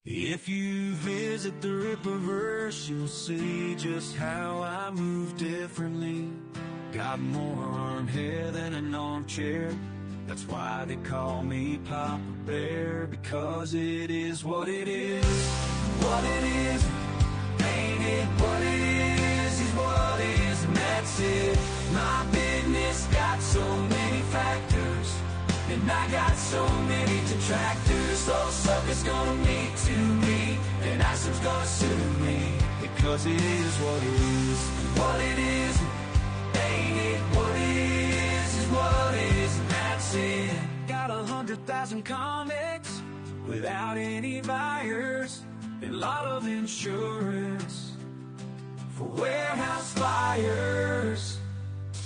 If you visit the Rippaverse, you'll see just how I move differently. Got more arm hair than an armchair. That's why they call me Papa Bear, because it is what it is. What it is, ain't it what it is what it is, and that's it. My business got so many factors, and I got so many detractors. Those suckers gonna meet to me, and Iceland's gonna sue me, because it is what it is. What it is, ain't it what it is what it is, and that's it. Got 100,000 comics without any buyers, and a lot of insurance for warehouse fires,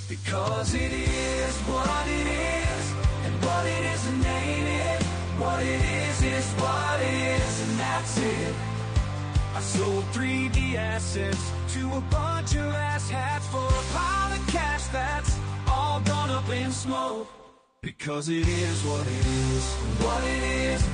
because it is what it is, and what it is and ain't it. What it is what it is, and that's it. I sold 3D assets to a bunch of asshats for a pile of cash that's all gone up in smoke, because it is what it is. What it is,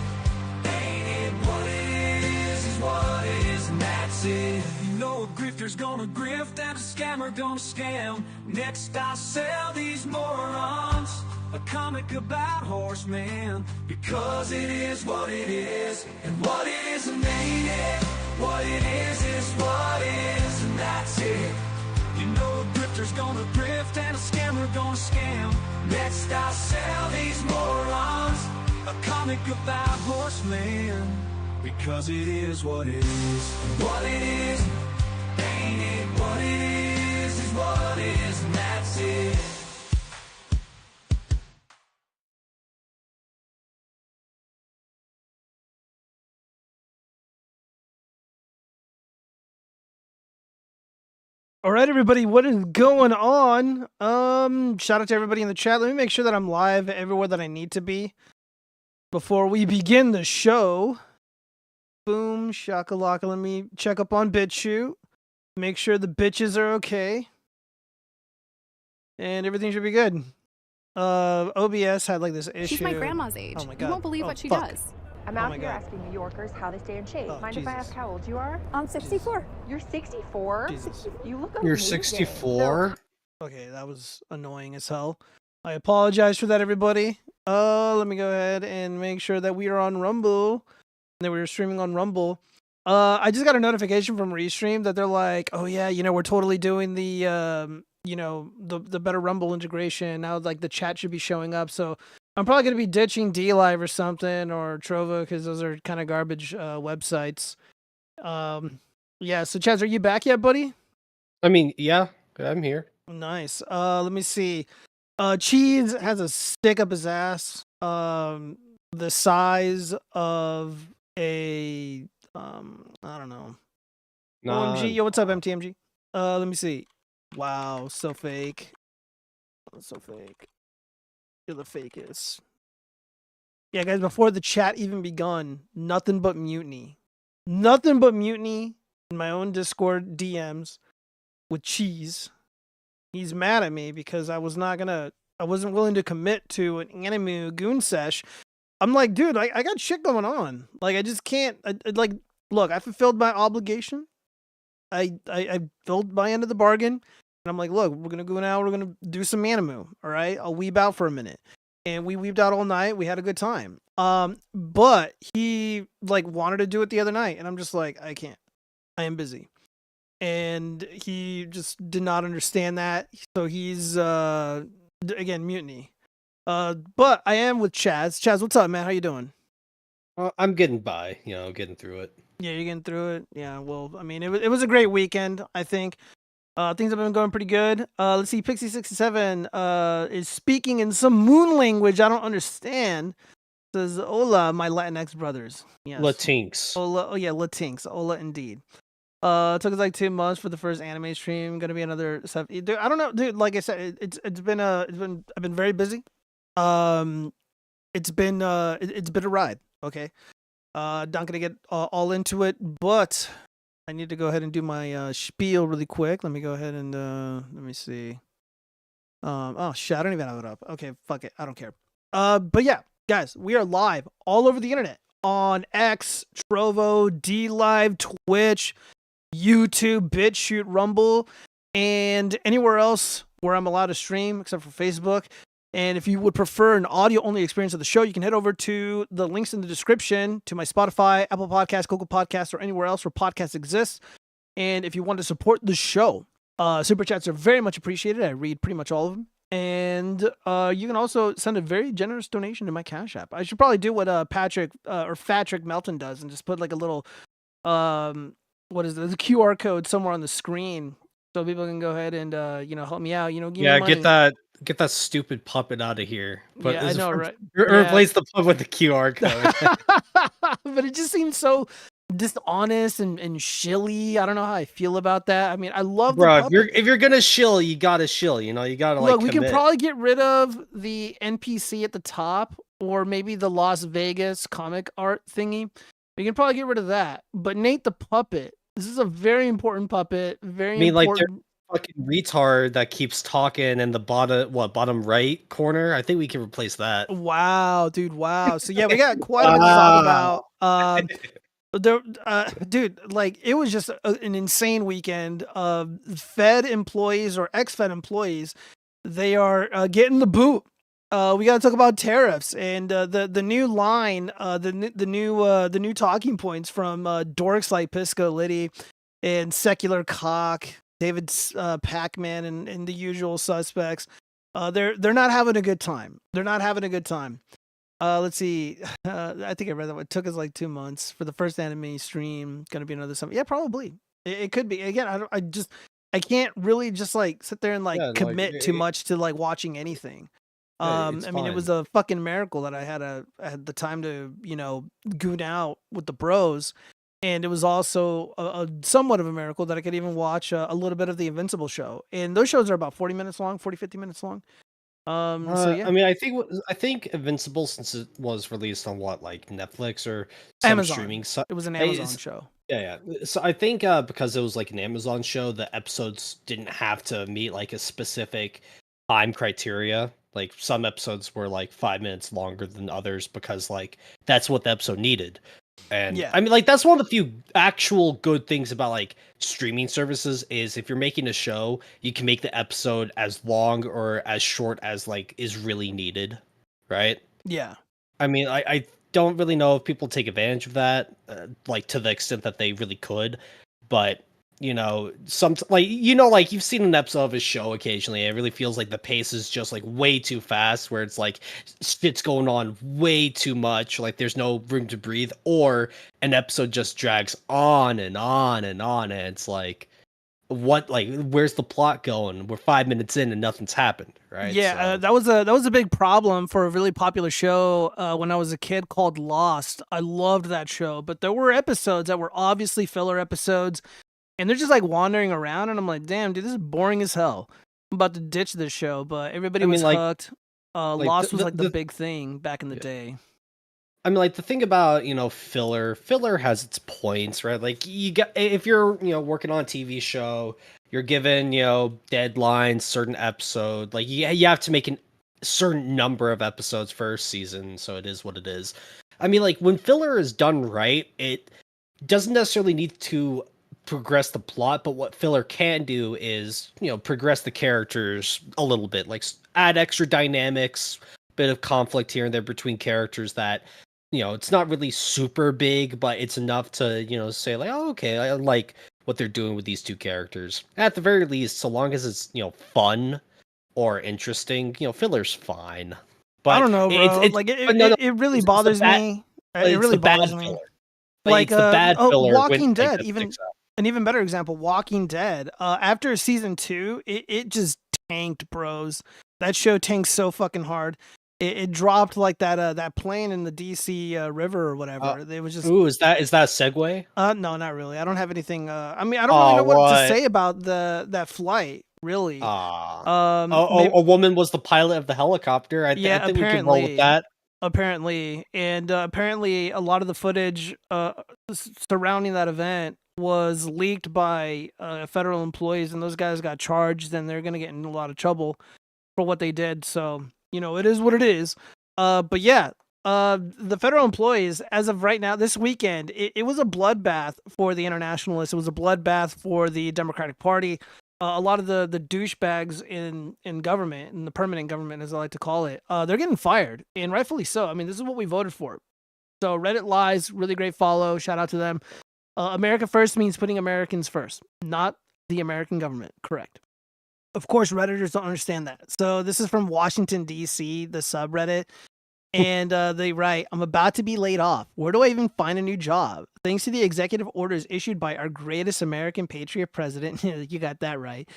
ain't it what it is what it is, and that's it. You know a grifter's gonna grift and a scammer gonna scam. Next I'll sell these morons a comic about horsemen, because it is what it is, and what it is and ain't it. What it is what it is, and that's it. You know a grifter's gonna grift and a scammer gonna scam. Next I'll sell these morons a comic about horsemen, because it is what it is. What it is, ain't it what it is what it is, and that's it. All right, everybody, what is going on? Shout out to everybody in the chat. Let me make sure that I'm live everywhere that I need to be before we begin the show. Boom, shakalaka. Let me check up on BitChute. Make sure the bitches are okay. And everything should be good. OBS had like this issue. She's my grandma's age. Oh my God. You won't believe what she does. I'm out here asking New Yorkers how they stay in shape. Mind if I ask how old you are? I'm 64. You're 64? Jesus. You look amazing. You're 64? Okay, that was annoying as hell. I apologize for that, everybody. Let me go ahead and make sure that we are on Rumble. That we were streaming on Rumble. I just got a notification from Restream that they're like, oh yeah, you know, we're totally doing the you know, the better Rumble integration. Now like the chat should be showing up. So I'm probably gonna be ditching dlive or something, or Trovo, because those are kind of garbage websites. Yeah, so Chaz, are you back yet, buddy? I mean, yeah, I'm here. Nice. Let me see. Cheese has a stick up his ass. The size of a I don't know. OMG, yo, what's up, MTMG? Let me see. Wow, so fake. So fake. You're the fakest. Yeah, guys, before the chat even begun, nothing but mutiny. Nothing but mutiny in my own Discord DMs with Cheese. He's mad at me because I wasn't willing to commit to an anime goon sesh. I'm like, dude, I got shit going on. Like, I just can't, like, look, I fulfilled my obligation. I filled my end of the bargain. And I'm like, look, we're going to go now. We're going to do some anime. All right. I'll weeb out for a minute. And we weebed out all night. We had a good time. But he like wanted to do it the other night. And I'm just like, I can't. I am busy. And he just did not understand that. So he's, again, mutiny. But I am with Chaz. Chaz, what's up, man? How you doing? I'm getting by, getting through it. Yeah, you're getting through it. Yeah, well, I mean, it was a great weekend, I think. Things have been going pretty good. Let's see, Pixie67 is speaking in some moon language I don't understand. Says, hola, my Latinx brothers. Yes. Latinx. Hola, oh yeah, Latinx. Hola, indeed. It took us like 2 months for the first anime stream. Gonna be another stuff. Dude, I don't know, dude. Like I said, I've been very busy. It's been a ride. Okay. Not gonna get all into it, but I need to go ahead and do my spiel really quick. Let me go ahead and let me see. Oh shit, I don't even have it up. Okay, fuck it, I don't care. But yeah, guys, we are live all over the internet, on X, Trovo, dlive, Twitch, YouTube, BitChute, Rumble, and anywhere else where I'm allowed to stream except for Facebook. And if you would prefer an audio-only experience of the show, you can head over to the links in the description to my Spotify, Apple Podcasts, Google Podcasts, or anywhere else where podcasts exist. And if you want to support the show, super chats are very much appreciated. I read pretty much all of them. And you can also send a very generous donation to my Cash App. I should probably do what Patrick or Fatrick Melton does and just put like a little, what is it, the QR code somewhere on the screen so people can go ahead and help me out. Give me money. Get that stupid puppet out of here. But Yeah, I know, right? Replace the puppet with the QR code. But it just seems so dishonest and shilly. I don't know how I feel about that. I mean, I love the puppet. if you're gonna shill, you gotta shill. You gotta like. Look, we can probably get rid of the NPC at the top, or maybe the Las Vegas comic art thingy. We can probably get rid of that. But Nate the puppet, this is a very important puppet. Important. Like there's a fucking retard that keeps talking in the bottom right corner. I think we can replace that. Wow, dude! Wow. So yeah, we got quite a bit to talk about. Dude, like it was just an insane weekend. Fed employees or ex-Fed employees, they are getting the boot. We got to talk about tariffs and the new line, the new talking points from dorks like Pisco Liddy and Secular Cock, David Pac-Man, and the usual suspects. They're not having a good time. They're not having a good time. Let's see. I think I read that one. It took us like 2 months for the first anime stream. Gonna be another summer. Yeah, probably. It could be. Again, I can't really just like sit there and commit too much to like watching anything. I mean, it was a fucking miracle that I had the time to goon out with the bros, and it was also a somewhat of a miracle that I could even watch a little bit of the Invincible show. And those shows are about 40 minutes long, 50 minutes long. So yeah. I mean, I think Invincible, since it was released on like Netflix or some Amazon streaming site, it was an Amazon show. Yeah. So I think because it was like an Amazon show, the episodes didn't have to meet like a specific time criteria. Like some episodes were like 5 minutes longer than others because like that's what the episode needed. And yeah. I mean, like that's one of the few actual good things about like streaming services is if you're making a show, you can make the episode as long or as short as like is really needed, right? Yeah. I mean, I don't really know if people take advantage of that, like to the extent that they really could, but like you've seen an episode of a show occasionally. It really feels like the pace is just like way too fast, where it's like shit's going on way too much. Like there's no room to breathe, or an episode just drags on and on and on, and it's like, where's the plot going? We're 5 minutes in and nothing's happened, right? Yeah, that was a big problem for a really popular show when I was a kid called Lost. I loved that show, but there were episodes that were obviously filler episodes. And they're just like wandering around, and I'm like, damn, dude, this is boring as hell. I'm about to ditch this show, but everybody was hooked. Lost was like the big thing back in the day. I mean, like the thing about filler has its points, right? Like if you're working on a TV show, you're given deadlines, certain episode. Like you have to make a certain number of episodes for a season, so it is what it is. I mean, like when filler is done right, it doesn't necessarily need to progress the plot, but what filler can do is progress the characters a little bit, like add extra dynamics, bit of conflict here and there between characters that it's not really super big, but it's enough to say like, oh, okay, I like what they're doing with these two characters. At the very least, so long as it's fun or interesting, filler's fine. But I don't know, bro. It really bothers me. It really bothers me. Like the bad filler Walking Dead, an even better example, Walking Dead. After season 2, it just tanked, bros. That show tanked so fucking hard. It dropped like that plane in the DC river or whatever. It was just. Ooh, is that a segue? No, not really. I don't have anything. I mean, I don't really know what to say about that flight. Really. A woman was the pilot of the helicopter. I think we can roll with that. Apparently, and apparently, a lot of the footage surrounding that event was leaked by federal employees, and those guys got charged, and they're gonna get in a lot of trouble for what they did. So it is what it is. But yeah, the federal employees, as of right now, this weekend, it was a bloodbath for the internationalists. It was a bloodbath for the Democratic Party. A lot of the douchebags in government, in the permanent government, as I like to call it, they're getting fired, and rightfully so. I mean, this is what we voted for. So Reddit Lies, really great follow. Shout out to them. America first means putting Americans first, not the American government. Correct. Of course, Redditors don't understand that. So this is from Washington, D.C., the subreddit. And they write, I'm about to be laid off. Where do I even find a new job? Thanks to the executive orders issued by our greatest American patriot president, you got that right,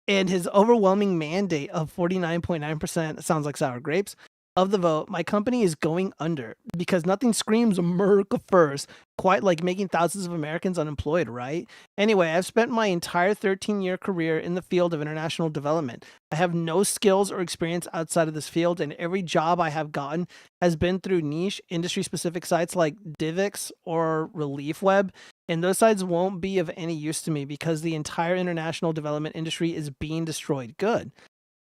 and his overwhelming mandate of 49.9%, sounds like sour grapes, of the vote, my company is going under because nothing screams Murica first, quite like making thousands of Americans unemployed, right? Anyway, I've spent my entire 13-year career in the field of international development. I have no skills or experience outside of this field, and every job I have gotten has been through niche, industry-specific sites like DivX or ReliefWeb, and those sites won't be of any use to me because the entire international development industry is being destroyed. Good.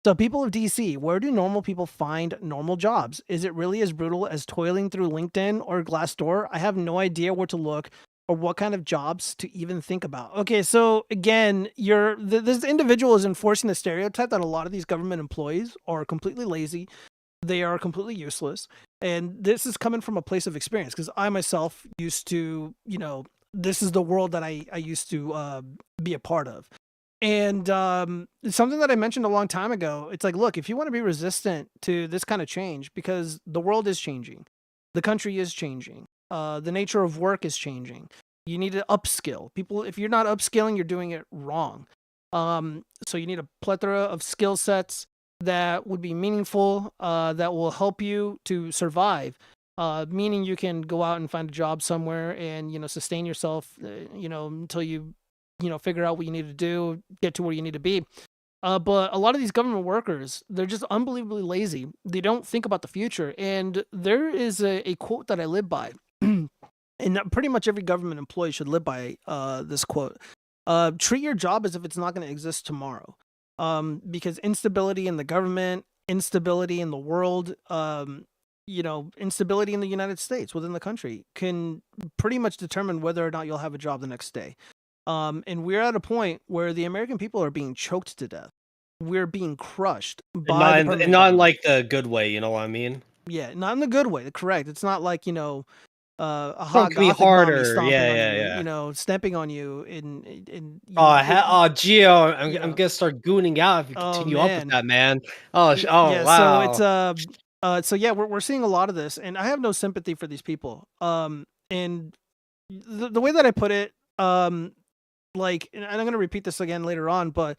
So people of DC, where do normal people find normal jobs? Is it really as brutal as toiling through LinkedIn or Glassdoor? I have no idea where to look or what kind of jobs to even think about. Okay, so again, this individual is enforcing the stereotype that a lot of these government employees are completely lazy. They are completely useless. And this is coming from a place of experience because I myself used to, this is the world that I used to be a part of. And something that I mentioned a long time ago, it's like, look, if you want to be resistant to this kind of change, because the world is changing, the country is changing, the nature of work is changing, you need to upskill. People, if you're not upskilling, you're doing it wrong. So you need a plethora of skill sets that would be meaningful, that will help you to survive, meaning you can go out and find a job somewhere and, sustain yourself, until you figure out what you need to do, get to where you need to be. But a lot of these government workers, they're just unbelievably lazy. They don't think about the future. And there is a quote that I live by, and pretty much every government employee should live by this quote. Treat your job as if it's not going to exist tomorrow. Because instability in the government, instability in the world, instability in the United States, within the country, can pretty much determine whether or not you'll have a job the next day. And we're at a point where the American people are being choked to death. We're being crushed by not in like the good way, you know what I mean? Yeah, not in the good way. Correct. It's not like a hot Be gothic harder. stomping Yeah. on you, stepping on you in Gio, I'm gonna start gooning out if you continue up with that, man. Wow. So yeah, we're seeing a lot of this, and I have no sympathy for these people. And the way that I put it, and I'm going to repeat this again later on, but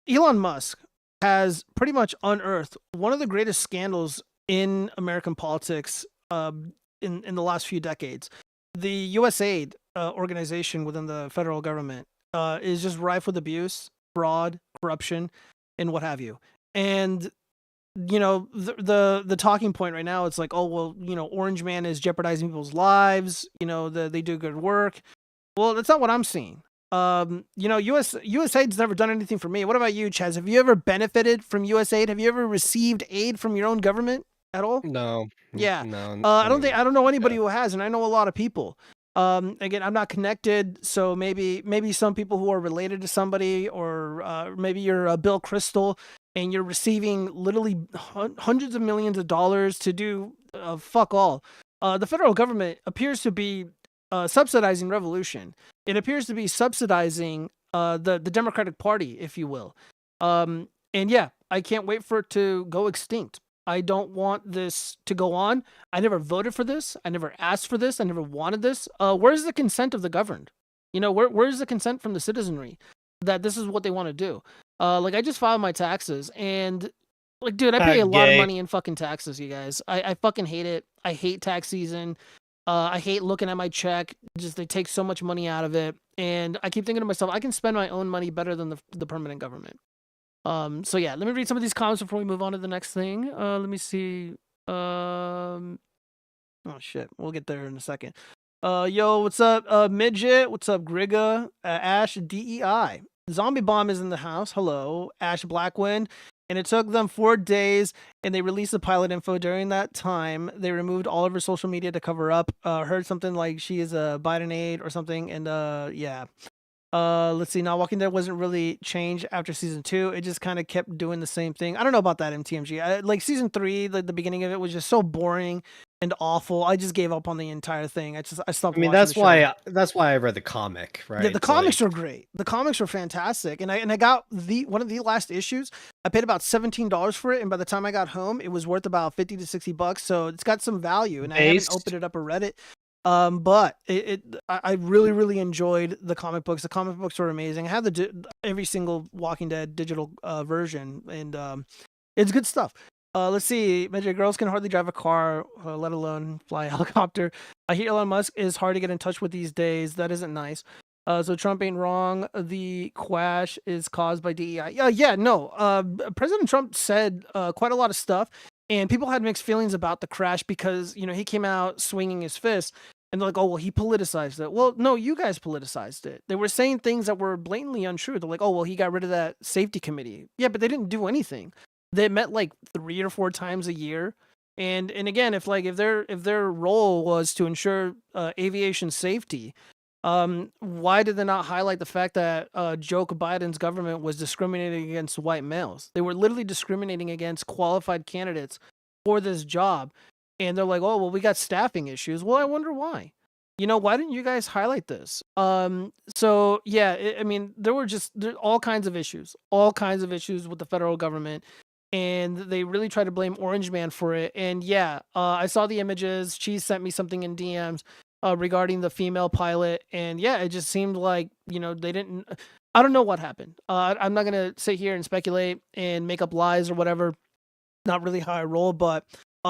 Elon Musk has pretty much unearthed one of the greatest scandals in American politics in the last few decades. The USAID organization within the federal government is just rife with abuse, fraud, corruption, and what have you. And the talking point right now, it's like, oh well, Orange Man is jeopardizing people's lives. They do good work. Well, that's not what I'm seeing. USAID's never done anything for me. What about you, Chaz? Have you ever benefited from USAID? Have you ever received aid from your own government at all? No. Yeah. No. I don't know anybody who has, and I know a lot of people. Again, I'm not connected, so maybe some people who are related to somebody, or maybe you're Bill Crystal and you're receiving literally hundreds of millions of dollars to do fuck all. The federal government appears to be subsidizing revolution. It appears to be subsidizing the Democratic Party, if you will. And yeah, I can't wait for it to go extinct. I don't want this to go on. I never voted for this. I never asked for this. I never wanted this. Where's the consent of the governed? Where's the consent from the citizenry that this is what they want to do? I just filed my taxes, and dude, I pay a lot of money in fucking taxes, you guys. I fucking hate it. I hate tax season. I hate looking at my check. Just they take so much money out of it, and I keep thinking to myself, I can spend my own money better than the permanent government. So yeah, let me read some of these comments before we move on to the next thing. Let me see. Oh shit, we'll get there in a second. Yo, what's up, Midget? What's up, Griga? Ash DEI. Zombie Bomb is in the house. Hello, Ash Blackwind. And it took them 4 days, and they released the pilot info. During that time, they removed all of her social media to cover up. Heard something like she is a Biden aide or something, and yeah. Let's see. Now, Walking Dead wasn't really changed after season 2. It just kind of kept doing the same thing. I don't know about that, MTMG. Like season 3, like the beginning of it was just so boring and awful. I just gave up on the entire thing. I stopped. I mean, watching that's why I read the comic, right? Yeah, the comics are great. The comics are fantastic, and I got one of the last issues. I paid about $17 for it, and by the time I got home, it was worth about $50 to $60. So it's got some value, and I haven't opened it up or read it. But I really, really enjoyed the comic books. The comic books were amazing. I have every single Walking Dead digital version, and it's good stuff. Let's see. Magic girls can hardly drive a car, let alone fly a helicopter. I hear Elon Musk is hard to get in touch with these days. That isn't nice. So Trump ain't wrong. The crash is caused by DEI. Yeah, no. President Trump said quite a lot of stuff. And people had mixed feelings about the crash because, he came out swinging his fist and they're like, oh, well, he politicized it. Well, no, you guys politicized it. They were saying things that were blatantly untrue. They're like, oh, well, he got rid of that safety committee. Yeah, but they didn't do anything. They met like 3 or 4 times a year. And again, if their role was to ensure aviation safety, why did they not highlight the fact that Joe Biden's government was discriminating against white males? They were literally discriminating against qualified candidates for this job. And they're like, oh, well, we got staffing issues. Well, I wonder why. Why didn't you guys highlight this? So yeah, I mean, there all kinds of issues with the federal government. And they really try to blame Orange Man for it. And yeah, I saw the images. Cheese sent me something in DMs regarding the female pilot. And yeah, it just seemed like, they didn't. I don't know what happened. I'm not going to sit here and speculate and make up lies or whatever. Not really how I roll, but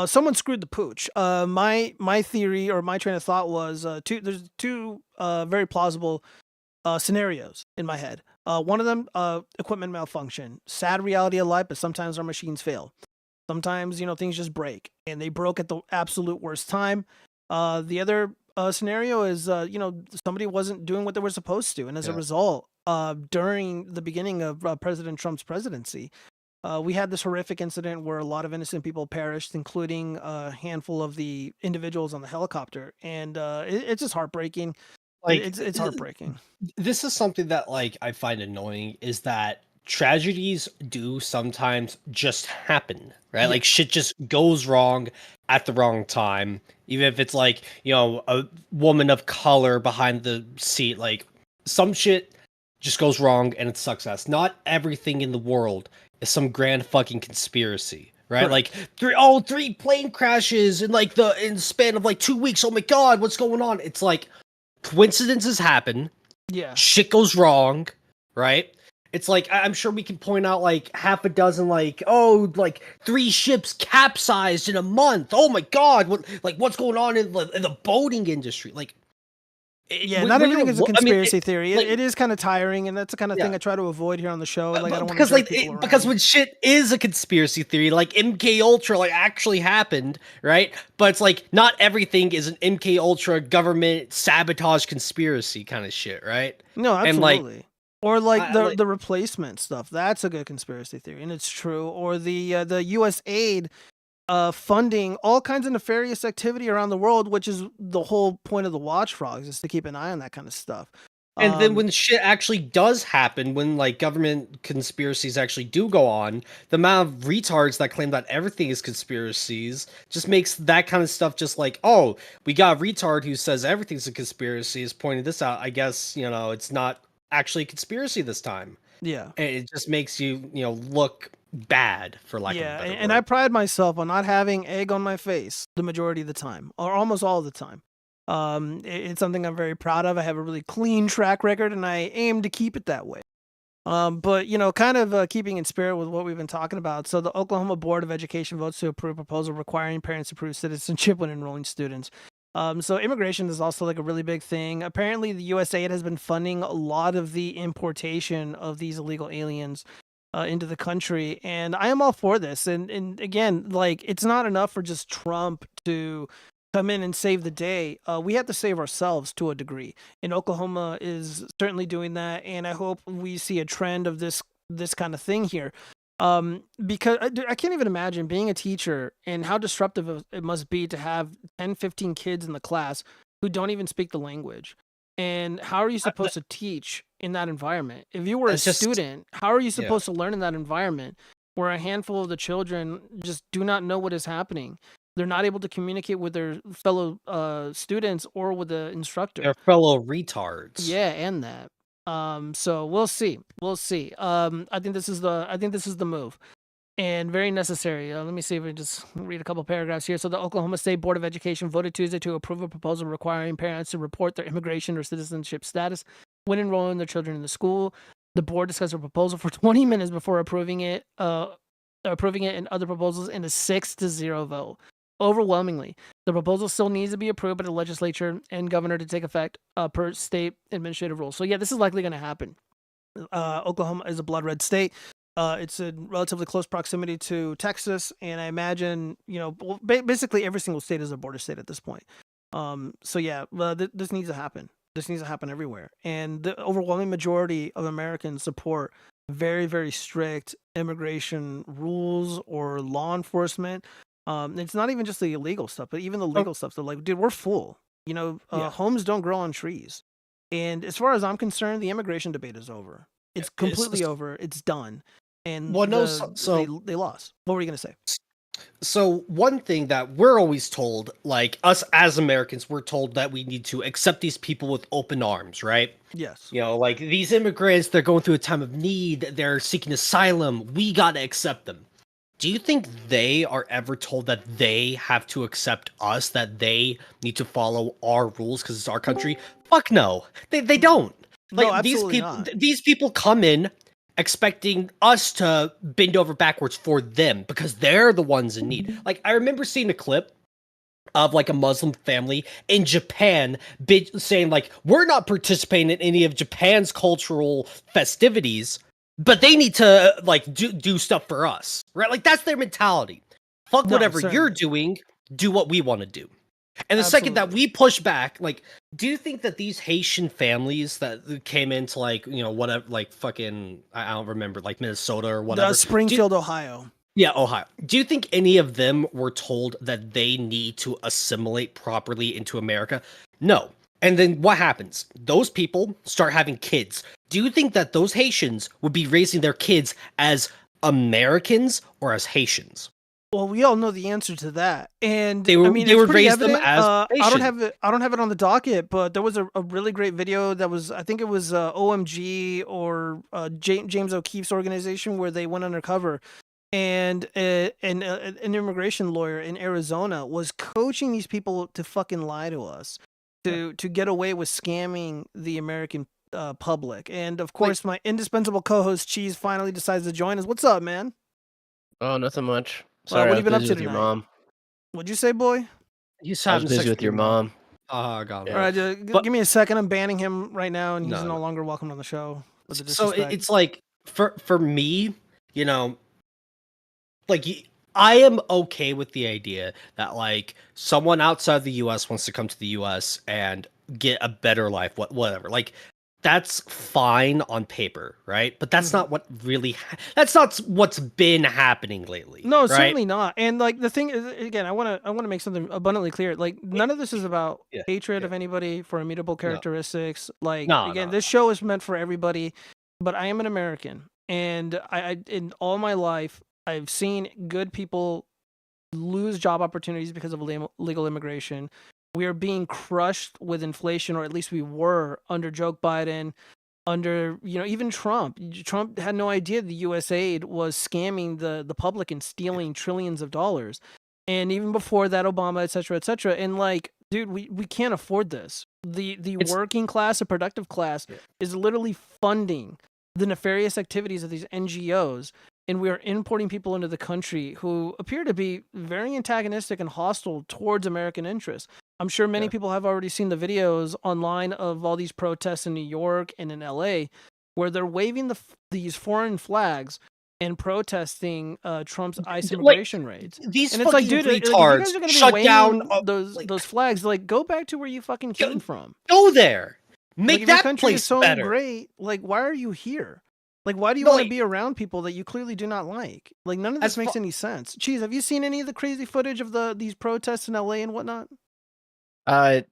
someone screwed the pooch. My theory or my train of thought was there's two very plausible scenarios in my head. One of them, equipment malfunction. Sad reality of life, but sometimes our machines fail. Sometimes, things just break, and they broke at the absolute worst time. The other scenario is, somebody wasn't doing what they were supposed to, and as a result, during the beginning of President Trump's presidency, we had this horrific incident where a lot of innocent people perished, including a handful of the individuals on the helicopter, and it's just heartbreaking. Like it's heartbreaking. This is something that I find annoying is that tragedies do sometimes just happen, right? Like shit just goes wrong at the wrong time. Even if it's a woman of color behind the seat, some shit just goes wrong and it sucks ass. Not everything in the world is some grand fucking conspiracy. Right? Like 3 plane crashes in in the span of 2 weeks. Oh my god, what's going on? It's coincidences happen. Yeah. Shit goes wrong, right? It's I'm sure we can point out half a dozen 3 ships capsized in a month. Oh my god, what's going on in the boating industry? Not everything is a conspiracy theory. It is kind of tiring, and that's the kind of thing I try to avoid here on the show. I don't want to because when shit is a conspiracy theory, MK Ultra actually happened, right? But it's not everything is an MK Ultra government sabotage conspiracy kind of shit, right? No, absolutely. Or the replacement stuff. That's a good conspiracy theory, and it's true. Or the USAID funding all kinds of nefarious activity around the world, which is the whole point of the watchfrogs, is to keep an eye on that kind of stuff. And then when shit actually does happen, when government conspiracies actually do go on, the amount of retards that claim that everything is conspiracies just makes that kind of stuff just oh, we got a retard who says everything's a conspiracy is pointing this out. I guess, it's not actually a conspiracy this time. Yeah. And it just makes you, look bad for lack of a better word. And I pride myself on not having egg on my face the majority of the time, or almost all the time. It's something I'm very proud of. I have a really clean track record, and I aim to keep it that way. But kind of keeping in spirit with what we've been talking about. So the Oklahoma Board of Education votes to approve a proposal requiring parents to prove citizenship when enrolling students. So immigration is also a really big thing. Apparently, the USAID has been funding a lot of the importation of these illegal aliens into the country, and I am all for this. And again, it's not enough for just Trump to come in and save the day. We have to save ourselves to a degree, and Oklahoma is certainly doing that. And I hope we see a trend of this kind of thing here. Because I can't even imagine being a teacher and how disruptive it must be to have 10, 15 kids in the class who don't even speak the language. And how are you supposed to teach in that environment? If you were a student, how are you supposed to learn in that environment where a handful of the children just do not know what is happening? They're not able to communicate with their fellow students or with the instructor. Their fellow retards. Yeah, and that. So we'll see. We'll see. I think this is the move, and very necessary. Let me see if I just read a couple paragraphs here. So the Oklahoma State Board of Education voted Tuesday to approve a proposal requiring parents to report their immigration or citizenship status when enrolling their children in the school. The board discussed a proposal for 20 minutes before approving it and other proposals in a 6-0 vote. Overwhelmingly, the proposal still needs to be approved by the legislature and governor to take effect per state administrative rules. So yeah, this is likely going to happen. Oklahoma is a blood red state. It's in relatively close proximity to Texas, and I imagine, basically every single state is a border state at this point. So yeah, this needs to happen. This needs to happen everywhere. And the overwhelming majority of Americans support very, very strict immigration rules or law enforcement. It's not even just the illegal stuff, but even the legal stuff. So like, dude, we're full. Homes don't grow on trees. And as far as I'm concerned, the immigration debate is over. It's completely over. It's done. And they lost. What were you going to say? So one thing that we're always told, like us as Americans, we're told that we need to accept these people with open arms, right? Yes. Like these immigrants, they're going through a time of need. They're seeking asylum. We got to accept them. Do you think they are ever told that they have to accept us, that they need to follow our rules because it's our country? Fuck no. They don't. Like no, absolutely not. These people come in expecting us to bend over backwards for them because they're the ones in need. Like I remember seeing a clip of like a Muslim family in Japan saying like, we're not participating in any of Japan's cultural festivities, but they need to like do stuff for us, right? Like that's their mentality. Fuck whatever you're doing, do what we want to do. And the second that we push back, like, do you think that these Haitian families that came into like, whatever, like fucking, I don't remember, like Minnesota or whatever. Springfield, Ohio. Yeah, Ohio. Do you think any of them were told that they need to assimilate properly into America? No. And then what happens? Those people start having kids. Do you think that those Haitians would be raising their kids as Americans or as Haitians? Well, we all know the answer to that, and they would raise them as Haitian. I don't have it on the docket, but there was a really great video that was, I think it was OMG or James O'Keefe's organization, where they went undercover, and an immigration lawyer in Arizona was coaching these people to fucking lie to us, to get away with scamming the American public. And of course, my indispensable co-host Cheese finally decides to join us. What's up, man? Oh, nothing much. Sorry, what have you been up to with tonight? Your mom. What'd you say, boy? I was busy with your mom. Oh, God. Yeah. All right, give me a second. I'm banning him right now, and he's no longer welcome on the show. So it's like, for me, like, I am okay with the idea that, like, someone outside the U.S. wants to come to the U.S. and get a better life, whatever. Like, that's fine on paper, right? But that's not what really that's not what's been happening lately. No, right? Certainly not. And like the thing is, again, I want to make something abundantly clear. Like none of this is about hatred of anybody for immutable characteristics. This show is meant for everybody, but I am an American, and I in all my life I've seen good people lose job opportunities because of illegal immigration. We are being crushed with inflation, or at least we were under Joe Biden, under, even Trump. Trump had no idea the USAID was scamming the public and stealing trillions of dollars. And even before that, Obama, et cetera, et cetera. And like, dude, we can't afford this. The working class, the productive class is literally funding the nefarious activities of these NGOs. And we are importing people into the country who appear to be very antagonistic and hostile towards American interests. I'm sure many people have already seen the videos online of all these protests in New York and in LA, where they're waving these foreign flags and protesting Trump's ICE immigration raids. These and it's like, dude, retards if you guys are shut be down those flags. Like, go back to where you fucking came from. Go there. Make like, that if your country place is so better. Great. Like, why are you here? Like, why do you No, want to like- be around people that you clearly do not like? Like, none of this As makes fu- any sense. Cheese, have you seen any of the crazy footage of these protests in LA and whatnot?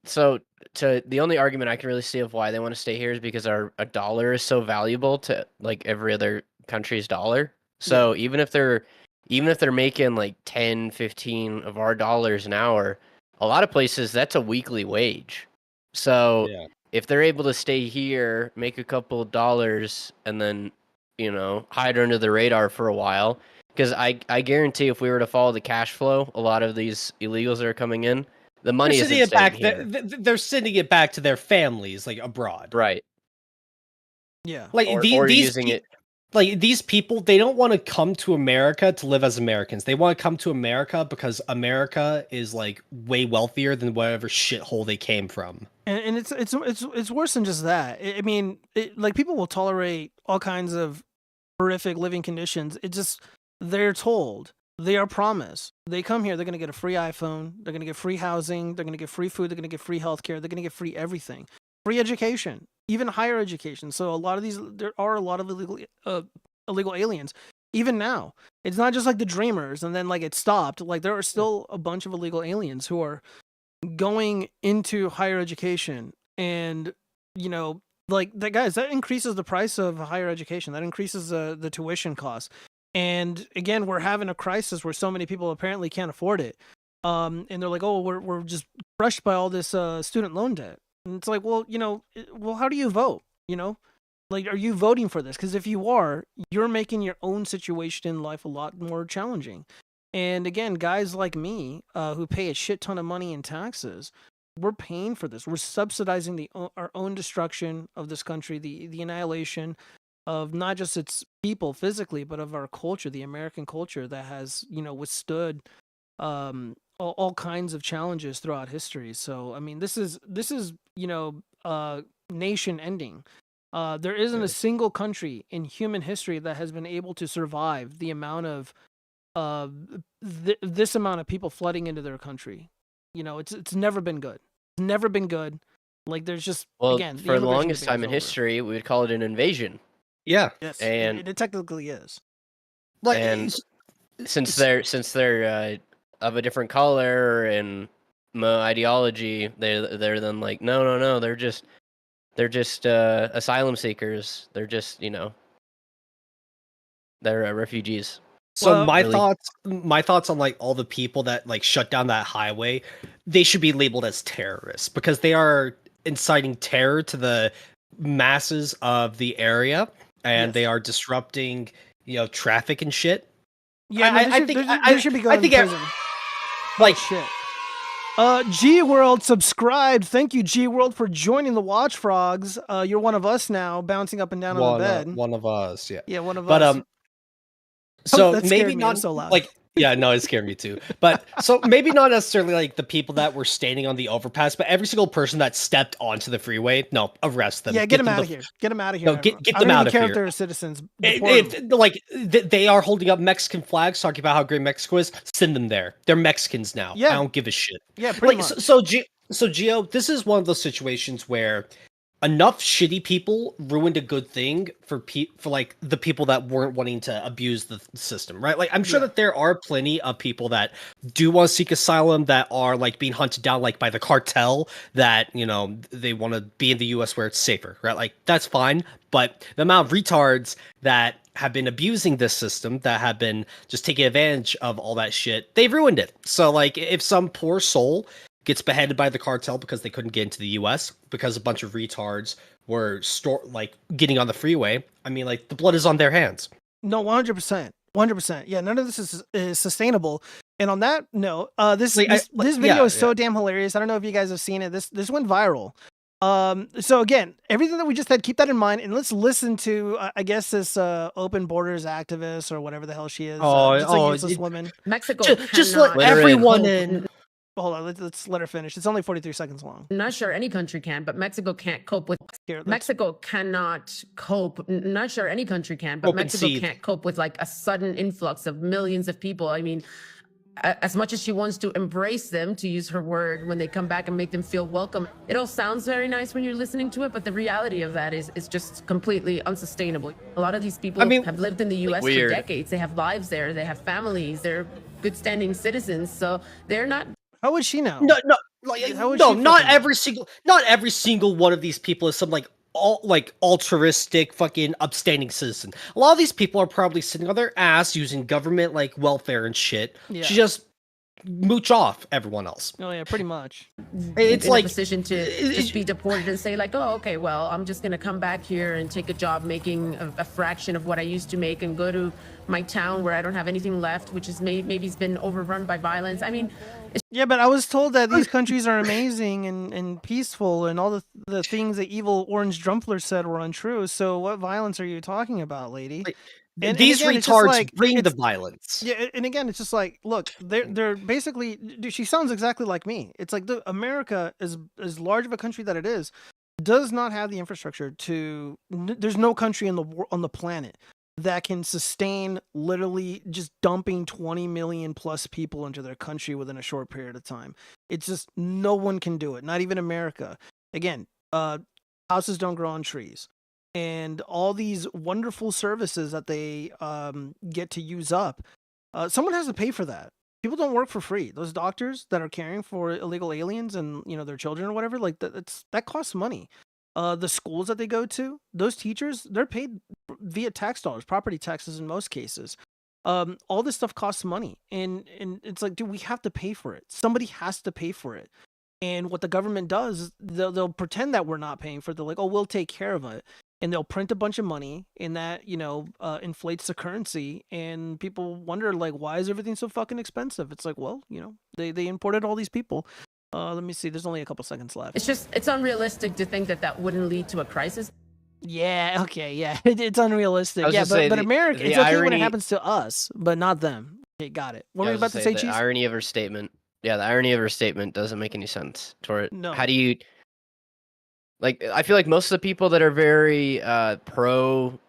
So the only argument I can really see of why they want to stay here is because a dollar is so valuable to like every other country's dollar. So even if they're making like 10, 15 of our dollars an hour, a lot of places that's a weekly wage. So Yeah. if they're able to stay here, make a couple of dollars, and then hide under the radar for a while, because I guarantee if we were to follow the cash flow, a lot of these illegals that are coming in, the money They're isn't sending it staying back. here. They're sending it back to their families, like abroad. Right. Yeah. Like Or these using it. Like these people, they don't want to come to America to live as Americans. They want to come to America because America is like way wealthier than whatever shithole they came from. And it's worse than just that. I mean, like, people will tolerate all kinds of horrific living conditions. It just, they're told, they are promised, they come here, they're going to get a free iPhone, they're going to get free housing, they're going to get free food, they're going to get free healthcare, they're going to get free everything, free education, even higher education. So there are a lot of illegal aliens. Even now, it's not just like the dreamers and then like it stopped. Like, there are still a bunch of illegal aliens who are going into higher education, and like, that, guys, that increases the price of higher education, that increases the tuition costs. And again, we're having a crisis where so many people apparently can't afford it, and they're like, oh, we're just crushed by all this student loan debt. And it's like, well, how do you vote? Like, are you voting for this? Because if you are, you're making your own situation in life a lot more challenging. And again, guys like me, who pay a shit ton of money in taxes, we're paying for this. We're subsidizing our own destruction of this country, the annihilation of not just its people physically, but of our culture, the American culture that has, withstood all kinds of challenges throughout history. So, I mean, this is nation ending. There isn't a single country in human history that has been able to survive the amount of this amount of people flooding into their country. It's never been good. It's never been good. Like, there's just, again, for the longest time in history, we would call it an invasion. Yeah. Yes, and it technically is. Like, and since they're of a different color and ideology, they're then like, no, they're just asylum seekers. They're just they're refugees. so Well, my really- thoughts on like all the people that like shut down that highway, they should be labeled as terrorists because they are inciting terror to the masses of the area, and Yes. they are disrupting, traffic and shit. Yeah, I no, think they should be going to prison. Like, Shit. G World subscribed. Thank you, G World, for joining the watchfrogs. You're one of us now, bouncing up and down on the bed. one of us, yeah. Yeah, one of But us. so that scared maybe me. I'm not so loud. like, yeah, no, it scared me too. But so maybe not necessarily like the people that were standing on the overpass, but every single person that stepped onto the freeway, no, arrest them. Yeah, get them them out of the- here. Get them out of here. No, get I them don't even out of care here. if they're citizens. Deport them. Like they are holding up Mexican flags, talking about how great Mexico is. Send them there. They're Mexicans now. Yeah. I don't give a shit. Yeah, pretty Like much. so, Gio, this is one of those situations where enough shitty people ruined a good thing for like the people that weren't wanting to abuse the system, right? Like, I'm sure that there are plenty of people that do want to seek asylum that are like being hunted down like by the cartel that they want to be in the U.S. where it's safer, right? Like, that's fine, but the amount of retards that have been abusing this system, that have been just taking advantage of all that shit, they've ruined it. So like, if some poor soul gets beheaded by the cartel because they couldn't get into the U.S. because a bunch of retards were getting on the freeway, I mean, like, the blood is on their hands. No, 100%. 100%. Yeah, none of this is sustainable. And on that note, this video is so damn hilarious. I don't know if you guys have seen it. This went viral. So again, everything that we just said, keep that in mind, and let's listen to I guess this open borders activist or whatever the hell she is. Just a useless woman. Mexico Just let cannot everyone cope. in. Hold on, let's let her finish. It's only 43 seconds long. Not sure any country can, but Mexico can't cope with. Here, Mexico cannot cope. Not sure any country can, but Open Mexico seed. can't cope with like a sudden influx of millions of people. I mean, as much as she wants to embrace them, to use her word, when they come back and make them feel welcome, it all sounds very nice when you're listening to it, but the reality of that is just completely unsustainable. A lot of these people have lived in the U.S. for decades. They have lives there. They have families. They're good standing citizens. So they're not. How would she know? Not every single one of these people is some altruistic fucking upstanding citizen. A lot of these people are probably sitting on their ass using government welfare and shit to just mooch off everyone else. Oh yeah, pretty much. It's in a position to just be deported and say oh, okay, well, I'm just gonna come back here and take a job making a fraction of what I used to make and go to my town where I don't have anything left, which is maybe it's been overrun by violence. I mean, yeah, but I was told that these countries are amazing and peaceful, and all the things that evil Orange Drumpler said were untrue. So what violence are you talking about, lady? These retards bring the violence. Yeah, and again, it's just look, they're basically. Dude, she sounds exactly like me. It's like America, as large of a country that it is, does not have the infrastructure to. There's no country on the planet that can sustain literally just dumping 20 million plus people into their country within a short period of time. It's just no one can do it. Not even America. Again, houses don't grow on trees. And all these wonderful services that they get to use up, someone has to pay for that. People don't work for free. Those doctors that are caring for illegal aliens and their children or whatever, that costs money. The schools that they go to, those teachers, they're paid via tax dollars, property taxes in most cases. All this stuff costs money, and it's like, dude, we have to pay for it. Somebody has to pay for it. And what the government does is they'll pretend that we're not paying for it. They're like, oh, we'll take care of it. And they'll print a bunch of money, and that, inflates the currency, and people wonder, why is everything so fucking expensive? It's like, well, they imported all these people. Let me see. There's only a couple seconds left. It's unrealistic to think that wouldn't lead to a crisis. Yeah. Okay. Yeah. It's unrealistic. Yeah. But America, it's okay when it happens to us, but not them. Okay. Got it. What were you about to say, Cheese? The irony of her statement. Yeah. The irony of her statement doesn't make any sense. No. How do you, I feel like most of the people that are very pro,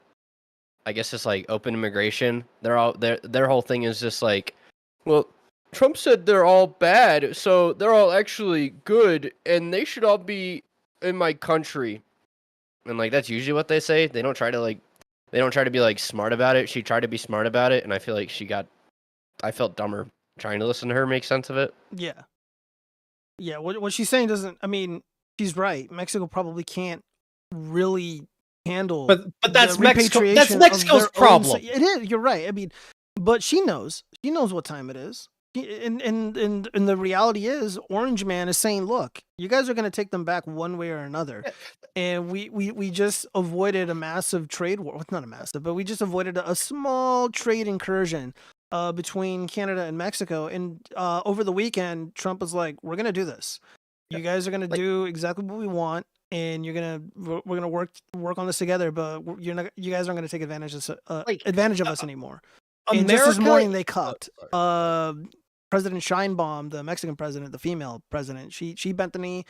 I guess it's open immigration, their whole thing is just well, Trump said they're all bad, so they're all actually good, and they should all be in my country. And that's usually what they say. They don't try to be smart about it. She tried to be smart about it, and I feel like I felt dumber trying to listen to her make sense of it. Yeah. Yeah, what she's saying doesn't, I mean, she's right. Mexico probably can't really handle But that's Mexico. That's Mexico's problem. It is, you're right. I mean, but she knows. She knows what time it is. And the reality is, Orange Man is saying, look, you guys are going to take them back one way or another. And we just avoided a massive trade war. Well, not a massive, but we just avoided a small trade incursion between Canada and Mexico. And over the weekend, Trump was like, we're going to do this. You guys are going to do exactly what we want. And we're gonna work on this together, but you guys aren't gonna take advantage of us anymore. And just this morning they cuffed President Sheinbaum, the Mexican president, the female president. She bent the knee,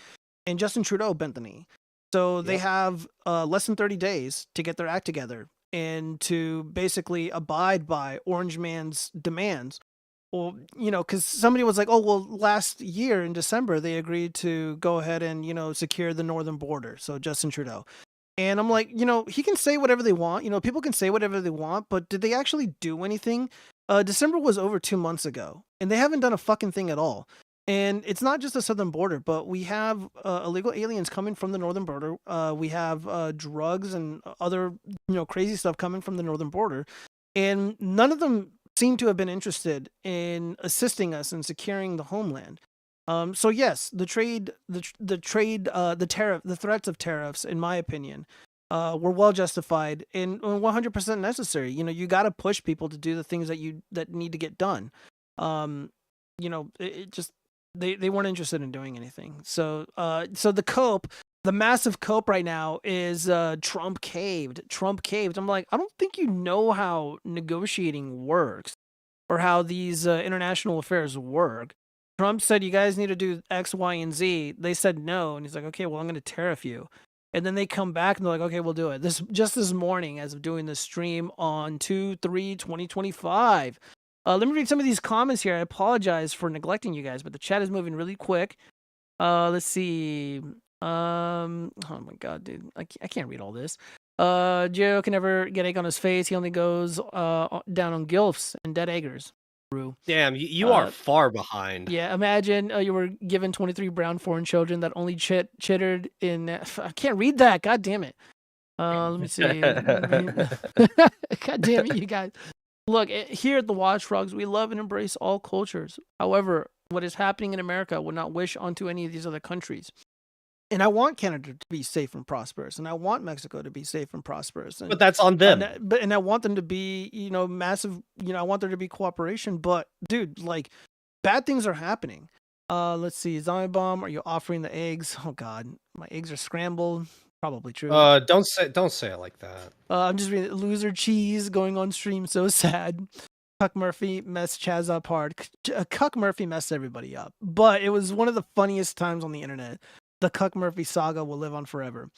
and Justin Trudeau bent the knee. So they have less than 30 days to get their act together and to basically abide by Orange Man's demands. Well, because somebody was like, oh, well, last year in December, they agreed to go ahead and, secure the northern border. So Justin Trudeau. And I'm like, he can say whatever they want. People can say whatever they want, but did they actually do anything? December was over 2 months ago, and they haven't done a fucking thing at all. And it's not just the southern border, but we have illegal aliens coming from the northern border. We have drugs and other, crazy stuff coming from the northern border. And none of them seem to have been interested in assisting us in securing the homeland. So yes, the tariff, the threats of tariffs, in my opinion, were well justified and 100% necessary. You got to push people to do the things that need to get done. It just they weren't interested in doing anything. So the massive cope right now is Trump caved. I'm like, I don't think you know how negotiating works or how these international affairs work. Trump said, you guys need to do X, Y, and Z. They said no. And he's like, okay, well, I'm going to tariff you. And then they come back and they're like, okay, we'll do it. This morning, as of doing this stream on 2/3/2025, Let me read some of these comments here. I apologize for neglecting you guys, but the chat is moving really quick. Let's see. Oh my god, dude, I can't read all this. Joe can never get egg on his face. He only goes down on gilfs and dead eggers. True. Damn, you are far behind. Yeah, imagine you were given 23 brown foreign children that only chittered in. I can't read that. God damn it. Let me see. God damn it, you guys. Look, here at the Watchfrogs, we love and embrace all cultures. However, what is happening in America, I would not wish onto any of these other countries. And I want Canada to be safe and prosperous, and I want Mexico to be safe and prosperous. And, but that's on them. And I want them to be, massive. I want there to be cooperation. But dude, like, bad things are happening. Let's see, Zombie Bomb. Are you offering the eggs? Oh God, my eggs are scrambled. Probably true. Don't say it like that. I'm just reading. Loser Cheese going on stream. So sad. Cuck Murphy messed Chaz up hard. Cuck Murphy messed everybody up, but it was one of the funniest times on the internet. The Cuck Murphy saga will live on forever.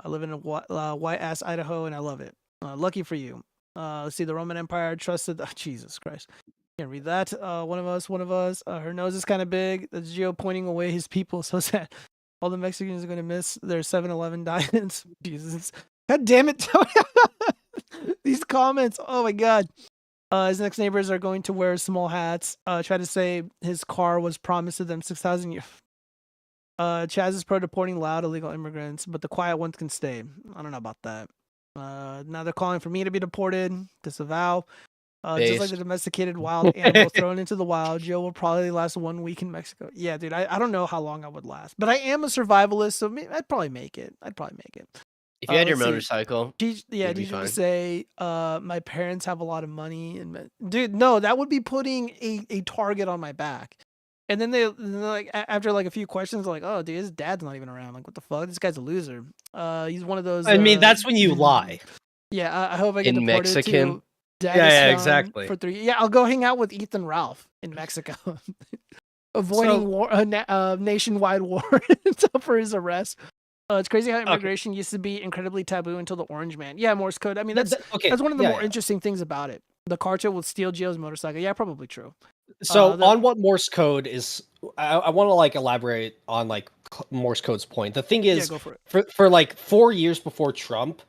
I live in a white-ass Idaho, and I love it. Lucky for you. Let's see, the Roman Empire trusted... Oh, Jesus Christ. Can't read that. One of us. Her nose is kind of big. That's Gio pointing away his people. So sad. All the Mexicans are going to miss their 7-Eleven diets. Jesus. God damn it. These comments. Oh, my God. His next neighbors are going to wear small hats. Try to say his car was promised to them 6,000 years. Chaz is pro deporting loud illegal immigrants, but the quiet ones can stay. I don't know about that. Now they're calling for me to be deported. Disavow. Just like the domesticated wild animal thrown into the wild, Joe will probably last 1 week in Mexico. Yeah, dude, I don't know how long I would last, but I am a survivalist, so I'd probably make it. If you had your motorcycle, did you say my parents have a lot of money? And dude, no, that would be putting a target on my back. And then they're like, after like a few questions, they're like, oh, dude, his dad's not even around. Like, what the fuck? This guy's a loser. He's one of those. I mean, that's when you lie. Yeah, I hope I get in deported Mexican. to Yeah, exactly. For 3. Yeah, I'll go hang out with Ethan Ralph in Mexico, avoiding nationwide war for his arrest. It's crazy how immigration used to be incredibly taboo until the Orange Man. Yeah, Morse code. I mean, that's one of the more interesting things about it. The cartel will steal Gio's motorcycle. Yeah, probably true. So on what Morse code is, I want to like elaborate on like Morse code's point. The thing is, go for it. For like 4 years before Trump,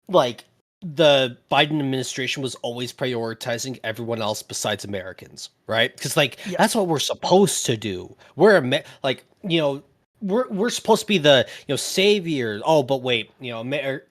like the Biden administration was always prioritizing everyone else besides Americans, right? Because like that's what we're supposed to do. We're we're supposed to be the savior. Oh, but wait,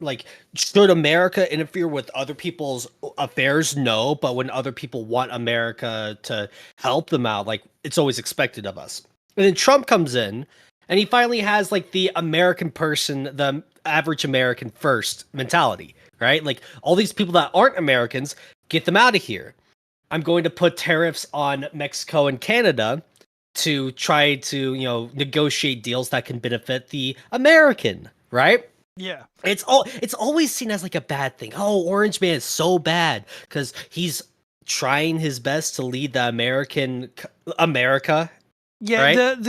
like should America interfere with other people's affairs? No, but when other people want America to help them out, like it's always expected of us. And then Trump comes in, and he finally has like the American person, the average American first mentality, right? Like all these people that aren't Americans, get them out of here. I'm going to put tariffs on Mexico and Canada to try to, negotiate deals that can benefit the American, right? Yeah. It's always seen as like a bad thing. Oh, Orange Man is so bad because he's trying his best to lead the America. Yeah, right?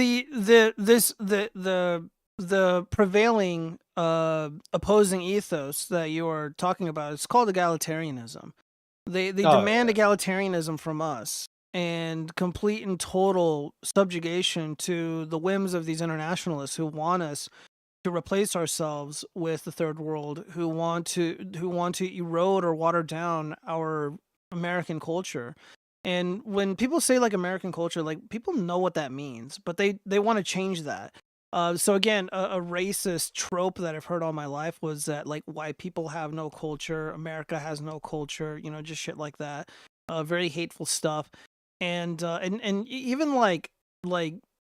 the prevailing opposing ethos that you are talking about, it's called egalitarianism. They demand egalitarianism from us and complete and total subjugation to the whims of these internationalists who want us to replace ourselves with the third world, who want to erode or water down our American culture. And when people say like American culture, like people know what that means, but they want to change that. So again, a racist trope that I've heard all my life was that like white people have no culture, America has no culture, just shit like that. Very hateful stuff. And even like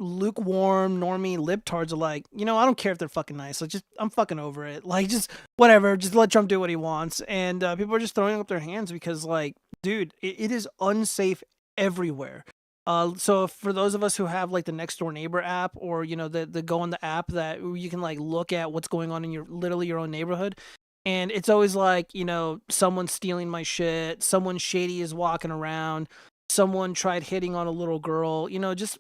lukewarm normie libtards are like, I don't care if they're fucking nice. Like, I'm fucking over it. Like, just whatever. Just let Trump do what he wants. And people are just throwing up their hands because, like, dude, it is unsafe everywhere. So for those of us who have like the next door neighbor app, or the go on the app that you can like look at what's going on in your own neighborhood, and it's always like someone's stealing my shit, someone shady is walking around. Someone tried hitting on a little girl, just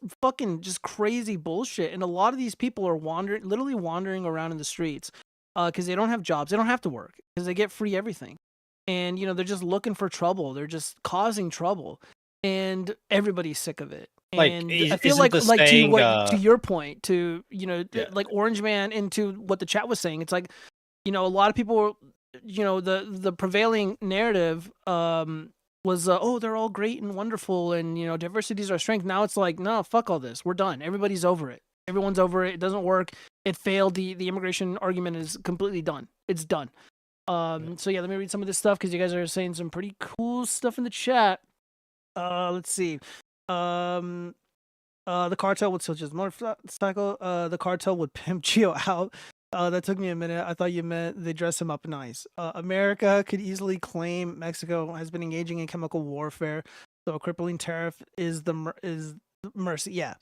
crazy bullshit. And a lot of these people are literally wandering around in the streets because they don't have jobs. They don't have to work because they get free everything. And, they're just looking for trouble. They're just causing trouble. and everybody's sick of it. Like, And is- I feel isn't the like saying, to your point, to Yeah. like Orange Man, into what the chat was saying. It's like, a lot of people, the prevailing narrative was oh, they're all great and wonderful, and diversity is our strength. Now it's like, no, fuck all this. We're done. Everybody's over it. Everyone's over it. It doesn't work. It failed. The immigration argument is completely done. It's done. So yeah, let me read some of this stuff because you guys are saying some pretty cool stuff in the chat. Let's see. The cartel would switch his motorcycle. The cartel would pimp Gio out. That took me a minute. I thought you meant they dress him up nice. America could easily claim Mexico has been engaging in chemical warfare, so a crippling tariff is mercy. Yeah.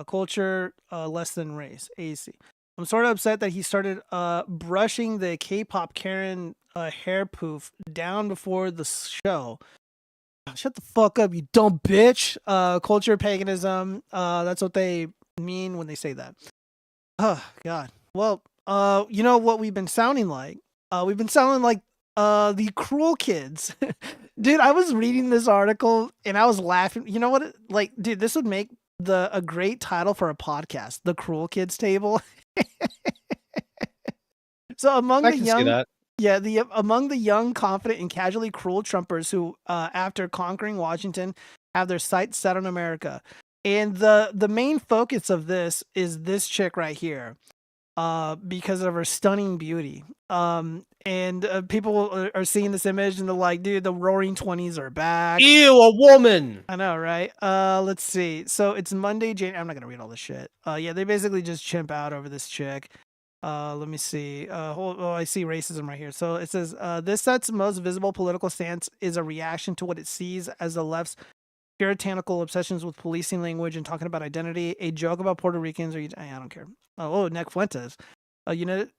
Culture less than race. AC. I'm sort of upset that he started brushing the K-pop Karen hair poof down before the show. Shut the fuck up, you dumb bitch. Culture paganism. That's what they mean when they say that. Oh God. Well, you know what we've been sounding like? We've been sounding like the cruel kids. Dude, I was reading this article and I was laughing. You know what? Dude, this would make a great title for a podcast. The Cruel Kids Table. So among I the can young, see that. yeah, among the young, confident, and casually cruel Trumpers who, after conquering Washington, have their sights set on America, and the main focus of this is this chick right here, because of her stunning beauty. And people are seeing this image and they're like, dude, the Roaring 20s are back. Ew, a woman. I know, right? Let's see. So it's Monday, I'm not gonna read all this shit. Yeah, they basically just chimp out over this chick. Let me see. I see racism right here. So it says, this set's most visible political stance is a reaction to what it sees as the left's puritanical obsessions with policing language and talking about identity, a joke about Puerto Ricans, or I don't care. Nick Fuentes.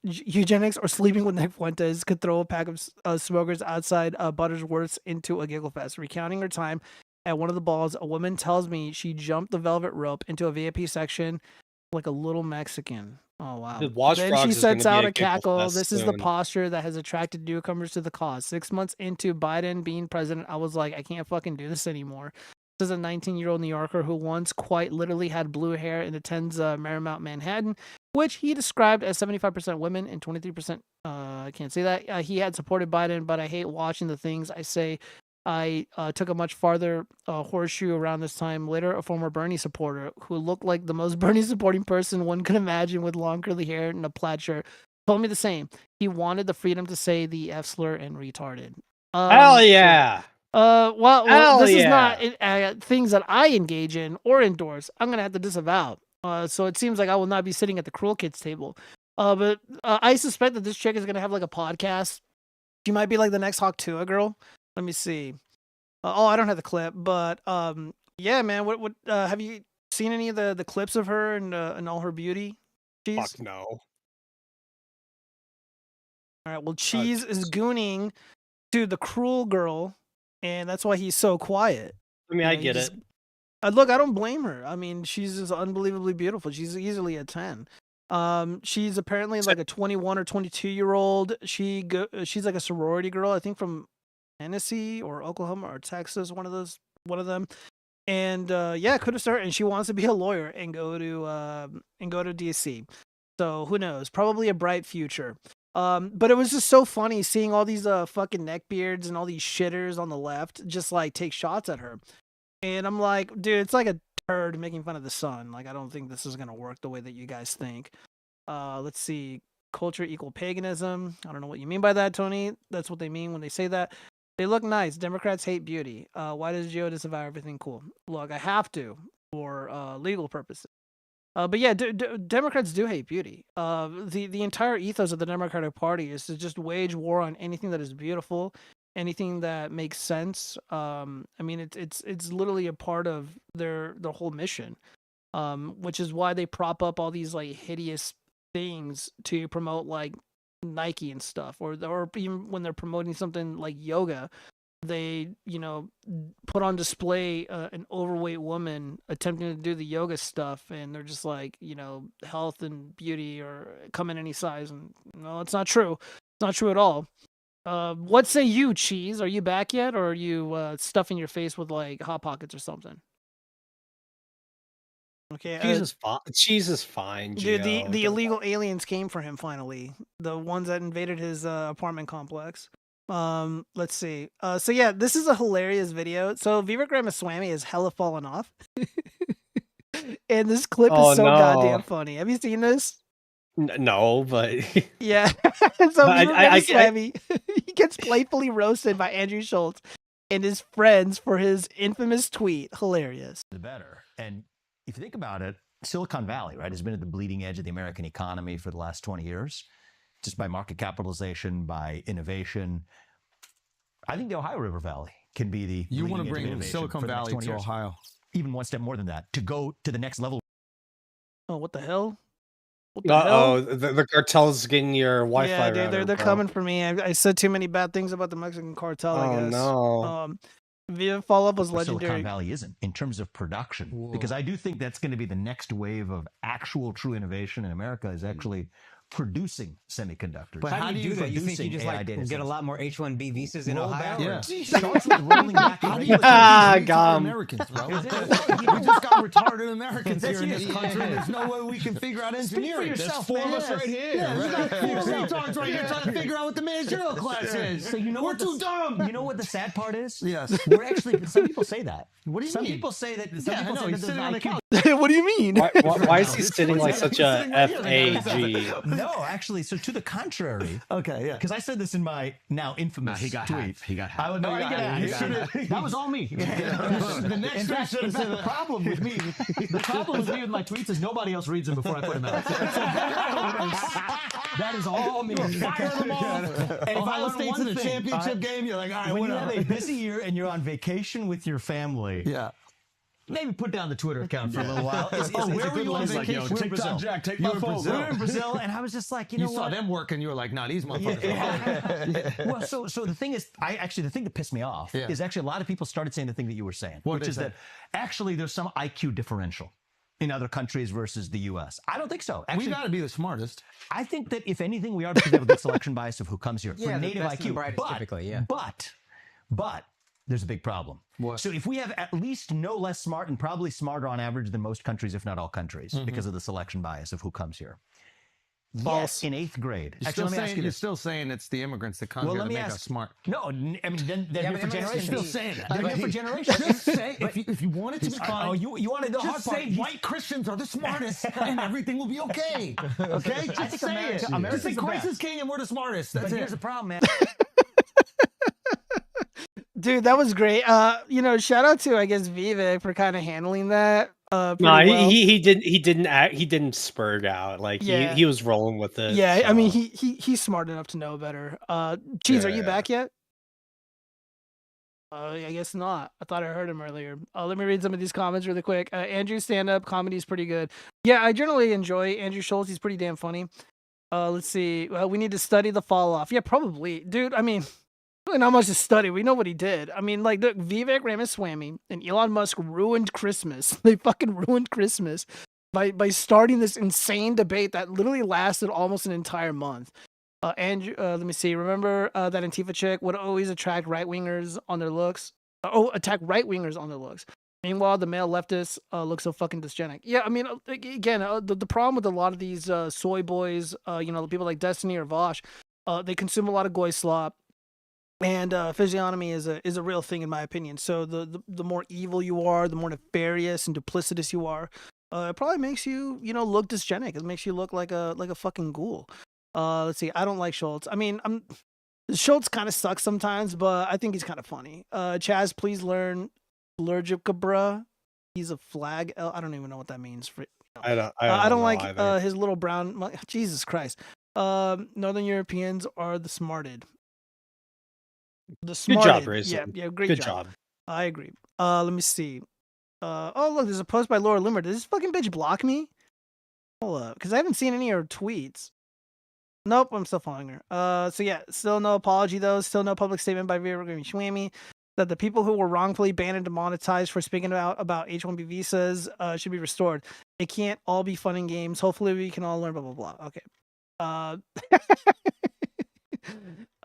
Eugenics or sleeping with Nick Fuentes could throw a pack of smokers outside Buttersworth's into a giggle fest. Recounting her time at one of the balls, a woman tells me she jumped the velvet rope into a VIP section like a little Mexican. Oh, wow. Dude, Watch Then Frogs she is gonna sets be out a a giggle cackle. fest This is the soon. posture that has attracted newcomers to the cause. 6 months into Biden being president, I was like, I can't fucking do this anymore. This is a 19-year-old New Yorker who once quite literally had blue hair and attends Marymount Manhattan, which he described as 75% women and 23%, I can't say that. He had supported Biden, but I hate watching the things I say. I took a much farther horseshoe around this time. Later, a former Bernie supporter who looked like the most Bernie supporting person one could imagine with long curly hair and a plaid shirt told me the same. He wanted the freedom to say the F slur and retarded. Hell yeah. Well, this is not yeah. things that I engage in or endorse. I'm gonna have to disavow. So it seems like I will not be sitting at the Cruel Kids table. But I suspect that this chick is gonna have like a podcast. She might be like the next Hawk Tua girl. Let me see. I don't have the clip, but yeah, man. What have you seen any of the clips of her and all her beauty? Cheese? Fuck no. All right. Well, Cheese is gooning to the cruel girl, and that's why he's so quiet. I mean, I get it. Look, I don't blame her. I mean, she's just unbelievably beautiful. She's easily a 10. She's apparently like a 21 or 22-year-old. She's like a sorority girl, I think from Tennessee or Oklahoma or Texas, one of them. And yeah, could have started. And she wants to be a lawyer and go to DC. So who knows? Probably a bright future. But it was just so funny seeing all these fucking neckbeards and all these shitters on the left just like take shots at her. And I'm like, dude, it's like a turd making fun of the sun. Like, I don't think this is gonna work the way that you guys think. Let's see. Culture equal paganism. I don't know what you mean by that, Tony. That's what they mean when they say that. They look nice. Democrats hate beauty. Why does Gio disavow everything cool? Look, I have to for legal purposes. But yeah, Democrats do hate beauty. The entire ethos of the Democratic Party is to just wage war on anything that is beautiful, anything that makes sense. I mean, it's literally a part of their whole mission, which is why they prop up all these like hideous things to promote like Nike and stuff, or even when they're promoting something like yoga, they put on display an overweight woman attempting to do the yoga stuff, and they're just like, health and beauty or come in any size, and no, it's not true. It's not true at all. What say you, Cheese? Are you back yet, or are you stuffing your face with like hot pockets or something? Okay, Cheese is fine, dude. The Gio. the illegal aliens came for him finally. The ones that invaded his apartment complex. Let's see. So yeah, this is a hilarious video. So Vivek Ramaswamy is hella fallen off, and this clip is so goddamn funny. Have you seen this? No, but yeah. So Vivek Ramaswamy, he gets playfully roasted by Andrew Schultz and his friends for his infamous tweet. Hilarious. Better. And if you think about it, Silicon Valley, right, has been at the bleeding edge of the American economy for the last 20 years, just by market capitalization, by innovation. I think the Ohio River Valley can be the You want to bring Silicon Valley to Ohio. Even one step more than that, to go to the next level. Oh, what the hell? What the hell? The cartel's getting your Wi-Fi. Yeah, dude, they're coming for me. I said too many bad things about the Mexican cartel, I guess. No. The follow-up was legendary. Silicon Valley isn't in terms of production, because I do think that's going to be the next wave of actual true innovation in America is actually producing semiconductors. But how do you do that? You think you just like get a lot more H-1B visas in Ohio? Yeah. Starts with rolling back Americans, bro. We just got retarded Americans here in this country. There's no way we can figure out engineering. There's four of us right here. Yeah, we got four retards right here trying to figure out what the managerial class is. So you know we're too dumb. You know what the sad part is? Yes. We're actually, some people say that. What do you mean? Some mean? people say that. Some people say that there's an IQ. What do you mean? Why is he sitting like such a FAG? No, actually, so to the contrary. Okay, yeah. Because I said this in my now infamous tweet. He got hacked. That was all me. The next tweet should have said the problem with me with my tweets is nobody else reads them before I put them out. That is all me. Fire them off. And Ohio State's in the championship game, you're like, all right, when you whatever. have a busy year and you're on vacation with your family. Yeah. Maybe put down the Twitter account for a little while. Where were you on vacation? We're in Brazil. Jack, take my phone. We're in Brazil, and I was just like, you know what? You saw them working, you were like, nah, these motherfuckers. Well, so the thing is, the thing that pissed me off is actually a lot of people started saying the thing that you were saying, which is that actually there's some IQ differential in other countries versus the U.S. I don't think so. Actually, we got to be the smartest. I think that if anything, we are, because we have a good selection bias of who comes here for native IQ. But there's a big problem. What? So if we have at least no less smart and probably smarter on average than most countries, if not all countries, because of the selection bias of who comes here. False. Yes, in 8th grade. You're still saying it's the immigrants that come here to make us smart. No, I mean, they're here for generations. Still saying that. They're here for generations. Just say, if you want it to be fine, you wanted the hard just part. say white Christians are the smartest and everything will be okay. Okay? Just say it. Just say Christ is king and we're the smartest. That's it. Here's the problem, man. Dude, that was great. Shout out to, I guess, Vivek for kind of handling that. No, well. he didn't spurt out. Like he was rolling with it. Yeah, so. I mean he's smart enough to know better. Cheese, are you back yet? I guess not. I thought I heard him earlier. Let me read some of these comments really quick. Andrew's stand-up comedy is pretty good. Yeah, I generally enjoy Andrew Schultz. He's pretty damn funny. Let's see. We need to study the fall off. Yeah, probably, dude. I mean, really not much to study. We know what he did. I mean, like, look, Vivek Ramaswamy and Elon Musk ruined Christmas. They fucking ruined Christmas by starting this insane debate that literally lasted almost an entire month. Andrew, let me see. Remember that Antifa chick would always attract right-wingers on their looks? Attack right-wingers on their looks. Meanwhile, the male leftists look so fucking dysgenic. Yeah, I mean, again, the problem with a lot of these soy boys, people like Destiny or Vosh, they consume a lot of goy slop. And physiognomy is a real thing in my opinion. So the more evil you are, the more nefarious and duplicitous you are, it probably makes you look dysgenic. It makes you look like a fucking ghoul. Let's see. I don't like Schultz. I mean, Schultz kind of sucks sometimes, but I think he's kind of funny. Chaz, please learn Allergica. He's a flag. I don't even know what that means. I don't like his little brown. Jesus Christ. Northern Europeans are the smarted. Good job, Raisin. Yeah, great Good job. I agree. Let me see. Look, there's a post by Laura Loomer. Does this fucking bitch block me? Hold up, because I haven't seen any of her tweets. Nope, I'm still following her. So yeah, still no apology though. Still no public statement by Vivek Ramaswamy that the people who were wrongfully banned and demonetized for speaking about H-1B visas should be restored. It can't all be fun and games. Hopefully we can all learn blah blah blah. Okay.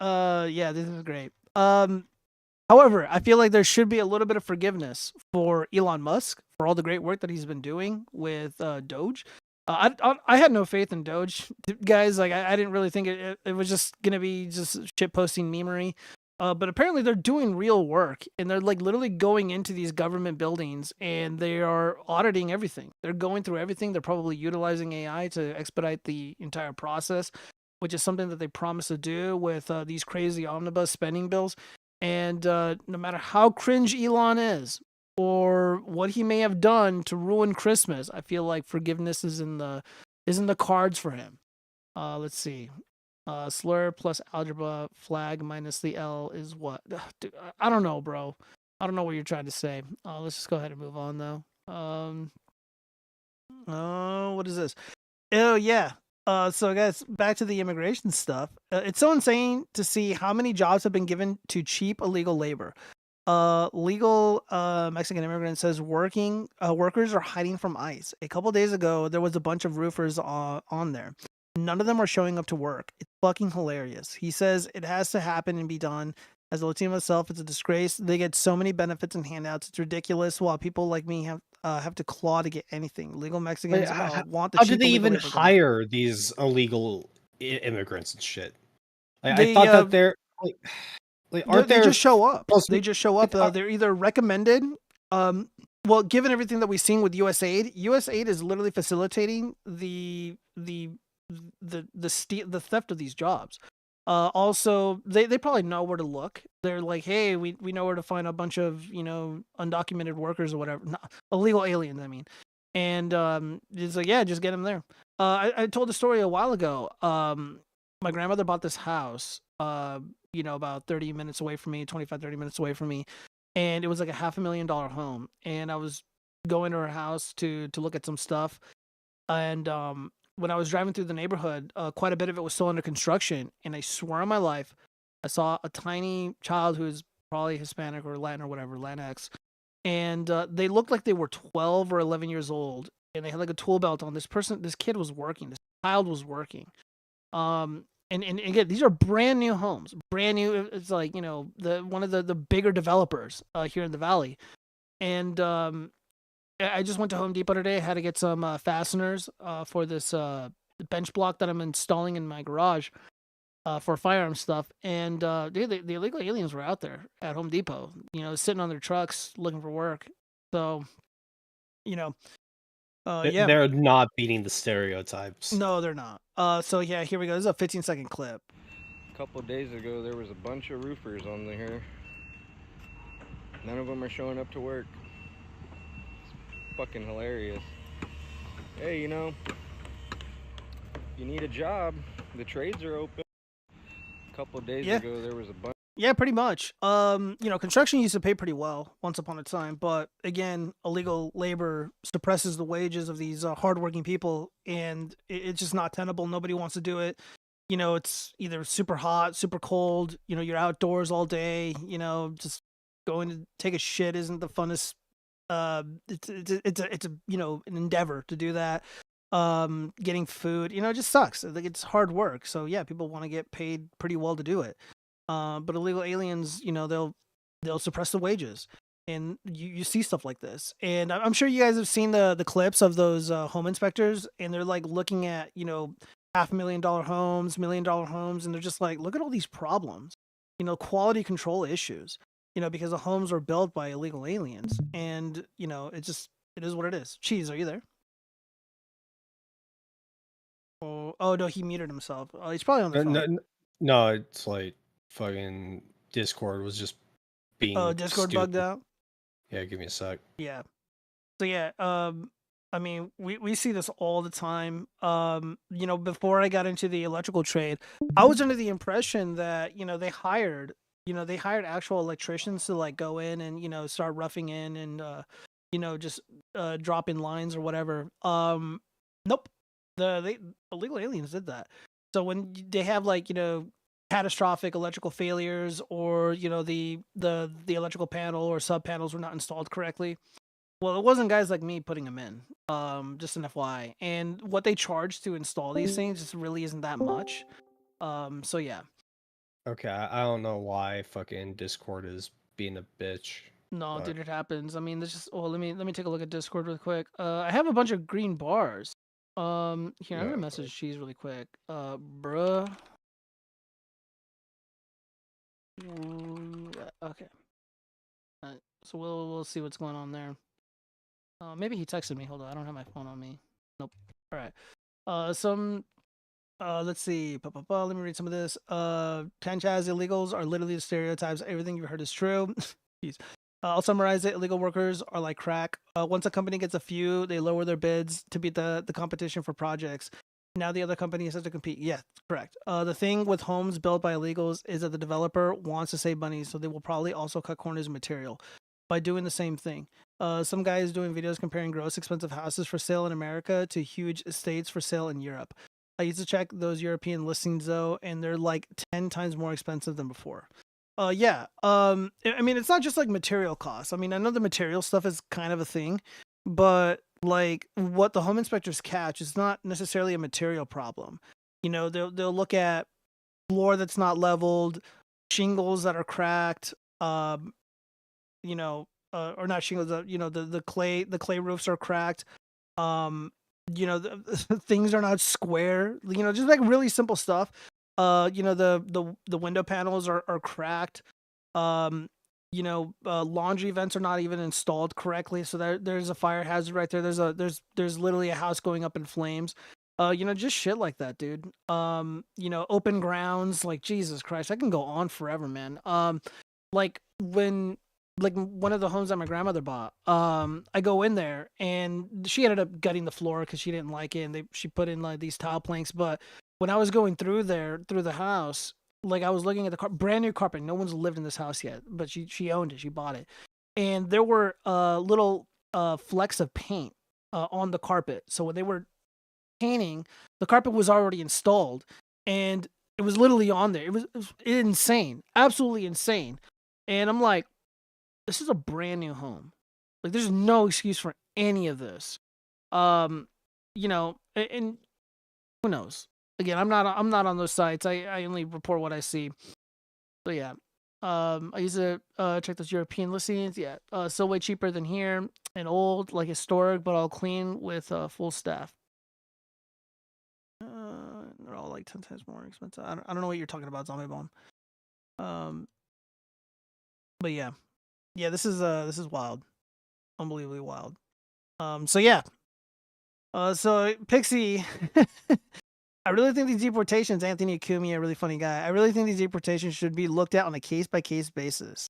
Yeah, this is great. However, I feel like there should be a little bit of forgiveness for Elon Musk for all the great work that he's been doing with Doge. I had no faith in Doge, guys. Like I didn't really think it was just gonna be just shit posting memery. But apparently they're doing real work, and they're like literally going into these government buildings and they are auditing everything. They're going through everything. They're probably utilizing AI to expedite the entire process, which is something that they promised to do with these crazy omnibus spending bills. And no matter how cringe Elon is, or what he may have done to ruin Christmas, I feel like forgiveness is in the cards for him. Let's see. Slur plus algebra flag minus the L is what? Dude, I don't know, bro. I don't know what you're trying to say. Let's just go ahead and move on, though. What is this? Oh, yeah. So, guys, back to the immigration stuff. It's so insane to see how many jobs have been given to cheap illegal labor. Legal Mexican immigrant says workers are hiding from ICE. A couple days ago, there was a bunch of roofers on there. None of them are showing up to work. It's fucking hilarious. He says it has to happen and be done. As a Latino myself, it's a disgrace. They get so many benefits and handouts. It's ridiculous. While people like me have to claw to get anything. Legal Mexicans want the. How did they even hire these illegal immigrants and shit? Like, I thought that they're aren't they just show up. They just show up. They're either recommended. Well, given everything that we've seen with USAID is literally facilitating the theft of these jobs. Also, they probably know where to look. They're like, hey, we know where to find a bunch of undocumented workers or whatever, illegal aliens. I mean, and it's like, yeah, just get them there. I told the story a while ago. My grandmother bought this house, about 30 minutes away from me, 25, 30 minutes away from me, and it was like a $500,000 home. And I was going to her house to look at some stuff, and when I was driving through the neighborhood, quite a bit of it was still under construction. And I swear on my life, I saw a tiny child who is probably Hispanic or Latin or whatever, Latinx. And they looked like they were 12 or 11 years old. And they had like a tool belt on. This kid was working. This child was working. And again, these are brand new homes. Brand new. It's like, one of the bigger developers here in the Valley. And I just went to Home Depot today. I had to get some fasteners for this bench block that I'm installing in my garage for firearm stuff. And the illegal aliens were out there at Home Depot, sitting on their trucks looking for work. So, yeah. They're not beating the stereotypes. No, they're not. So, yeah, here we go. This is a 15-second clip. A couple of days ago, there was a bunch of roofers on here. None of them are showing up to work. Fucking hilarious. Hey, you need a job, the trades are open. A couple of days ago there was a bunch. Yeah, pretty much. Construction used to pay pretty well once upon a time, but again, illegal labor suppresses the wages of these hardworking people, and it's just not tenable. Nobody wants to do it. It's either super hot, super cold, you're outdoors all day, just going to take a shit isn't the funnest. It's an endeavor to do that. Getting food, it just sucks. Like, it's hard work. So yeah, people want to get paid pretty well to do it. But illegal aliens, they'll suppress the wages, and you see stuff like this. And I'm sure you guys have seen the clips of those home inspectors, and they're like looking at $500,000 homes, $1 million homes, and they're just like, look at all these problems, quality control issues. Because the homes were built by illegal aliens, and it is what it is. Cheese, are you there? Oh no, he muted himself. He's probably on the phone. No, it's like fucking Discord was just being. Oh, Discord stupid. bugged out. Yeah, give me a sec. Yeah. So yeah, I mean, we see this all the time. Before I got into the electrical trade, I was under the impression that they hired actual electricians to like go in and start roughing in and just drop in lines or whatever. Nope. The illegal aliens did that. So when they have like catastrophic electrical failures, or the electrical panel or sub panels were not installed correctly, well, it wasn't guys like me putting them in. Just an FYI. And what they charge to install these things just really isn't that much. So yeah. Okay, I don't know why fucking Discord is being a bitch. No, but... dude, it happens. I mean, this just. Oh, let me take a look at Discord real quick. I have a bunch of green bars. Here, I'm gonna message Cheese really quick. Bruh. Okay. Alright, so we'll see what's going on there. Maybe he texted me. Hold on, I don't have my phone on me. Nope. All right. Let's see. Let me read some of this. Franchise illegals are literally the stereotypes. Everything you heard is true. Jeez. I'll summarize it. Illegal workers are like crack. Once a company gets a few, they lower their bids to beat the competition for projects. Now the other company has to compete. Yeah, correct. The thing with homes built by illegals is that the developer wants to save money, so they will probably also cut corners in material by doing the same thing. Some guy is doing videos comparing gross expensive houses for sale in America to huge estates for sale in Europe. I used to check those European listings though, and they're like 10 times more expensive than before. Yeah. I mean, it's not just like material costs. I mean, I know the material stuff is kind of a thing, but like what the home inspectors catch is not necessarily a material problem. You know, they'll look at floor that's not leveled, shingles that are cracked, you know, or not shingles, you know, the clay roofs are cracked. You know, the things are not square, you know, just like really simple stuff. You know, the window panels are cracked. You know, laundry vents are not even installed correctly, so there's a fire hazard right there. There's literally a house going up in flames. You know, just shit like that, dude. You know, open grounds, like Jesus Christ, I can go on forever, man. Like when like one of the homes that my grandmother bought, I go in there and she ended up gutting the floor because she didn't like it, and she put in like these tile planks. But when I was going through the house, like I was looking at the brand new carpet. No one's lived in this house yet, but she owned it. She bought it, and there were little flecks of paint on the carpet. So when they were painting, the carpet was already installed, and it was literally on there. It was insane, absolutely insane. And I'm like, this is a brand new home. Like, there's no excuse for any of this. You know, and who knows? Again, I'm not on those sites. I only report what I see. So yeah. I used to check those European listings. Yeah. Still way cheaper than here, and old, like historic, but all clean with full staff. They're all like 10 times more expensive. I don't know what you're talking about, Zombie Bomb. But yeah. Yeah, this is wild. Unbelievably wild. So yeah. So Pixie, I really think these deportations, Anthony Akumi, a really funny guy. I really think these deportations should be looked at on a case-by-case basis.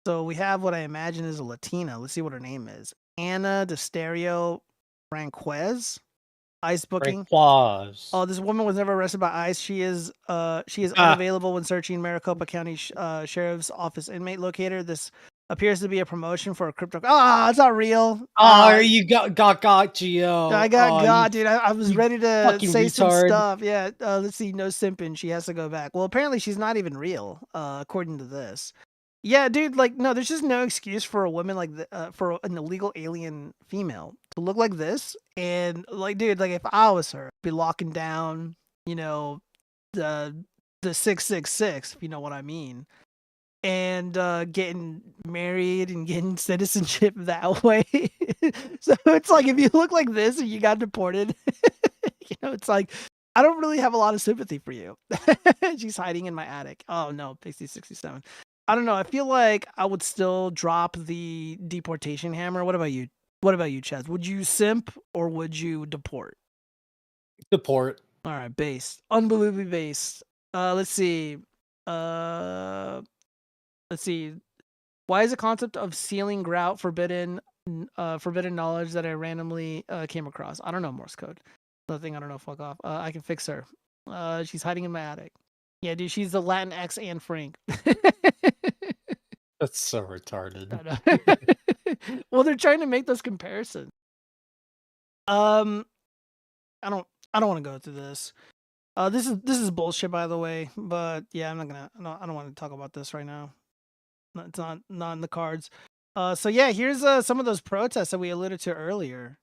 So we have what I imagine is a Latina. Let's see what her name is. Ana de Stereo Franquez. ICE booking. Oh, this woman was never arrested by ICE. She is unavailable when searching Maricopa County Sheriff's Office inmate locator. This appears to be a promotion for a crypto. It's not real. You got Gio. I got, dude. I was ready to say retard. some stuff. Yeah. Let's see. No simping. She has to go back. Well, apparently she's not even real, according to this. Yeah, dude. Like, no, there's just no excuse for a woman like for an illegal alien female to look like this. And like, dude, like if I was her, I'd be locking down, you know, the 666, if you know what I mean, and getting married and getting citizenship that way. So it's like if you look like this and you got deported, you know, it's like I don't really have a lot of sympathy for you. She's hiding in my attic. Oh no, Pixie 67. I don't know. I feel like I would still drop the deportation hammer. What about you? What about you, Chaz? Would you simp or would you deport? Deport. All right, based. Unbelievably based. Let's see. Let's see. Why is the concept of sealing grout forbidden knowledge that I randomly came across? I don't know Morse code. Nothing. I don't know. Fuck off. I can fix her. She's hiding in my attic. Yeah, dude. She's the Latin X and Frank. That's so retarded. Well, they're trying to make those comparisons. I don't want to go through this. This is bullshit, by the way. But yeah, I don't want to talk about this right now. It's not in the cards. So yeah, here's some of those protests that we alluded to earlier.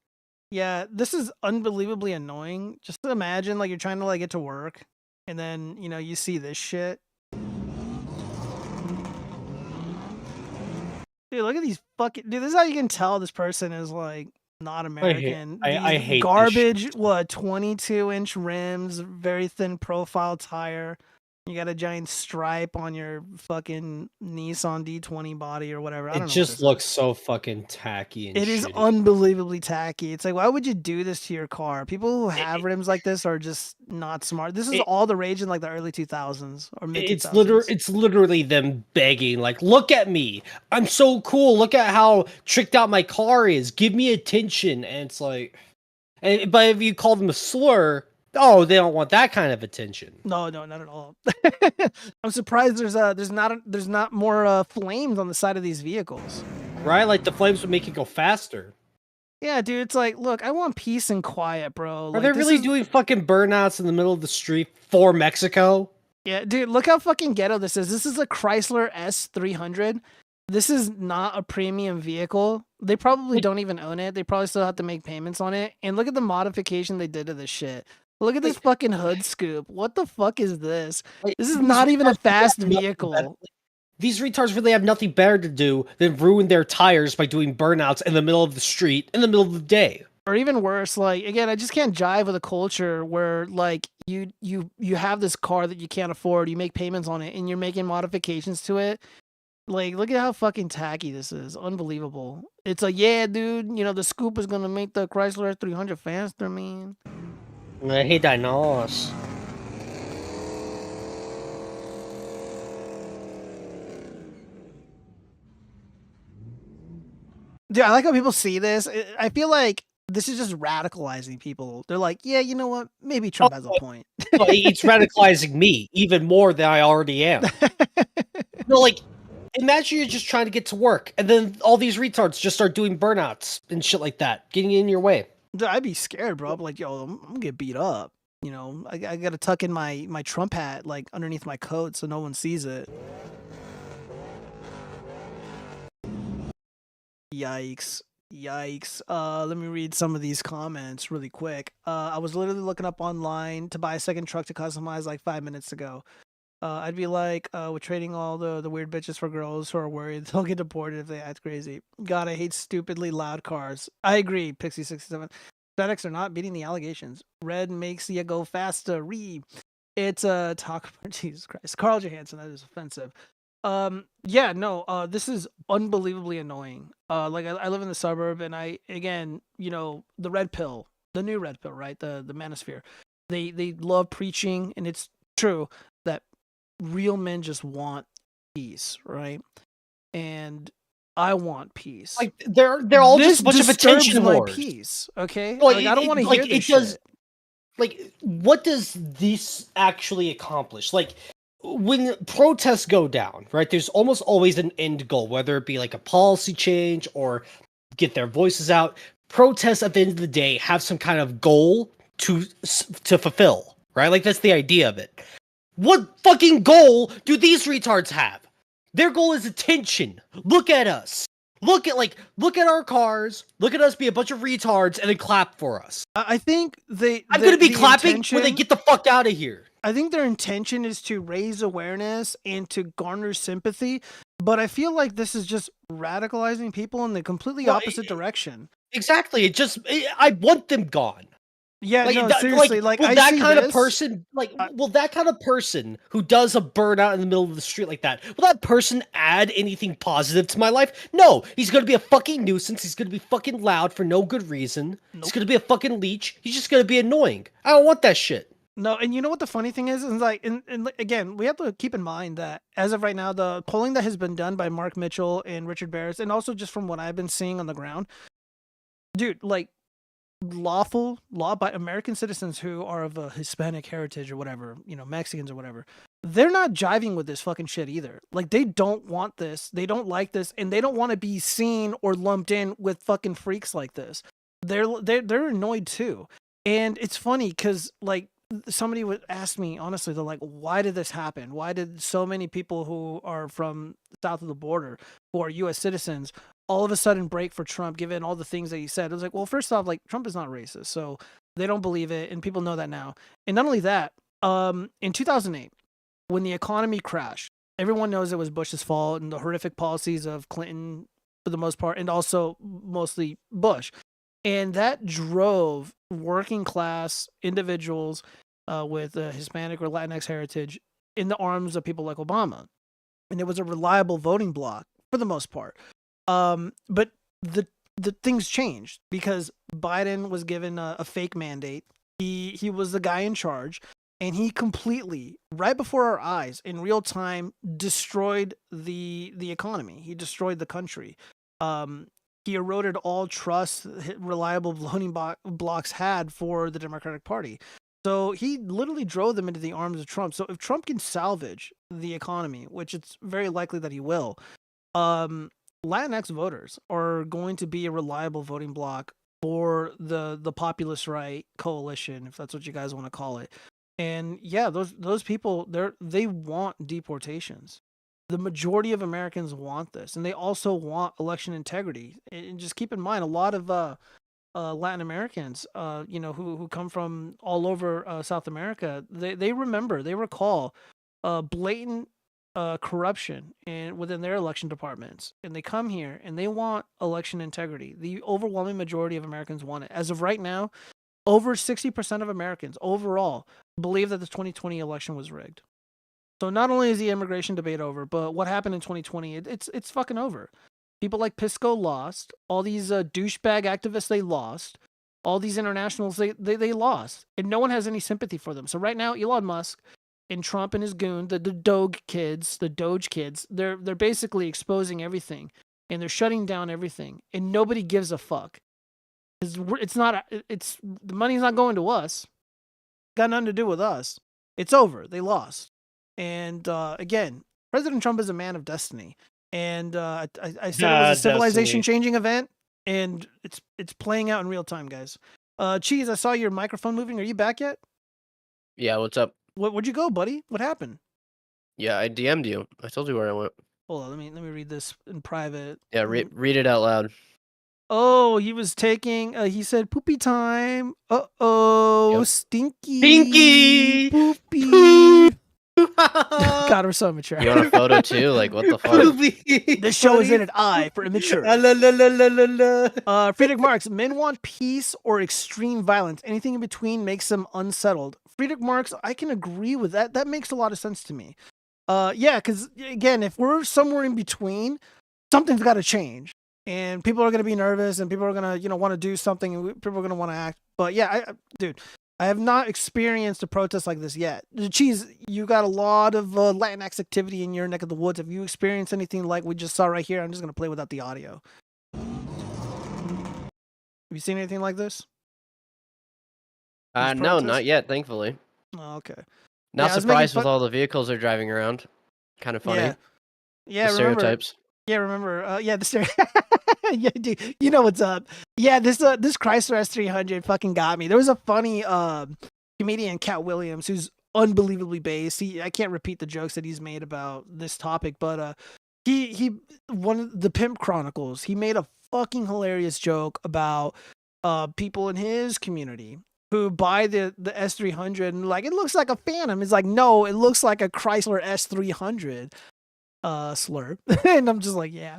Yeah, this is unbelievably annoying. Just imagine like you're trying to like get to work, and then you know you see this shit. Dude, look at these fucking. Dude, this is how you can tell this person is like not American. I These hate this garbage. shit. What 22-inch rims, very thin profile tire. You got a giant stripe on your fucking Nissan D20 body or whatever. I don't know. It just looks so fucking tacky and It is shitty. unbelievably tacky. It's like, why would you do this to your car? People who have rims like this are just not smart. This is all the rage in like the early 2000s or mid 2000s. It's literally them begging, like, look at me, I'm so cool. Look at how tricked out my car is. Give me attention. And it's like, but if you call them a slur, oh, they don't want that kind of attention. No, not at all. I'm surprised there's not more flames on the side of these vehicles. Right, like the flames would make it go faster. Yeah, dude, it's like, look, I want peace and quiet, bro. Are they really doing fucking burnouts in the middle of the street for Mexico? Yeah, dude, look how fucking ghetto this is. This is a Chrysler S300. This is not a premium vehicle. They probably don't even own it. They probably still have to make payments on it. And look at the modification they did to this shit. Look at this fucking hood scoop. What the fuck is this? This is not even a fast vehicle. These retards really have nothing better to do than ruin their tires by doing burnouts in the middle of the street in the middle of the day. Or even worse, like, again, I just can't jive with a culture where like you have this car that you can't afford, you make payments on it, and you're making modifications to it. Like, look at how fucking tacky this is. Unbelievable. It's like, yeah, dude, you know, the scoop is gonna make the Chrysler 300 faster, man. He knows. Dude, I like how people see this. I feel like this is just radicalizing people. They're like, yeah, you know what? Maybe Trump has a point. It's radicalizing me even more than I already am. No, like, imagine you're just trying to get to work, and then all these retards just start doing burnouts and shit like that, getting in your way. Dude, I'd be scared, bro. I'm like, yo, I'm gonna get beat up. You know, I gotta tuck in my Trump hat like underneath my coat so no one sees it. Yikes. Let me read some of these comments really quick. I was literally looking up online to buy a second truck to customize like 5 minutes ago. I'd be like, we're trading all the weird bitches for girls who are worried they'll get deported if they act crazy. God, I hate stupidly loud cars. I agree, Pixie67. FedEx are not beating the allegations. Red makes you go faster. It's a talk. Jesus Christ. Carl Johansson, that is offensive. Yeah, no, this is unbelievably annoying. Like I live in the suburb, and again, you know, the red pill, the new red pill, right? The manosphere. They love preaching, and it's true that real men just want peace, right? And I want peace. Like they're all just a bunch of attention my whores. Peace, okay? Like, I don't want to hear this shit. Like, what does this actually accomplish? Like, when protests go down, right, there's almost always an end goal, whether it be like a policy change or get their voices out. Protests at the end of the day have some kind of goal to fulfill, right? Like, that's the idea of it. What fucking goal do these retards have? Their goal is attention. Look at us. Look at our cars. Look at us be a bunch of retards and then clap for us. I think I'm going to be clapping when they get the fuck out of here. I think their intention is to raise awareness and to garner sympathy, but I feel like this is just radicalizing people in the completely opposite direction. Exactly. I want them gone. Yeah, like, no, seriously. Like, will that kind of person, will that kind of person who does a burnout in the middle of the street like that, will that person add anything positive to my life? No, he's going to be a fucking nuisance. He's going to be fucking loud for no good reason. Nope. He's going to be a fucking leech. He's just going to be annoying. I don't want that shit. No, and you know what the funny thing is like, and again, we have to keep in mind that as of right now, the polling that has been done by Mark Mitchell and Richard Barris, and also just from what I've been seeing on the ground, dude, like, lawful law by American citizens who are of a Hispanic heritage or whatever, you know, Mexicans or whatever, they're not jiving with this fucking shit either. Like, they don't want this, they don't like this, and they don't want to be seen or lumped in with fucking freaks like this. They're annoyed too. And it's funny because, like, somebody would ask me, honestly, they're like, why did this happen? Why did so many people who are from south of the border, who are U.S. citizens, all of a sudden break for Trump, given all the things that he said? I was like, well, first off, like, Trump is not racist, so they don't believe it, and people know that now. And not only that, in 2008, when the economy crashed, everyone knows it was Bush's fault and the horrific policies of Clinton for the most part, and also mostly Bush. And that drove working class individuals with Hispanic or Latinx heritage in the arms of people like Obama. And it was a reliable voting bloc for the most part. But the things changed because Biden was given a fake mandate. He was the guy in charge, and he completely, right before our eyes, in real time, destroyed the economy. He destroyed the country. He eroded all trust reliable voting blocs had for the Democratic Party. So he literally drove them into the arms of Trump. So if Trump can salvage the economy, which it's very likely that he will, Latinx voters are going to be a reliable voting bloc for the populist right coalition, if that's what you guys want to call it. And yeah, those people, they want deportations. The majority of Americans want this, and they also want election integrity. And just keep in mind, a lot of Latin Americans, who come from all over South America, they recall blatant corruption within their election departments, and they come here and they want election integrity. The overwhelming majority of Americans want it. As of right now, over 60% of Americans overall believe that the 2020 election was rigged. So not only is the immigration debate over, but what happened in 2020, it's fucking over. People like Pisco lost. All these douchebag activists, they lost. All these internationals, they lost. And no one has any sympathy for them. So right now, Elon Musk and Trump and his goon, the Doge kids, they're basically exposing everything. And they're shutting down everything. And nobody gives a fuck. The money's not going to us. Got nothing to do with us. It's over. They lost. And again, President Trump is a man of destiny. And I said it was a civilization-changing event, and it's playing out in real time, guys. Cheese, I saw your microphone moving. Are you back yet? Yeah, what's up? Where'd you go, buddy? What happened? Yeah, I DM'd you. I told you where I went. Hold on, let me read this in private. Yeah, read it out loud. Oh, he was taking. He said, "Poopy time." Yep. Stinky. Poopy. God, we're so immature. You want a photo too? Like, what the fuck? This show is in an eye for immature. Friedrich Marx, men want peace or extreme violence. Anything in between makes them unsettled. Friedrich Marx, I can agree with that. That makes a lot of sense to me. Yeah, because again, if we're somewhere in between, something's got to change. And people are going to be nervous, and people are going to, want to do something, and people are going to want to act. But yeah, dude, I have not experienced a protest like this yet. Cheese, you got a lot of Latinx activity in your neck of the woods. Have you experienced anything like we just saw right here? I'm just going to play without the audio. Have you seen anything like this? No, not yet, thankfully. Oh, okay. Not surprised with all the vehicles they're driving around. Kind of funny. Yeah, the stereotypes. Remember, yeah, dude, you know what's up. Yeah, this Chrysler S300 fucking got me. There was a funny comedian, Cat Williams, who's unbelievably based. I can't repeat the jokes that he's made about this topic, but he one of the Pimp Chronicles, he made a fucking hilarious joke about people in his community who buy the S300 and like, it looks like a Phantom. It's like, no, it looks like a Chrysler S300. Slur. And I'm just like, yeah.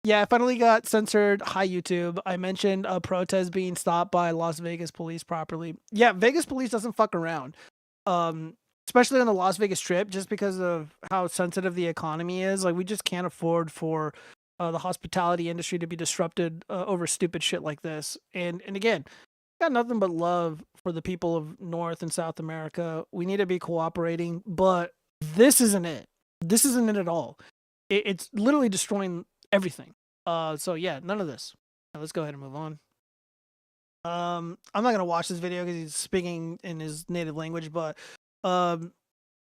Yeah, I finally got censored. Hi, YouTube. I mentioned a protest being stopped by Las Vegas police properly. Yeah, Vegas police doesn't fuck around. Especially on the Las Vegas Strip, just because of how sensitive the economy is. Like, we just can't afford for the hospitality industry to be disrupted over stupid shit like this. And again, got nothing but love for the people of North and South America. We need to be cooperating, but this isn't it. This isn't it at all. It's literally destroying everything. So yeah, none of this. Now, let's go ahead and move on. I'm not gonna watch this video because he's speaking in his native language, but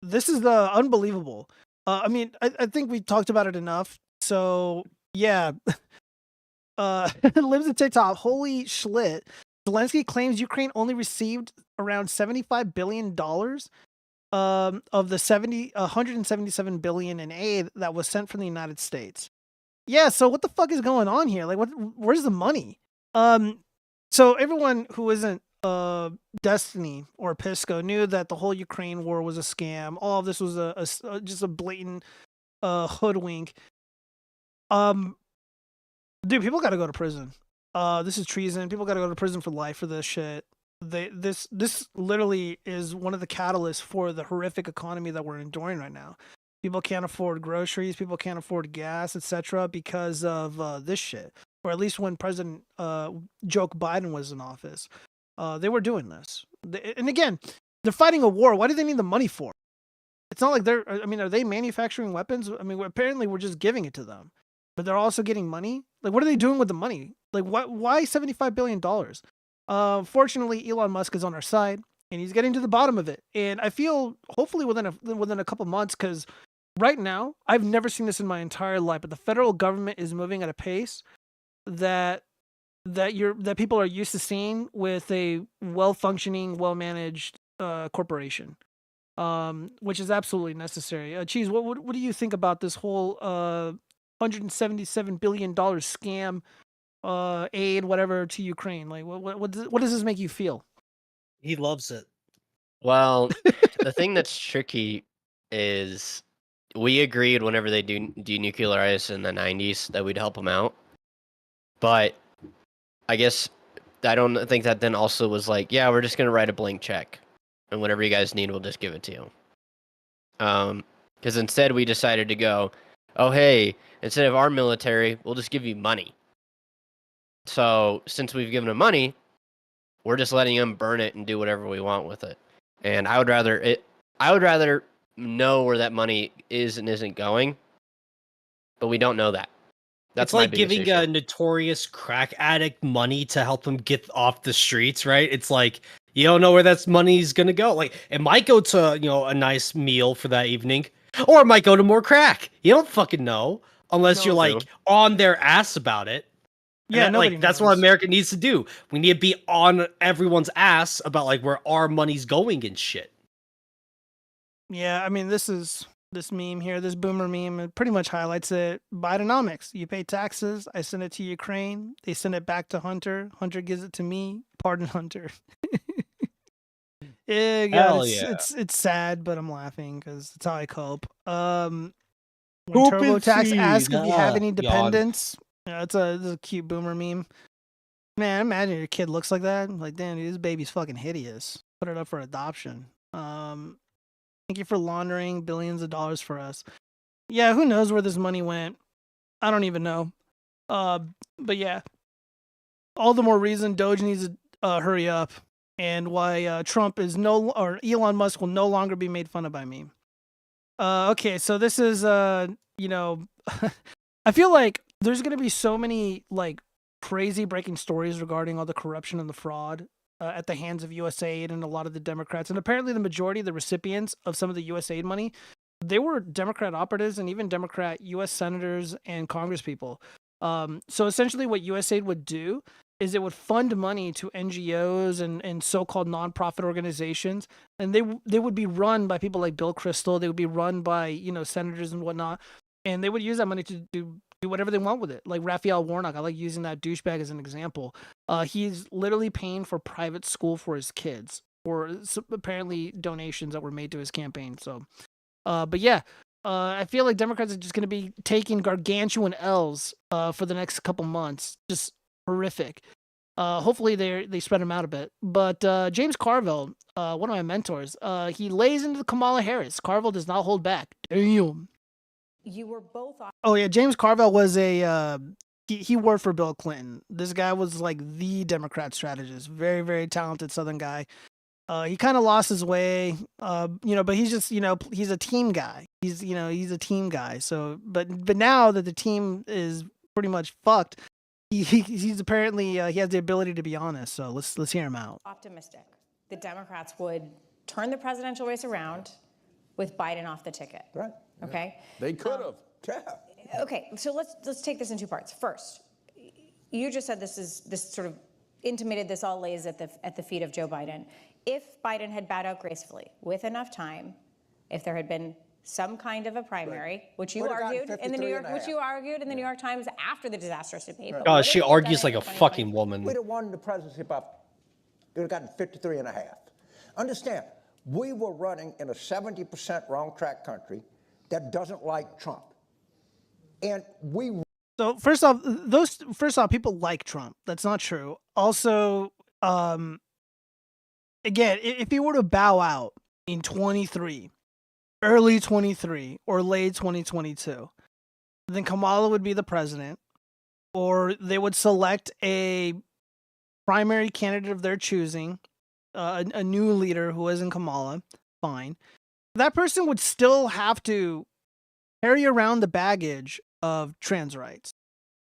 this is the unbelievable. I mean, I think we talked about it enough. So yeah, lives at TikTok. Holy shit! Zelensky claims Ukraine only received around $75 billion. Of the 177 billion in aid that was sent from the United States. Yeah, so what the fuck is going on here? Like, where's the money? So everyone who isn't Destiny or Pisco knew that the whole Ukraine war was a scam. All of this was just a blatant hoodwink. Dude, people got to go to prison. This is treason. People got to go to prison for life for this shit. This literally is one of the catalysts for the horrific economy that we're enduring right now. People can't afford groceries. People can't afford gas, etc., because of this shit. Or at least when President Joe Biden was in office, they were doing this. And again, they're fighting a war. Why do they need the money for? It's not like they're. I mean, are they manufacturing weapons? I mean, apparently we're just giving it to them, but they're also getting money. Like, what are they doing with the money? Like, why $75 billion? Fortunately, Elon Musk is on our side, and he's getting to the bottom of it. And I feel hopefully within a couple months, because right now I've never seen this in my entire life, but the federal government is moving at a pace that people are used to seeing with a well-functioning, well-managed corporation, which is absolutely necessary. Cheese, what do you think about this whole $177 billion scam, aid, whatever, to Ukraine? Like, what does this make you feel? He loves it. Well, the thing that's tricky is we agreed whenever they denuclearize in the 90s that we'd help them out. But I guess I don't think that then also was like, yeah, we're just going to write a blank check. And whatever you guys need, we'll just give it to you. Because instead we decided to go, oh, hey, instead of our military, we'll just give you money. So since we've given them money, we're just letting them burn it and do whatever we want with it. And I would rather know where that money is and isn't going, but we don't know that. That's it's like giving a notorious crack addict money to help him get off the streets, right? It's like you don't know where that money's gonna go. Like it might go to a nice meal for that evening, or it might go to more crack. You don't fucking know unless you're like on their ass about it. Yeah, that's what America needs to do. We need to be on everyone's ass about like where our money's going and shit. Yeah, I mean, this meme here, this boomer meme, it pretty much highlights it. Bidenomics. You pay taxes. I send it to Ukraine. They send it back to Hunter. Hunter gives it to me. Pardon Hunter. Yeah, God, it's sad, but I'm laughing because it's how I cope. When TurboTax asks if you have any dependents, it's a cute boomer meme. Man, imagine your kid looks like that. Like, damn, dude, this baby's fucking hideous. Put it up for adoption. Thank you for laundering billions of dollars for us. Yeah, who knows where this money went? I don't even know. But yeah, all the more reason Doge needs to hurry up, and why Trump is or Elon Musk will no longer be made fun of by me. Okay, so this is I feel like there's gonna be so many like crazy breaking stories regarding all the corruption and the fraud at the hands of USAID and a lot of the Democrats. And apparently the majority of the recipients of some of the USAID money, they were Democrat operatives and even Democrat US senators and congresspeople. So essentially what USAID would do is it would fund money to NGOs and so-called nonprofit organizations. And they would be run by people like Bill Kristol. They would be run by, senators and whatnot. And they would use that money to do whatever they want with it. Like Raphael Warnock, I like using that douchebag as an example. He's literally paying for private school for his kids, or apparently donations that were made to his campaign. So, but yeah, I feel like Democrats are just going to be taking gargantuan L's for the next couple months. Just horrific. Hopefully they spread them out a bit. But James Carville, one of my mentors, he lays into Kamala Harris. Carville does not hold back. Damn. You were both. Oh yeah, James Carville was he worked for Bill Clinton. This guy was like the Democrat strategist, very very talented Southern guy. He kind of lost his way, but he's just he's a team guy. He's a team guy. So but now that the team is pretty much fucked, he's apparently he has the ability to be honest. So let's hear him out. Optimistic. The Democrats would turn the presidential race around with Biden off the ticket. Right. Okay. They could have. Yeah. Okay. So let's take this in two parts. First, you just said this sort of intimated this all lays at the feet of Joe Biden. If Biden had bowed out gracefully with enough time, if there had been some kind of a primary, which you argued in the New York Times after the disastrous debate. Right. God, she argues like a fucking woman. We'd have won the presidency about, we'd have gotten 53 and a half. Understand, we were running in a 70% wrong track country that doesn't like Trump. And we So first off, people like Trump. That's not true. Also, again, if he were to bow out in 23, early 23 or late 2022, then Kamala would be the president, or they would select a primary candidate of their choosing, a new leader who isn't Kamala. Fine. That person would still have to carry around the baggage of trans rights.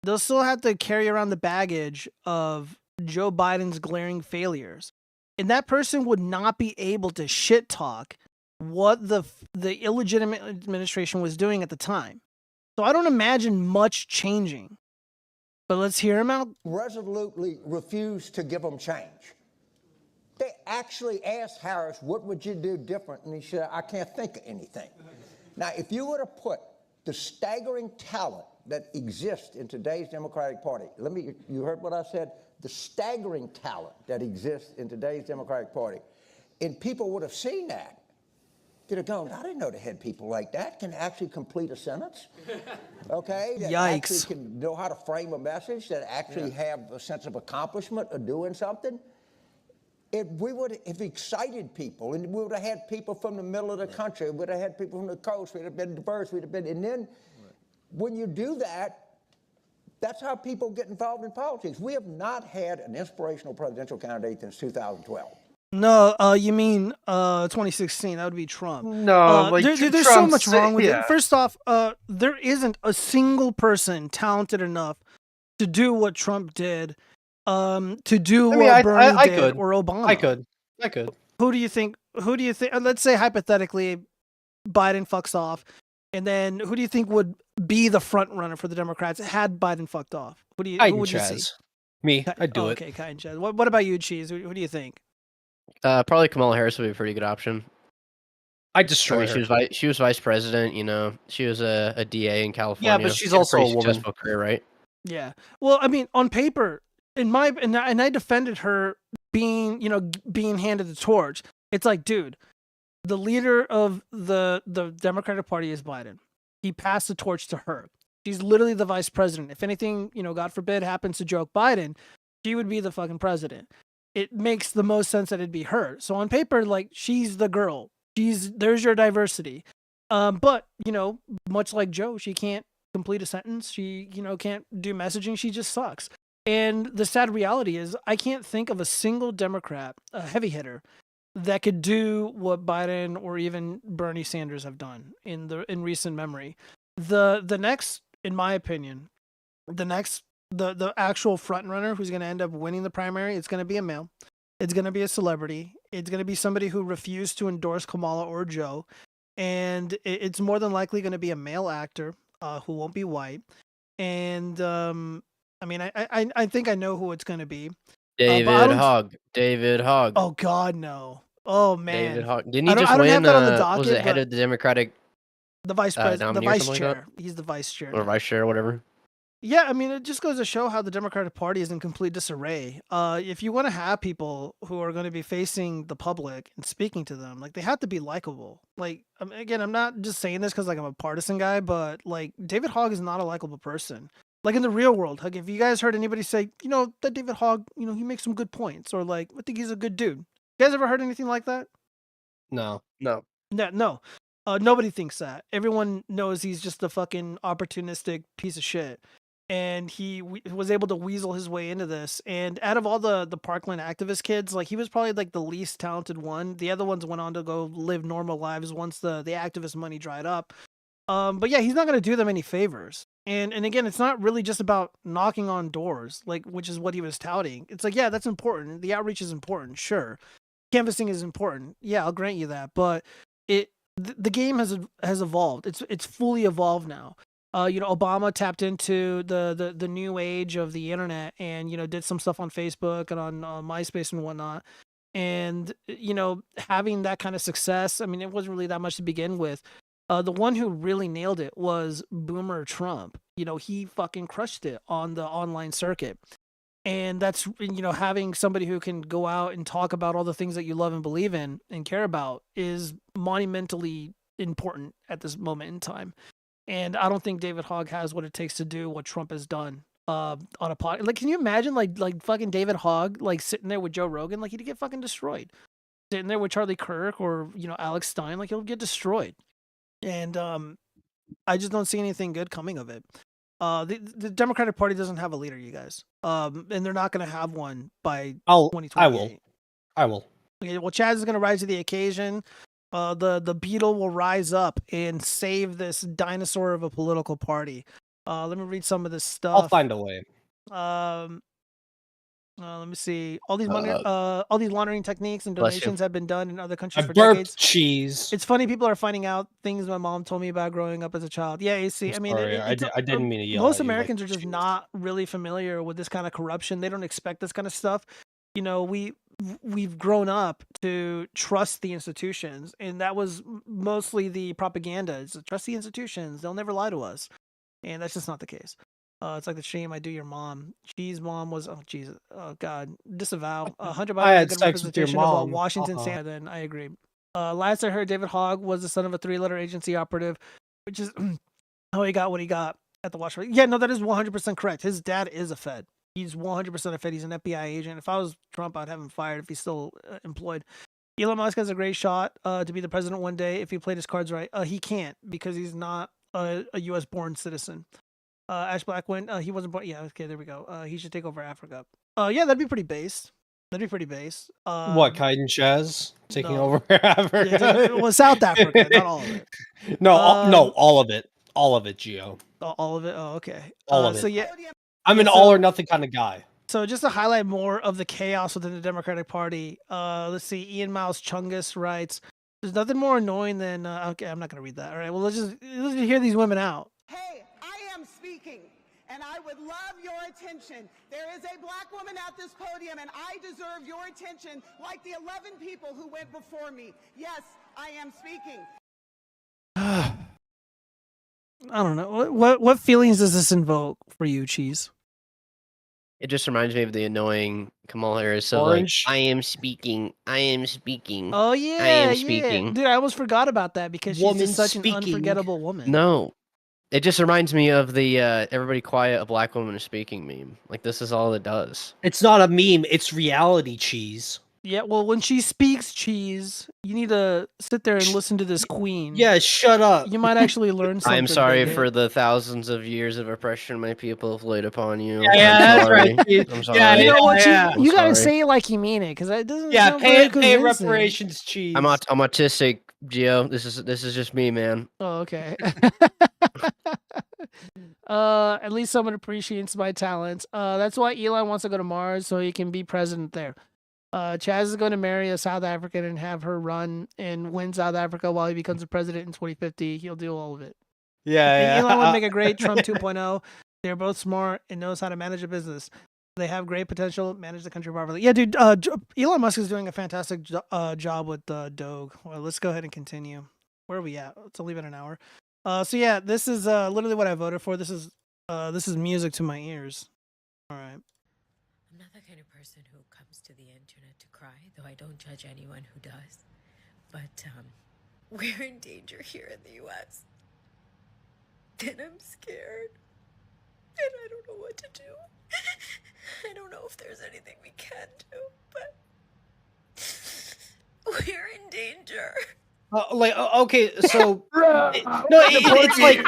They'll still have to carry around the baggage of Joe Biden's glaring failures. And that person would not be able to shit talk what the illegitimate administration was doing at the time. So I don't imagine much changing. But let's hear him out. Resolutely refused to give them change. They actually asked Harris, what would you do different? And he said, I can't think of anything. Now, if you were to put the staggering talent that exists in today's Democratic Party, you heard what I said? The staggering talent that exists in today's Democratic Party, and people would have seen that. They'd have gone, I didn't know they had people like that can actually complete a sentence. Okay? That Yikes. actually can know how to frame a message, that actually have a sense of accomplishment of doing something. If we would have excited people, and we would have had people from the middle of the country, we would have had people from the coast, we'd have been diverse, and then when you do that, that's how people get involved in politics. We have not had an inspirational presidential candidate since 2012. No, you mean 2016? That would be Trump. No, there's so much wrong with it. First off, there isn't a single person talented enough to do what Trump did, to do what Bernie did, or Obama. I could. Who do you think? Let's say hypothetically, Biden fucks off, and then who do you think would be the front runner for the Democrats had Biden fucked off? Who would you see? Me, I'd do it. Okay, Kai and Chaz. What about you, Cheese? Who do you think? Probably Kamala Harris would be a pretty good option. I'd destroy her. She was vice president, you know. She was a DA in California. Yeah, but she's also a woman. Successful career, right? Yeah. Well, I mean, on paper, and I defended her being handed the torch. It's like, dude, the leader of the Democratic Party is Biden. He passed the torch to her. She's literally the vice president. If anything, God forbid, happens to Joe Biden, she would be the fucking president. It makes the most sense that it'd be her. So on paper, like, she's the girl. There's your diversity. But, much like Joe, she can't complete a sentence. She, can't do messaging. She just sucks. And the sad reality is I can't think of a single Democrat, a heavy hitter, that could do what Biden or even Bernie Sanders have done in recent memory. The next, in my opinion, the actual front runner who's going to end up winning the primary, it's going to be a male. It's going to be a celebrity. It's going to be somebody who refused to endorse Kamala or Joe. And it's more than likely going to be a male actor who won't be white. And I mean, I think I know who it's going to be. David Hogg. Oh, God, no. Oh, man. David Hogg. Didn't he just win? Was it head of the Democratic? The vice president, the vice chair. He's the vice chair. Or vice chair, or whatever. Yeah, I mean, it just goes to show how the Democratic Party is in complete disarray. If you want to have people who are going to be facing the public and speaking to them, like, they have to be likable. Like, again, I'm not just saying this because, like, I'm a partisan guy, but, like, David Hogg is not a likable person. Like, in the real world, like, if you guys heard anybody say, that David Hogg, he makes some good points, or, like, I think he's a good dude. You guys ever heard anything like that? No. No. Nobody thinks that. Everyone knows he's just a fucking opportunistic piece of shit. And he was able to weasel his way into this. And out of all the Parkland activist kids, like, he was probably, like, the least talented one. The other ones went on to go live normal lives once the activist money dried up. But yeah, he's not going to do them any favors. And again, it's not really just about knocking on doors, like, which is what he was touting. It's like, yeah, that's important. The outreach is important, sure. Canvassing is important. Yeah, I'll grant you that. But the game has evolved. It's fully evolved now. Obama tapped into the new age of the internet and, did some stuff on Facebook and on MySpace and whatnot. And, having that kind of success, I mean, it wasn't really that much to begin with. The one who really nailed it was Boomer Trump. He fucking crushed it on the online circuit. And that's, having somebody who can go out and talk about all the things that you love and believe in and care about is monumentally important at this moment in time. And I don't think David Hogg has what it takes to do what Trump has done on a pod. Like, can you imagine like fucking David Hogg like sitting there with Joe Rogan? Like, he'd get fucking destroyed. Sitting there with Charlie Kirk or Alex Stein, like he'll get destroyed. And I just don't see anything good coming of it. The Democratic Party doesn't have a leader, you guys. And they're not going to have one by 2028. I will. Okay, well, Chaz is going to rise to the occasion. The beetle will rise up and save this dinosaur of a political party. Let me read some of this stuff. I'll find a way. Let me see. All these laundering techniques and Bless you. donations have been done in other countries I for burped decades. cheese. It's funny people are finding out things my mom told me about growing up as a child. Yeah, you see, I mean, Sorry, I didn't mean to yell most at you, like, Americans are just not really familiar with this kind of corruption. They don't expect this kind of stuff. We've grown up to trust the institutions, and that was mostly the propaganda. It's trust the institutions; they'll never lie to us, and that's just not the case. It's like the shame I do your mom. She's mom was Jesus. Oh God, disavow. Hunter I Biden had is a good sex with your representation of what mom. Washington stands. Then I agree. Last I heard, David Hogg was the son of a 3-letter agency operative, which is how he got what he got at the Watch. Yeah, no, that is 100% correct. His dad is a Fed. He's 100% a Fed. He's an FBI agent. If I was Trump, I'd have him fired if he's still employed. Elon Musk has a great shot to be the president one day if he played his cards right. He can't because he's not a U.S. born citizen. Ash Blackwind, he wasn't born. Yeah, okay, there we go. He should take over Africa. Yeah, that'd be pretty base. That'd be pretty base. What, Kaiden Chaz taking no. over Africa? Yeah, well, South Africa, not all of it. No, no, all of it. All of it, Gio. All of it? Oh, okay. All of it. So, yeah. I'm an all or nothing kind of guy. So just to highlight more of the chaos within the Democratic Party, let's see. Ian Miles Chungus writes, "There's nothing more annoying than..." okay, I'm not going to read that. All right, well, let's just hear these women out. Hey, I am speaking, and I would love your attention. There is a black woman at this podium, and I deserve your attention like the 11 people who went before me. Yes, I am speaking. I don't know. What feelings does this invoke for you, Cheese? It just reminds me of the annoying Kamala Harris. So Orange. like, I am speaking. I am speaking. Oh yeah, I am speaking. Dude, I almost forgot about that because she's just such an unforgettable woman. No, it just reminds me of the "Everybody Quiet, a Black Woman is Speaking" meme. Like this is all it does. It's not a meme. It's reality, Cheese. Yeah, well, when she speaks, Cheese, you need to sit there and listen to this queen. Yeah, shut up. You might actually learn something. I am sorry for the thousands of years of oppression my people have laid upon you. Yeah, that's right. I'm sorry. Yeah, you know what? Yeah. You gotta say it like you mean it, because it doesn't. Yeah, sound very pay convincing. reparations, Cheese. I'm autistic, Gio. This is just me, man. Oh, okay. At least someone appreciates my talents. That's why Elon wants to go to Mars so he can be president there. Chaz is going to marry a South African and have her run and win South Africa while he becomes a president in 2050. He'll do all of it. Yeah. Elon would make a great Trump 2.0. They're both smart and knows how to manage a business. They have great potential, manage the country properly. Yeah, dude, Elon Musk is doing a fantastic job with Doge. Well, let's go ahead and continue. Where are we at? Let's leave it an hour. So yeah, this is literally what I voted for. This is music to my ears. All right. I'm not the kind of person who comes to the internet to cry, though I don't judge anyone who does. But we're in danger here in the U.S. And I'm scared. And I don't know what to do. I don't know if there's anything we can do, but we're in danger. Okay, so it's like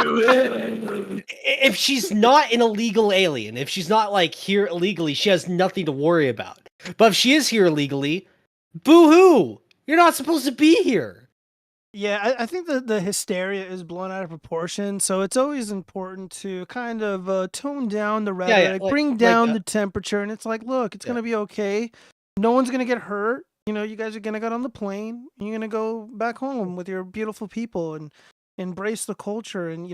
if she's not an illegal alien, if she's not like here illegally, she has nothing to worry about. But if she is here illegally, boo-hoo! You're not supposed to be here. Yeah, I think the hysteria is blown out of proportion, so it's always important to kind of tone down the rhetoric, bring down the temperature, and it's like, look, it's gonna be okay. No one's gonna get hurt. You know, you guys are gonna get on the plane. And you're gonna go back home with your beautiful people and embrace the culture and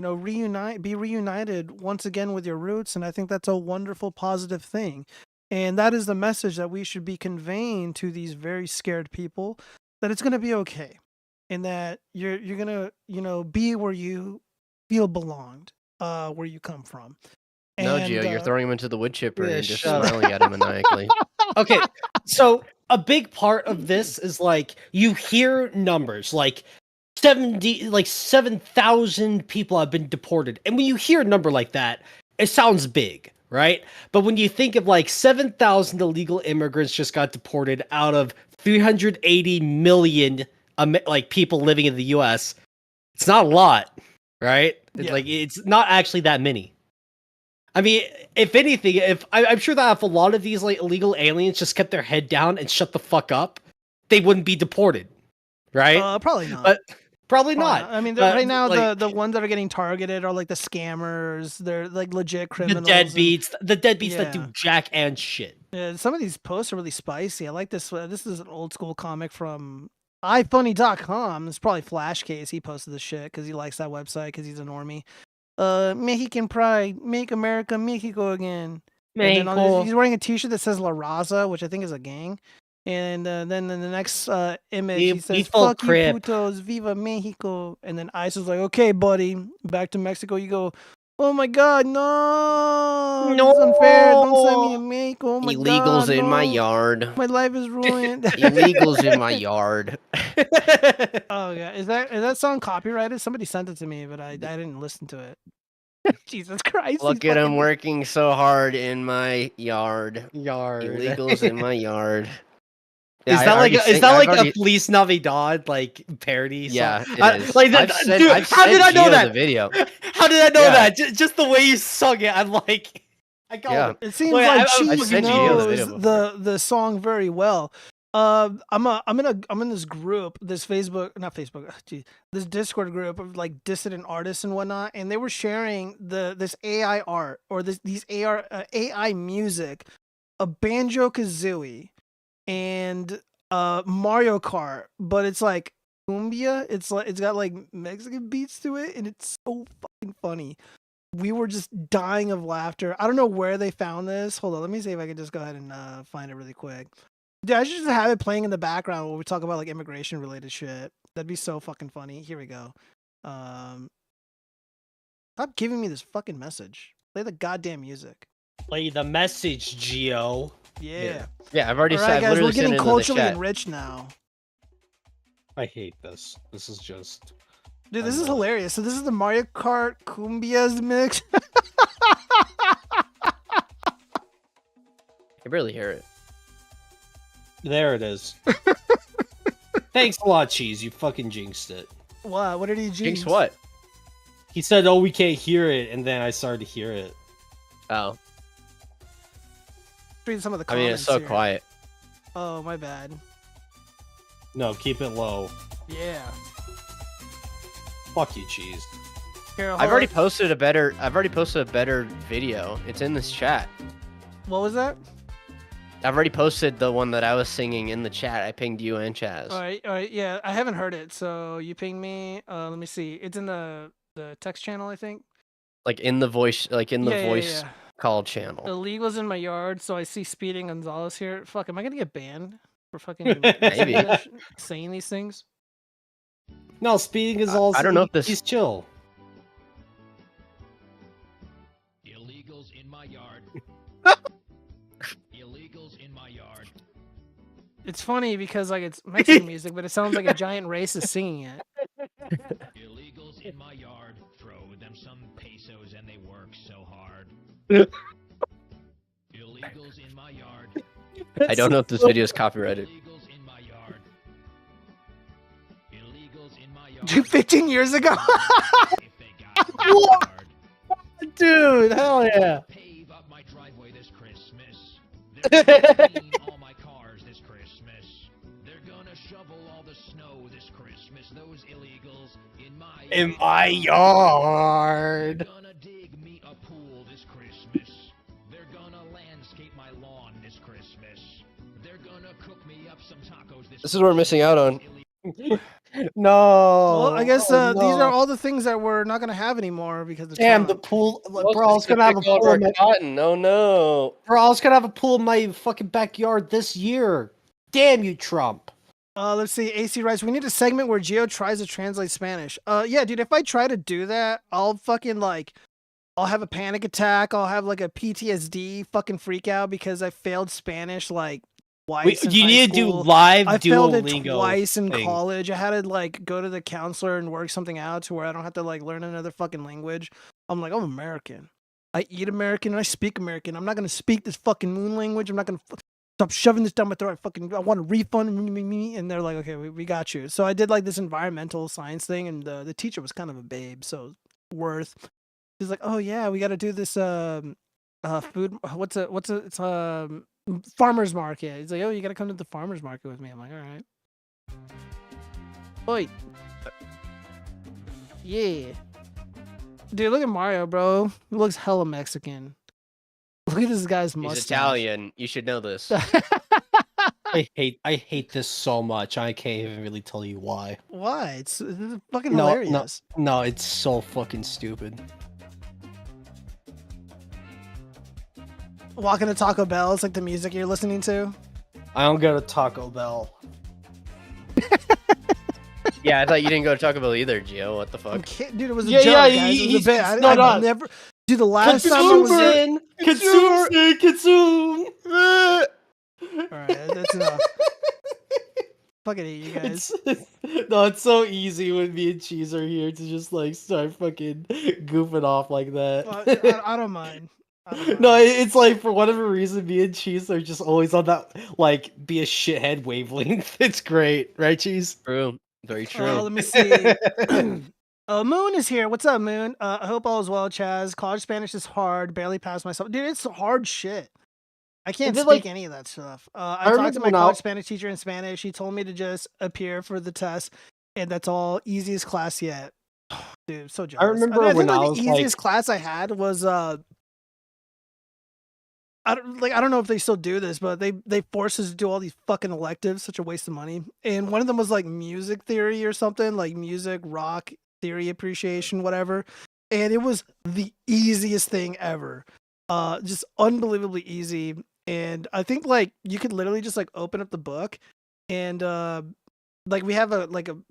be reunited once again with your roots. And I think that's a wonderful, positive thing. And that is the message that we should be conveying to these very scared people, that it's gonna be okay, and that you're gonna be where you feel belonged, where you come from. No, And, Gio, you're throwing him into the wood chipper yeah, and just shut up. smiling at him maniacally. Okay, so a big part of this is like you hear numbers like 7,000 people have been deported. And when you hear a number like that, it sounds big, right? But when you think of like 7,000 illegal immigrants just got deported out of 380 million like people living in the US, it's not a lot, right? It's like it's not actually that many. I mean, if anything, I'm sure that if a lot of these like illegal aliens just kept their head down and shut the fuck up, they wouldn't be deported, right? Probably not. But probably not. I mean, right now the ones that are getting targeted are like the scammers. They're like legit criminals. The deadbeats that do jack and shit. Yeah, some of these posts are really spicy. I like this. This is an old school comic from ifunny.com. It's probably Flashcase. He posted this shit because he likes that website because he's a normie. Mexican pride, make America Mexico again. Mexico. He's wearing a t-shirt that says La Raza, which I think is a gang. And then in the next image, he says, fuck you putos, viva Mexico. And then Ice is like, okay, buddy, back to Mexico you go. Oh my God, no! It's unfair. Don't send me to Mexico. Oh my Illegals God, in no. my yard. My life is ruined. Illegals in my yard. Oh yeah, is that song copyrighted? Somebody sent it to me, but I didn't listen to it. Jesus Christ! Look at him working so hard in my yard. Illegals in my yard. Yeah, is that like a Feliz Navidad like parody song? Yeah, it is. Like I've how did I know that? The video. How did I know that? Just the way you sung it, I'm like, I got it. It seems like Cheese knows the song very well. I'm in this group, this this Discord group of like dissident artists and whatnot, and they were sharing this AI art or these AI music, a Banjo-Kazooie and Mario Kart, but it's like cumbia. It's got like Mexican beats to it, and it's so fucking funny. We were just dying of laughter. I don't know where they found this. Hold on, let me see if I can just go ahead and find it really quick. Dude, I should just have it playing in the background while we talk about like immigration related shit. That'd be so fucking funny. Here we go. Stop giving me this fucking message. Play the goddamn music. Play the message, Geo. Yeah. Yeah, I've already said. Guys, we're getting culturally enriched now. I hate this. This is just. Dude, this is hilarious. So this is the Mario Kart Cumbias mix. I barely hear it. There it is. Thanks a lot, Cheese. You fucking jinxed it. What? What did he jinx? Jinx what? He said, "Oh, we can't hear it," and then I started to hear it. Oh. Read some of the comments. I mean, it's so here. quiet. Oh, my bad. No, keep it low. Yeah. Fuck you, Cheese. Here, I've already posted a better video. It's in this chat. What was that? I've already posted the one that I was singing in the chat. I pinged you and Chaz. All right, yeah, I haven't heard it, so you pinged me. Let me see. It's in the text channel, I think. Like in the voice, voice call channel. Illegals in my yard, so I see Speeding Gonzalez here. Fuck, am I gonna get banned for fucking saying these things? No, Speeding Gonzalez. I don't know if this. He's chill. Illegals in my yard. Illegals in my yard. It's funny because like it's Mexican music, but it sounds like a giant racist singing it. Illegals in my yard. Throw them some pesos and they work so hard. Illegals in my yard. I don't know if this video is copyrighted. Illegals in my yard. Illegals in my yard. Dude, 15 years ago. Dude, hell yeah. Pave up my driveway this Christmas. They're gonna clean all my cars this Christmas. They're gonna shovel all the snow this Christmas. Those illegals in my yard. They're gonna dig me a pool this Christmas. They're gonna landscape my lawn this Christmas. They're gonna cook me up some tacos this This is what we're missing out on. No. Well, I guess these are all the things that we're not gonna have anymore because of Damn, Trump. the pool. Bro, I was gonna have a pool. In my... cotton. Oh no. Bro, I was gonna have a pool in my fucking backyard this year. Damn you, Trump. Let's see. AC writes, we need a segment where Gio tries to translate Spanish. Yeah, dude, if I try to do that, I'll fucking like, I'll have a panic attack. I'll have like a PTSD fucking freak out because I failed Spanish like twice in you high need to do school. live I failed it Duolingo twice in thing. college. I had to like go to the counselor and work something out to where I don't have to like learn another fucking language. I'm like, I'm American. I eat American and I speak American. I'm not gonna speak this fucking moon language. I'm not gonna stop shoving this down my throat. I want a refund. And they're like, okay, we got you. So I did like this environmental science thing, and the teacher was kind of a babe, so worth. He's like, oh yeah, we got to do this food. It's farmer's market. He's like, oh, you got to come to the farmer's market with me. I'm like, all right. Oi. Yeah. Dude, look at Mario, bro. He looks hella Mexican. Look at this guy's mustache. He's Italian. You should know this. I hate this so much. I can't even really tell you why. Why? It's fucking hilarious. No, it's so fucking stupid. Walking to Taco Bell is like the music you're listening to. I don't go to Taco Bell. Yeah, I thought you didn't go to Taco Bell either, Gio. What the fuck? Dude, it was a joke, guys. It was a bit. I never. Dude, the last time I was in. Consume. Alright, that's enough. Fucking hate you guys. It's so easy when me and Cheese are here to just like start fucking goofing off like that. Well, I don't mind. No, it's like for whatever reason, me and Cheese are just always on that like be a shithead wavelength. It's great, right, Cheese? True, very true. Let me see. Moon is here. What's up, Moon? I hope all is well, Chaz. College Spanish is hard. Barely passed myself. Dude, it's hard shit. I can't speak any of that stuff. I talked to my college Spanish teacher in Spanish. He told me to just appear for the test, and that's all. Easiest class yet. Dude, so jealous. I remember when I was the easiest class I had was I don't know if they still do this, but they force us to do all these fucking electives, such a waste of money. And one of them was like music theory or something, like music, rock, theory appreciation, whatever. And it was the easiest thing ever. Just unbelievably easy. And I think like you could literally just like open up the book and like we have a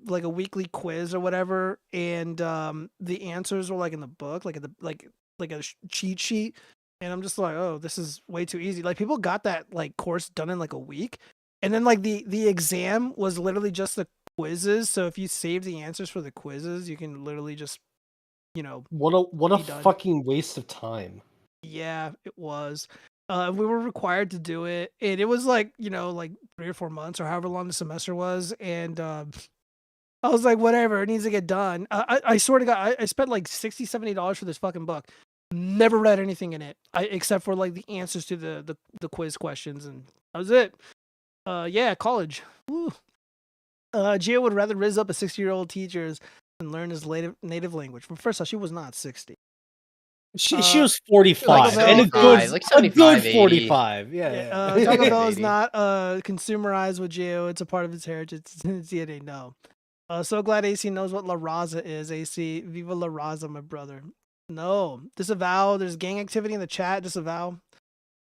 weekly quiz or whatever, and the answers were like in the book, like a cheat sheet. And I'm just like, oh, this is way too easy. Like people got that like course done in like a week. And then like the exam was literally just the quizzes. So if you save the answers for the quizzes, you can literally just, what a fucking waste of time. Yeah, it was. We were required to do it, and it was like, like 3 or 4 months or however long the semester was. And I was like, whatever, it needs to get done. I swear to God, I spent like $60, $70 for this fucking book. Never read anything in it, except for like the answers to the quiz questions, and that was it. Yeah, college. Woo. Gio would rather riz up a 60-year-old teachers than learn his native language. Well, first off, she was not 60. She was 45, and a good 45. Yeah. Taco Bell is not consumerized with Gio. It's a part of its heritage. It's DNA. No. So glad AC knows what La Raza is. AC, Viva La Raza, my brother. No, disavow. There's gang activity in the chat. Disavow.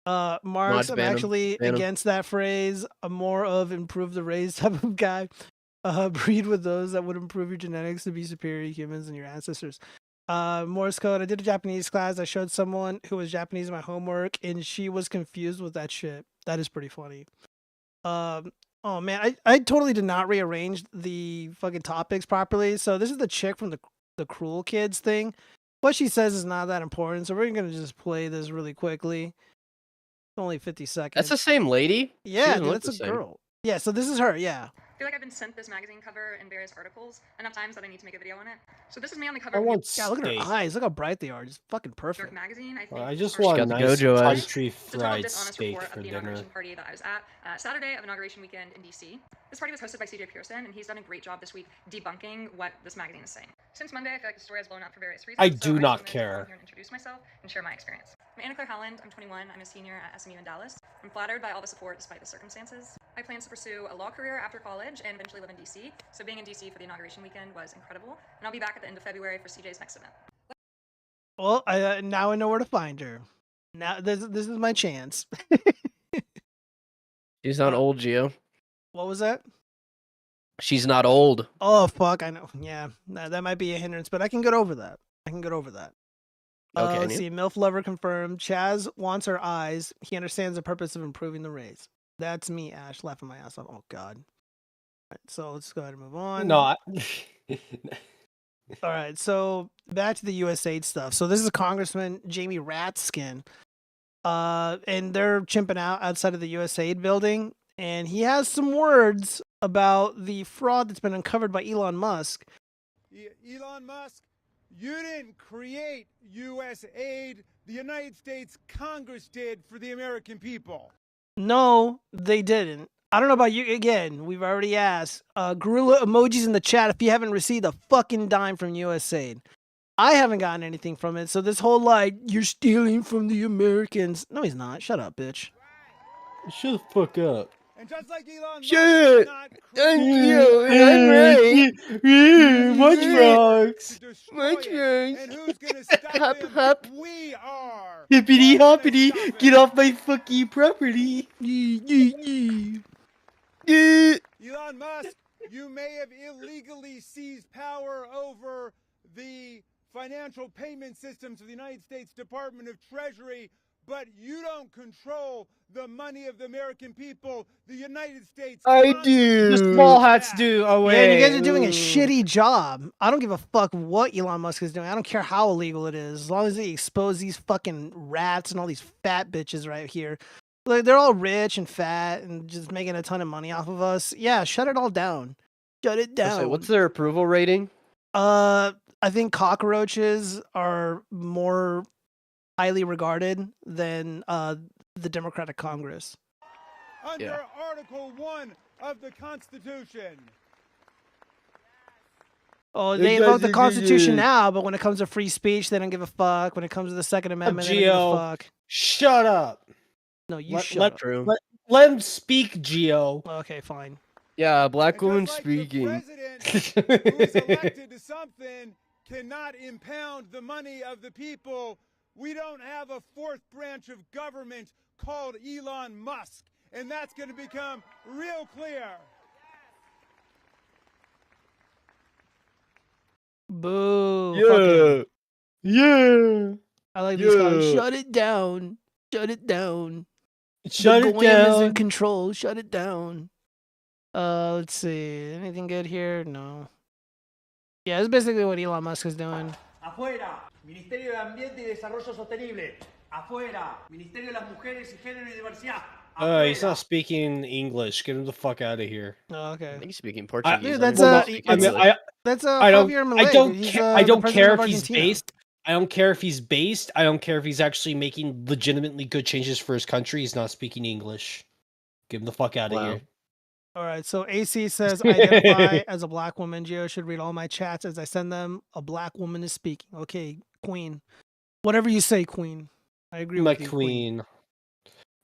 Marks, I'm actually against that phrase. I'm more of improve the race type of guy. Breed with those that would improve your genetics to be superior humans and your ancestors. Morse code. I did a Japanese class. I showed someone who was Japanese in my homework, and she was confused with that shit. That is pretty funny. Oh man, I totally did not rearrange the fucking topics properly. So this is the chick from the Cruel Kids thing. What she says is not that important, so we're gonna just play this really quickly. It's only 50 seconds. That's the same lady? Yeah, dude, that's a girl. Yeah, so this is her, yeah. I feel like I've been sent this magazine cover in various articles enough times that I need to make a video on it. So this is me on the cover. God, look at her eyes. Look how bright they are. Just fucking perfect. Magazine, I think. I just want a nice country fried steak for dinner. Party that I was at Saturday of inauguration weekend in DC. This party was hosted by CJ Pearson, and he's done a great job this week debunking what this magazine is saying. Since Monday, I feel like the story has blown up for various reasons. I do not care. Here and introduce myself and share my experience. I'm Anna Claire Holland. I'm 21. I'm a senior at SMU in Dallas. I'm flattered by all the support despite the circumstances. I plan to pursue a law career after college and eventually live in DC. So being in DC for the inauguration weekend was incredible, and I'll be back at the end of February for CJ's next event. Well, now I know where to find her. Now this is my chance. She's not old, Gio. What was that? She's not old. Oh fuck, I know. Yeah, that might be a hindrance, but I can get over that. Okay. Let's see. MILF lover confirmed. Chaz wants her eyes. He understands the purpose of improving the race. That's me, Ash, laughing my ass off. Oh God. All right, so let's go ahead and move on. No. All right, so back to the USAID stuff. So this is Congressman Jamie Ratskin, and they're chimping out outside of the USAID building, and he has some words about the fraud that's been uncovered by Elon Musk. Elon Musk, you didn't create USAID. The United States Congress did for the American people. No, they didn't. I don't know about you. Again, we've already asked. Gorilla emojis in the chat if you haven't received a fucking dime from USAID. I haven't gotten anything from it. So this whole you're stealing from the Americans. No, he's not. Shut up, bitch. Shut the fuck up. And just like Elon Shut Musk, I'm right. Watchfrogs. Watchfrogs. And who's gonna stop him? Hop. We are. Hippity hoppity. Get off my fucking property. Elon Musk, you may have illegally seized power over the financial payment systems of the United States Department of Treasury, but you don't control the money of the American people. The United States. I do. The small hats do. Oh wait. Yeah, and you guys are doing a shitty job. I don't give a fuck what Elon Musk is doing. I don't care how illegal it is. As long as they expose these fucking rats and all these fat bitches right here. Like, they're all rich and fat and just making a ton of money off of us. Yeah, shut it all down. Shut it down. What's their approval rating? I think cockroaches are more highly regarded than the Democratic Congress. Under Article 1 of the Constitution. Oh, they invoke the Constitution now, but when it comes to free speech, they don't give a fuck. When it comes to the Second Amendment, they don't give a fuck. Shut up. No, you shut up. Let him speak, Gio. Okay, fine. Yeah, black woman speaking. The president who is elected to something cannot impound the money of the people. We don't have a fourth branch of government called Elon Musk, and that's going to become real clear. Boo. Yeah. Yeah. I like these guys. Shut it down. Shut it down. Shut it Goyim is in down. control. Shut it down. Let's see. Anything good here? No. Yeah, it's basically what Elon Musk is doing. Afuera, Ministerio de Ambiente y Desarrollo Sostenible. Afuera, Ministerio de las Mujeres y Género y Diversidad. He's not speaking English. Get him the fuck out of here. Oh, okay. I think he's speaking Portuguese. Dude, that's I don't care if he's based. I don't care if he's based. I don't care if he's actually making legitimately good changes for his country. He's not speaking English. Get him the fuck out of here. All right, so AC says, I identify as a black woman. Gio should read all my chats as I send them. A black woman is speaking. Okay, Queen. Whatever you say, Queen. I agree My with you, queen.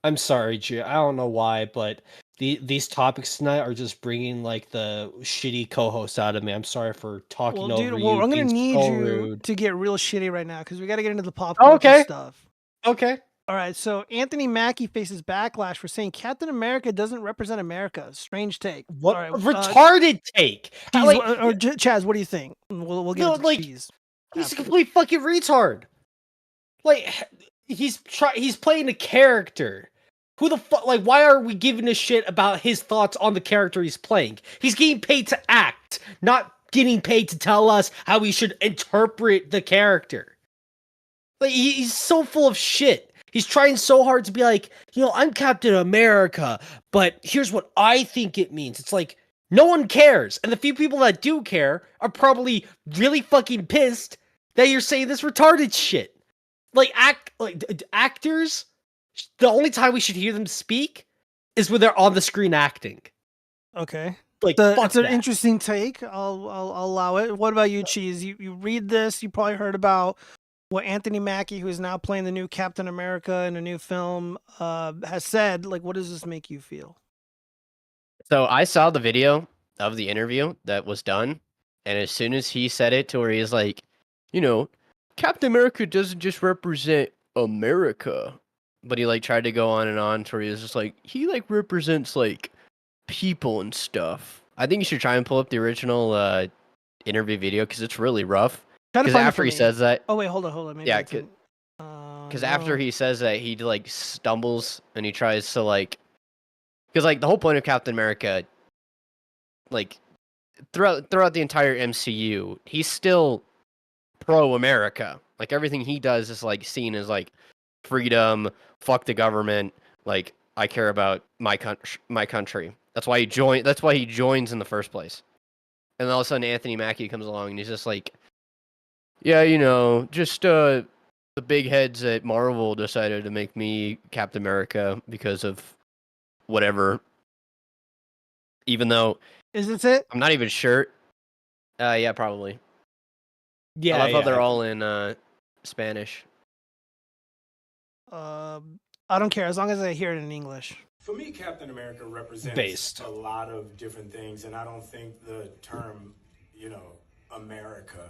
I'm sorry, Gio. I don't know why, but these topics tonight are just bringing like the shitty co-host out of me. I'm sorry for talking over you. Well, I'm going to being need so you rude. to get real shitty right now because we got to get into the pop culture stuff. Okay. All right, so Anthony Mackie faces backlash for saying Captain America doesn't represent America. Strange take. What All right, retarded take? Chaz, what do you think? We'll get into cheese. He's a complete fucking retard. Like he's playing a character. Who the fuck? Like, why are we giving a shit about his thoughts on the character he's playing? He's getting paid to act, not getting paid to tell us how we should interpret the character. Like he's so full of shit. He's trying so hard to be like, I'm Captain America, but here's what I think it means. It's like, no one cares. And the few people that do care are probably really fucking pissed that you're saying this retarded shit. Like, actors, the only time we should hear them speak is when they're on the screen acting. Okay. Like, that's an interesting take. I'll allow it. What about you, Cheese? You read this, you probably heard about what Anthony Mackie, who is now playing the new Captain America in a new film, has said. Like, what does this make you feel? So I saw the video of the interview that was done, and as soon as he said it to where he's like, Captain America doesn't just represent America, but he like tried to go on and on to where he was just like, he like represents like people and stuff. I think you should try and pull up the original interview video because it's really rough. Because after he says that, oh wait, hold on. Maybe because after he says that, he like stumbles and he tries to like Because like the whole point of Captain America, like throughout the entire MCU, he's still pro-America. Like everything he does is like seen as like freedom, fuck the government, like I care about my country. That's why he joins in the first place. And then all of a sudden Anthony Mackie comes along and he's just like, yeah, just the big heads at Marvel decided to make me Captain America because of whatever. Even though is this it? I'm not even sure. Yeah, probably. Yeah, I love how they're all in Spanish. I don't care as long as I hear it in English. For me, Captain America represents a lot of different things, and I don't think the term, America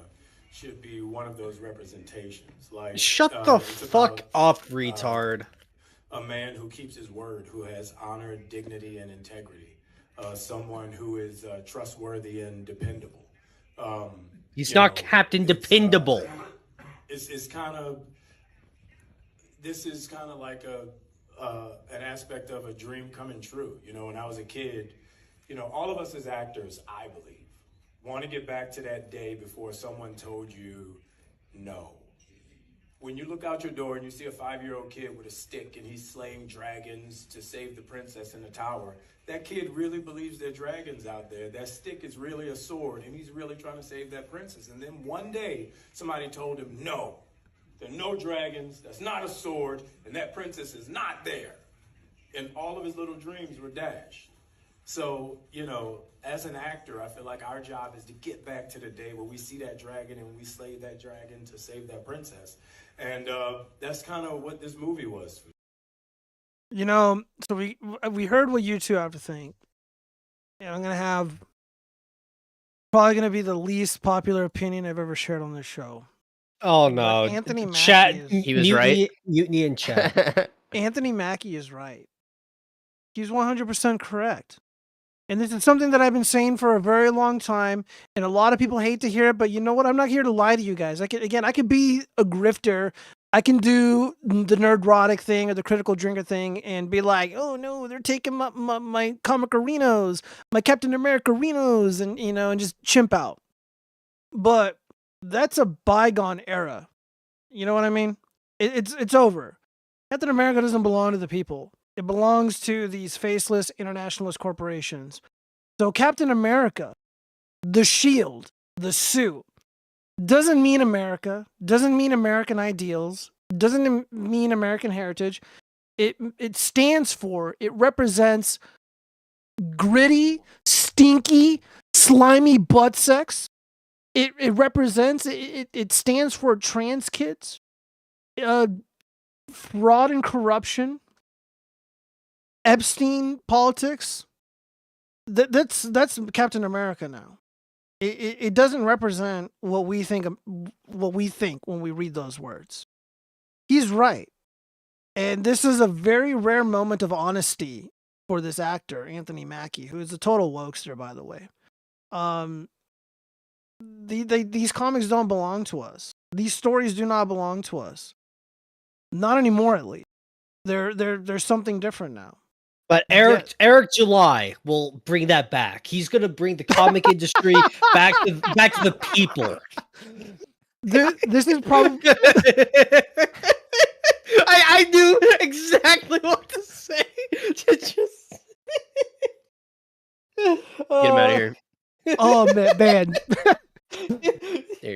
should be one of those representations. Like, shut the fuck up, retard. A man who keeps his word, who has honor, dignity, and integrity. Someone who is trustworthy and dependable. He's not Captain Dependable. It's kind of. This is kind of like an aspect of a dream coming true. When I was a kid, all of us as actors, I believe, want to get back to that day before someone told you no. When you look out your door and you see a 5-year-old kid with a stick and he's slaying dragons to save the princess in the tower, that kid really believes there are dragons out there. That stick is really a sword and he's really trying to save that princess. And then one day somebody told him, no, there are no dragons, that's not a sword, and that princess is not there. And all of his little dreams were dashed. So, as an actor, I feel like our job is to get back to the day where we see that dragon and we slay that dragon to save that princess. And that's kind of what this movie was. So we heard what you two have to think. And I'm going to have probably going to be the least popular opinion I've ever shared on this show. Oh no! Anthony Mackie chat. He was right. Mutiny in chat. Anthony Mackie is right. He's 100% correct. And this is something that I've been saying for a very long time, and a lot of people hate to hear it, but you know what? I'm not here to lie to you guys. I could be a grifter. I can do the nerdrotic thing or the critical drinker thing and be like, oh no, they're taking my comic arenos, my Captain America arenos, and and just chimp out. But that's a bygone era. You know what I mean? It's over. Captain America doesn't belong to the people. It belongs to these faceless internationalist corporations. So Captain America, the shield, the suit, doesn't mean America, doesn't mean American ideals, doesn't mean American heritage. It stands for, it represents gritty, stinky, slimy butt sex. It represents, it stands for trans kids, fraud and corruption, Epstein politics. That's Captain America now. It doesn't represent what we think when we read those words. He's right. And this is a very rare moment of honesty for this actor, Anthony Mackie, who is a total wokester, by the way. These comics don't belong to us. These stories do not belong to us. Not anymore, at least. There's something different now. But Eric July will bring that back. He's gonna bring the comic industry back to the people. This is probably. I knew exactly what to say. Get him out of here. Oh man.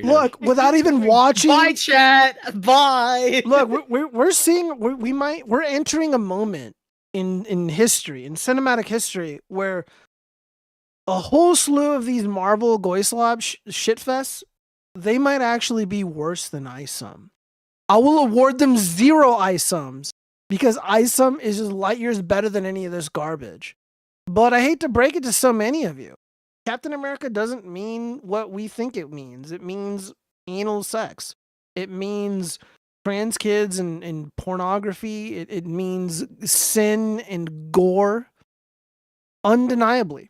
Look, without even watching. Bye, chat. Bye. Look, we're entering a moment in history, in cinematic history, where a whole slew of these Marvel Goyslav shitfests, they might actually be worse than ISOM. I will award them 0 ISOMs because ISOM is just light years better than any of this garbage. But I hate to break it to so many of you. Captain America doesn't mean what we think it means. It means anal sex. It means trans kids and pornography. It means sin and gore. Undeniably.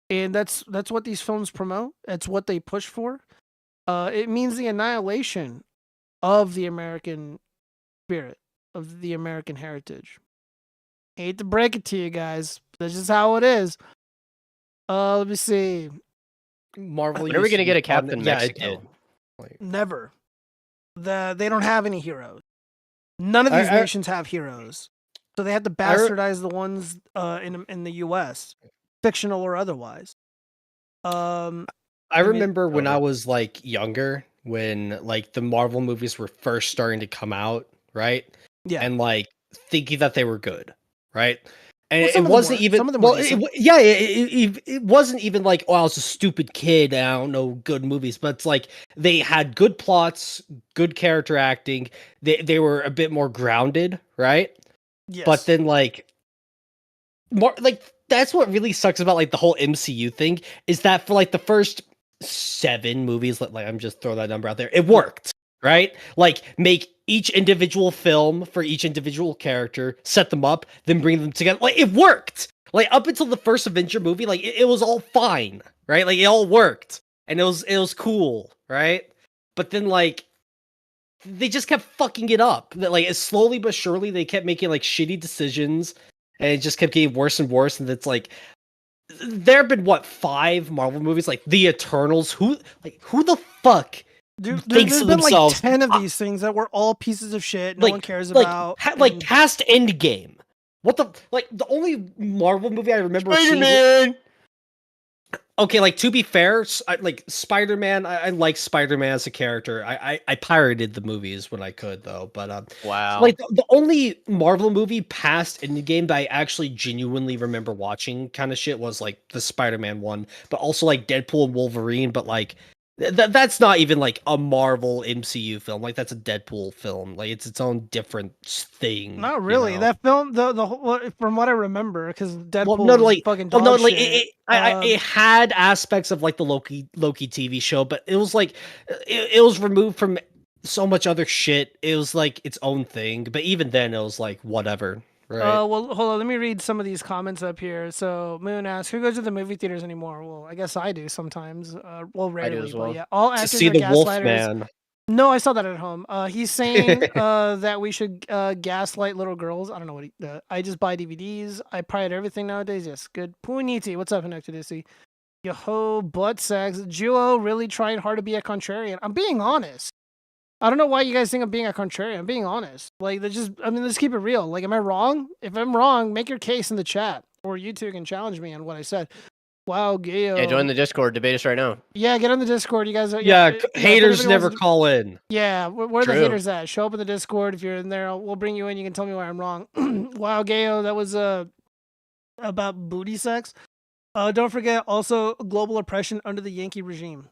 And that's what these films promote. That's what they push for. It means the annihilation of the American spirit, of the American heritage. Hate to break it to you guys. That's just how it is. Let me see. Marvel. When are we gonna get a Captain Mexico? Never. They don't have any heroes. None of these nations have heroes, so they have to bastardize the ones in the U.S., fictional or otherwise. I remember when I was like younger, when like the Marvel movies were first starting to come out, right? Yeah. And like thinking that they were good, right? And Well, it wasn't even some of them well, were decent. it wasn't even like, oh, I was a stupid kid and I don't know good movies, but it's like they had good plots, good character acting. They were a bit more grounded, right? Yes. But then like more like that's what really sucks about like the whole MCU thing is that for like the first 7 movies, like I'm just throwing that number out there, it worked, right? Like make each individual film for each individual character, set them up, then bring them together. Like it worked. Like up until the first Avenger movie, like it was all fine, right? Like it all worked and it was cool, right? But then like they just kept fucking it up. Like slowly but surely they kept making like shitty decisions and it just kept getting worse and worse. And it's like there have been what 5 Marvel movies, like the Eternals. Who the fuck Dude, thinks there's to been themselves like 10 of these things that were all pieces of shit no one cares about. like cast Endgame? What the like the only Marvel movie I remember Spider-Man. Okay, like to be fair, like Spider-Man, I like Spider-Man as a character. I pirated the movies when I could though, but wow, like the only Marvel movie past Endgame that I actually genuinely remember watching kind of shit was like the Spider-Man one, but also like Deadpool and Wolverine. But like that's not even like a Marvel MCU film. Like that's a Deadpool film. Like it's its own different thing. Not really. You know? That film, the whole, from what I remember, because Deadpool Well, no, like, was fucking dog no, like shit. it had aspects of like the Loki TV show, but it was like it was removed from so much other shit. It was like its own thing. But even then, it was like whatever. Right. Well, hold on. Let me read some of these comments up here. So Moon asks, "Who goes to the movie theaters anymore?" Well, I guess I do sometimes. Well, rarely. I do as well. But yeah, all To actors see are the gaslighters. Wolfman. No, I saw that at home. He's saying that we should gaslight little girls. I don't know what I just buy DVDs. I pirate everything nowadays. Yes, good. Puniti, what's up, Hinectadisi? Yo-ho, butt sex. Duo really trying hard to be a contrarian. I'm being honest. I don't know why you guys think I'm being a contrarian. I'm being honest. Like, let's keep it real. Like, am I wrong? If I'm wrong, make your case in the chat. Or you two can challenge me on what I said. Wow, Gayo. Yeah, join the Discord. Debate us right now. Yeah, get on the Discord. You guys are... haters never call in. Yeah, where are the haters at? Show up in the Discord. If you're in there, we'll bring you in. You can tell me where I'm wrong. Wow, Gayo, that was about booty sex. Don't forget, also, global oppression under the Yankee regime.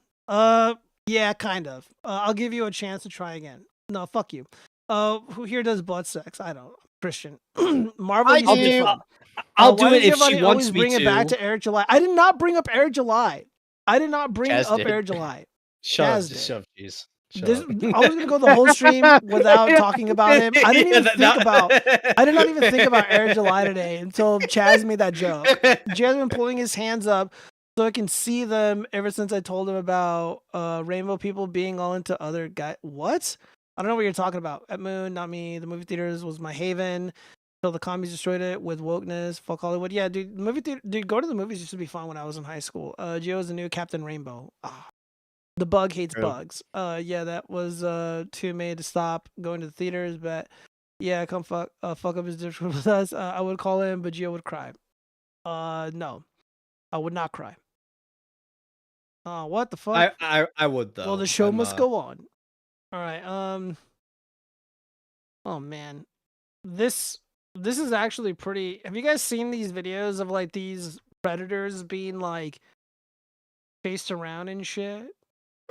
Yeah, kind of. I'll give you a chance to try again. No, fuck you. Who here does butt sex? I don't. Christian. Marvel. I'll do it if she wants always me bring to. it back to Eric July. I did not bring up Eric July. I did not bring Chaz up did. Eric July. Shove, Chaz did. shove, jeez. I was gonna go the whole stream without talking about him. I didn't even think about. I did not even think about Eric July today until Chaz made that joke. Chaz has been pulling his hands up so I can see them ever since I told him about rainbow people being all into other guys. What? I don't know what you're talking about. At Moon, not me. The movie theaters was my haven. Till the commies destroyed it with wokeness. Fuck Hollywood. Yeah, dude. Movie theater. Dude, go to the movies used to be fun when I was in high school. Gio is the new Captain Rainbow. The bug hates bugs. Yeah, that was too made to stop going to the theaters. But yeah, come fuck up his Discord with us. I would call him, but Gio would cry. No, I would not cry. What the fuck? I would though. Well, the show must go on. All right. Oh man, this is actually pretty. Have you guys seen these videos of like these predators being like chased around and shit?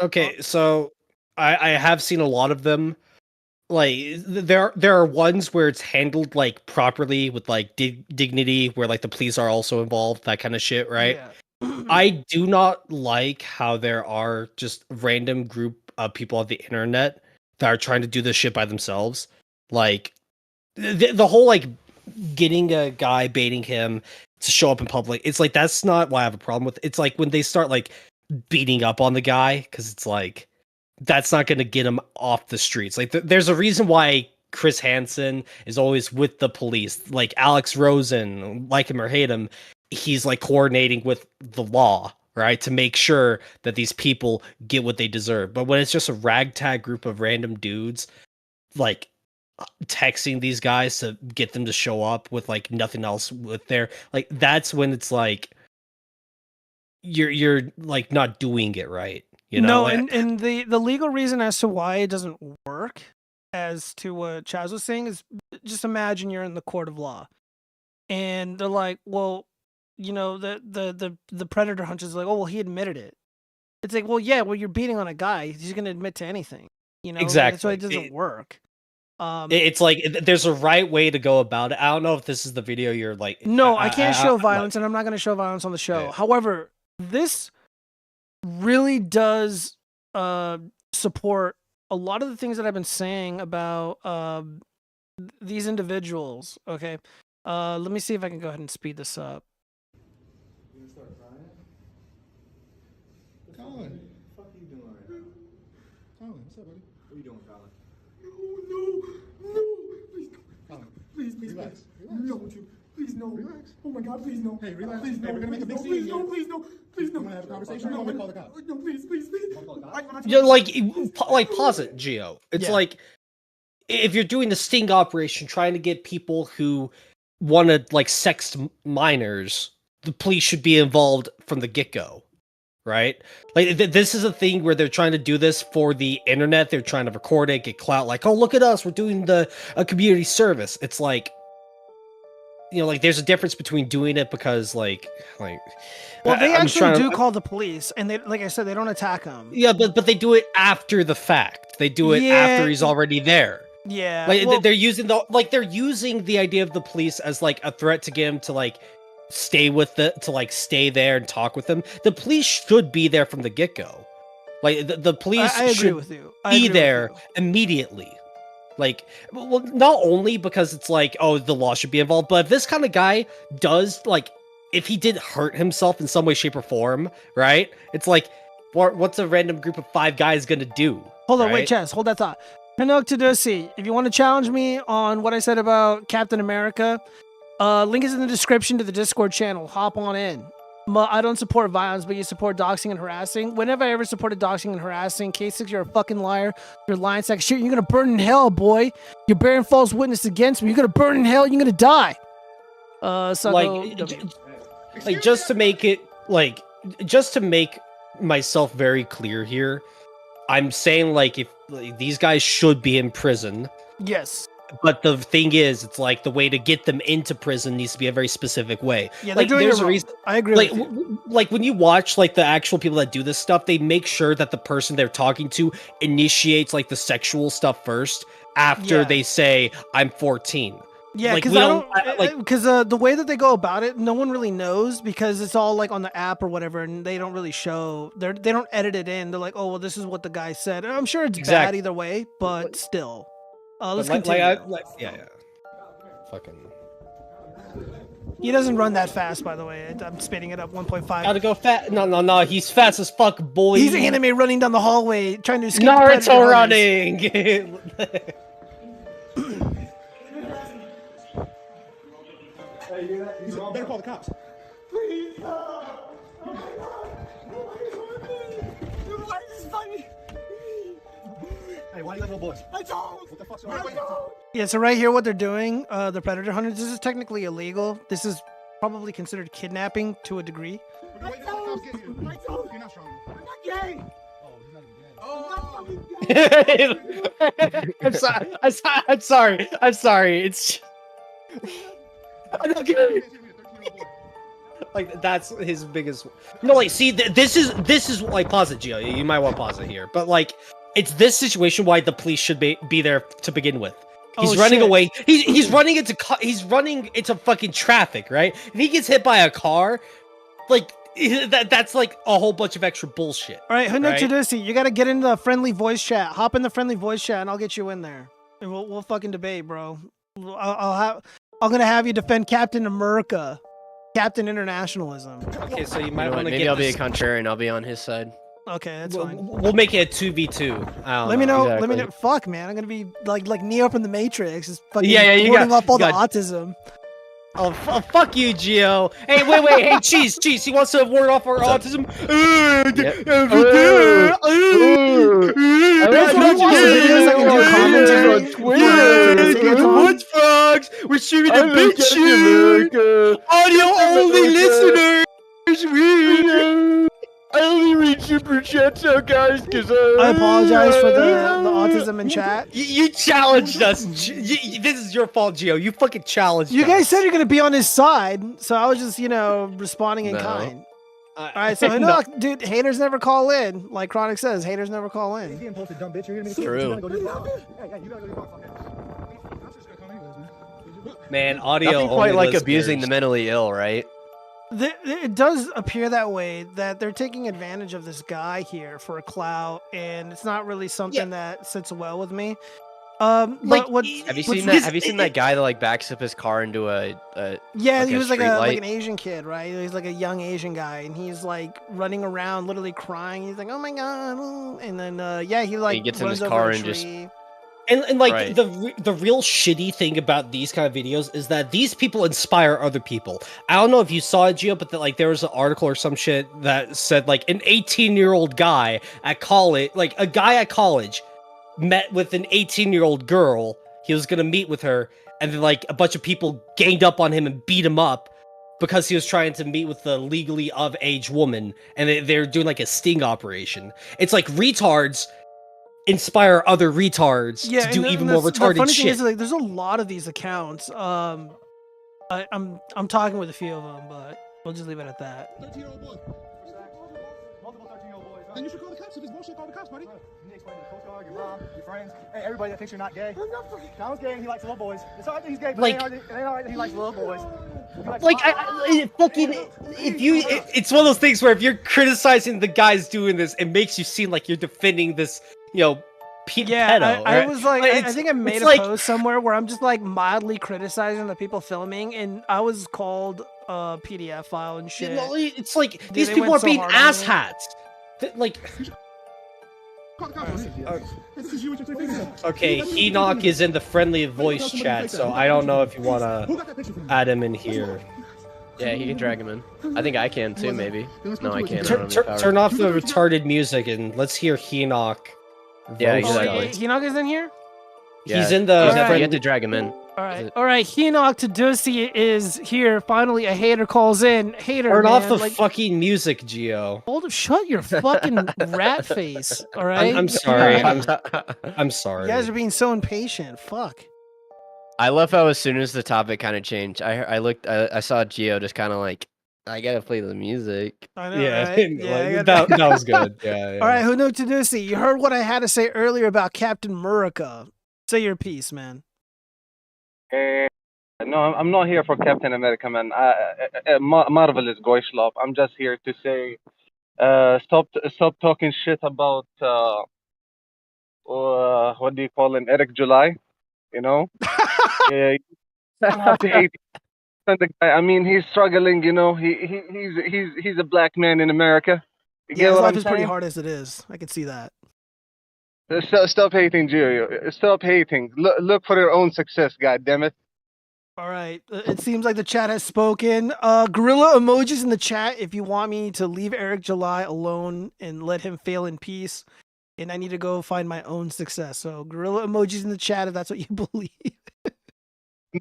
Okay, so I have seen a lot of them. Like there are ones where it's handled like properly with like dignity, where like the police are also involved, that kind of shit, right? Yeah. I do not like how there are just random group of people on the internet that are trying to do this shit by themselves. Like the whole like getting a guy, baiting him to show up in public. It's like that's not what I have a problem with. It's like when they start like beating up on the guy, because it's like that's not going to get him off the streets. Like there's a reason why Chris Hansen is always with the police. Like Alex Rosen, like him or hate him, he's like coordinating with the law, right, to make sure that these people get what they deserve. But when it's just a ragtag group of random dudes, like texting these guys to get them to show up with like nothing else with their, like, that's when it's like you're like not doing it right, you know? No, and the legal reason as to why it doesn't work, as to what Chaz was saying, is just imagine you're in the court of law, and they're like, well, you know, the predator hunter is like, oh, well, he admitted it. It's like, well, yeah, well, you're beating on a guy. He's going to admit to anything, you know? Exactly. That's why it doesn't work. It's like there's a right way to go about it. I don't know if this is the video you're like. No, I can't show violence, and I'm not going to show violence on the show. Yeah. However, this really does support a lot of the things that I've been saying about these individuals. Okay, let me see if I can go ahead and speed this up. Colin, what the fuck are you doing right now? Colin, what's up, buddy? What are you doing, Colin? No, please, Relax. no, won't you? Please, no. Relax. Oh my God, please, no. Hey, relax. Please, Hey, no. we're gonna make a big Please, scene no, here. please, no. Please, no. You wanna have a conversation? No, Or want me to call the cops? No, please, please. Yeah, like pause it, Gio. It's Yeah. like if you're doing the sting operation, trying to get people who want to like sex minors, the police should be involved from the get-go, right? Like this is a thing where they're trying to do this for the internet. They're trying to record it, get clout. Like, oh, look at us, we're doing a community service. It's like, you know, like there's a difference between doing it because like. Well, they I'm actually trying do to- call the police, and they, like I said, they don't attack them. Yeah, but they do it after the fact. They do it Yeah. after he's already there. Yeah, Like well- they're using the idea of the police as like a threat to get him to like stay there and talk with them. The police should be there from the get-go. Like the police I agree should with you. be there immediately. Like, well, not only because it's like, oh, the law should be involved, but if this kind of guy does, like, if he did hurt himself in some way, shape, or form, right? It's like, what's a random group of 5 guys gonna do? Hold on, right? wait, Chaz, hold that thought. Pinocchio Tadusi, if you want to challenge me on what I said about Captain America, link is in the description to the Discord channel. Hop on in. I don't support violence, but you support doxing and harassing. Whenever I ever supported doxing and harassing, K6, you're a fucking liar. You're a lying sack of shit. You're gonna burn in hell, boy. You're bearing false witness against me. You're gonna burn in hell. You're gonna die. Like just to make myself very clear here, I'm saying like if these guys should be in prison. Yes. But the thing is, it's like the way to get them into prison needs to be a very specific way. Yeah, like they're doing there's it a wrong. reason. I agree Like, with you. like when you watch like the actual people that do this stuff, they make sure that the person they're talking to initiates like the sexual stuff first after Yeah. they say, "I'm 14." Yeah, Like, because we I don't- don't like- because the way that they go about it, no one really knows because it's all like on the app or whatever, and they don't really show. They don't edit it in. They're like, oh well, this is what the guy said. And I'm sure it's bad Exactly. either way, but still. Let's Like- continue. yeah. Fucking. He doesn't run that fast, by the way. I'm speeding it up 1.5. Gotta go fast. No. He's fast as fuck, boy. He's anime running down the hallway trying to escape. Naruto the predator running. Hey, you better call the cops. Please, oh my God. Why is this funny? Hey, why do you let little boys? I don't. What the fuck's I wrong? don't. Yeah, so right here, what they're doing, the predator hunters, this is technically illegal. This is probably considered kidnapping to a degree. I don't. I don't. You're not strong. I'm not gay. Oh, he's not even gay. Oh. I'm sorry. It's. I'm not kidding. Like that's his biggest. No, like see, this is like pause it, Gio. You might want to pause it here, but like it's this situation why the police should be there to begin with. He's running away. He's running into fucking traffic, right? If he gets hit by a car, like that's like a whole bunch of extra bullshit. All right, right? Hunachidisi, you got to get into the friendly voice chat. Hop in the friendly voice chat, and I'll get you in there, and we'll fucking debate, bro. I'm gonna have you defend Captain Murica, Captain Internationalism. Okay, so you might want to Maybe get I'll be a this- contrarian. I'll be on his side. Okay, that's fine. We'll make it a 2v2. Let me know. Let me know. Fuck, man, I'm gonna be like Neo from the Matrix, just fucking you holding got up all the got- autism. Oh, fuck you, Gio. Hey, wait. Hey, Cheese. He wants to ward off our autism. Watchfrogs. We're shooting a bitch shoot. Audio only listeners. I only read super chats now, guys, because I apologize for the autism in chat. You challenged us. This is your fault, Gio. You fucking challenged us. You guys said you're gonna be on his side, so I was just, responding in kind. All right, so No. dude, haters never call in. Like Chronic says, haters never call in. True. Man, audio Nothing only quite like listeners. abusing the mentally ill, right? It does appear that way, that they're taking advantage of this guy here for a clout, and it's not really something that sits well with me. Have you seen that? Have you seen that guy that like backs up his car into a Yeah, he was like streetlight? an Asian kid, right? He's like a young Asian guy, and he's like running around, literally crying. He's like, "Oh my god!" And then he like he gets in runs his over car a and just tree. And like Right. the real shitty thing about these kind of videos is that these people inspire other people. I don't know if you saw it, Gio, but there was an article or some shit that said like an 18-year-old guy at college, like a guy at college, met with an 18-year-old girl. He was gonna meet with her, and then like a bunch of people ganged up on him and beat him up because he was trying to meet with the legally of age woman, and they're doing like a sting operation. It's like retards inspire other retards to do even more the retarded funny thing shit. is, like, there's a lot of these accounts. I'm talking with a few of them, but we'll just leave it at that. 13-year-old boy. Multiple 13-year-old boys. Then you should call the cops. If it's bullshit, call the cops, buddy. You need to explain to the Coast Guard, your mom, your friends, hey, everybody that thinks you're not gay. Kyle's gay and he likes little boys. It's alright that he's gay, but Like- it ain't alright that he likes little boys. It's one of those things where if you're criticizing the guys doing this, it makes you seem like you're defending this, pedo. I right? was like, I It's- think I made it's a like- post somewhere where I'm just like mildly criticizing the people filming, and I was called a PDF file and shit. It's like Dude, these they people went are so being hard on me. asshats. Like, okay, Enoch is in the friendly voice chat, so I don't know if you want to add him in here. Yeah, he can drag him in. I think I can too, maybe. No, I can't. I don't have any power. Turn off the retarded music and let's hear Enoch. Yeah, voice exactly. chat. Enoch is in here? He's in the. You have to drag him in. All right. Enoch Tadusi is here. Finally, a hater calls in. Hater, Turn man, off the like, fucking music, Gio. shut your fucking rat face. All right. I'm sorry. You I'm sorry. guys are being so impatient. Fuck. I love how as soon as the topic kind of changed, I saw Gio just kind of like, I gotta play the music. I know, Yeah, right? like, that was good. Yeah. All right, Hunu Tadusi, you heard what I had to say earlier about Captain Murica. Say your piece, man. No, I'm not here for Captain America, man. Marvel is Goyschlop. I'm just here to say, stop talking shit about what do you call him, Eric July? You know, you don't have to hate the guy. I mean, he's struggling. You know, he's a black man in America. You Yeah, get his what life I'm is pretty saying? hard as it is. I can see that. Stop hating, Gio. Stop hating. Look for your own success, God damn it. All right. It seems like the chat has spoken. Gorilla emojis in the chat if you want me to leave Eric July alone and let him fail in peace. And I need to go find my own success. So gorilla emojis in the chat if that's what you believe.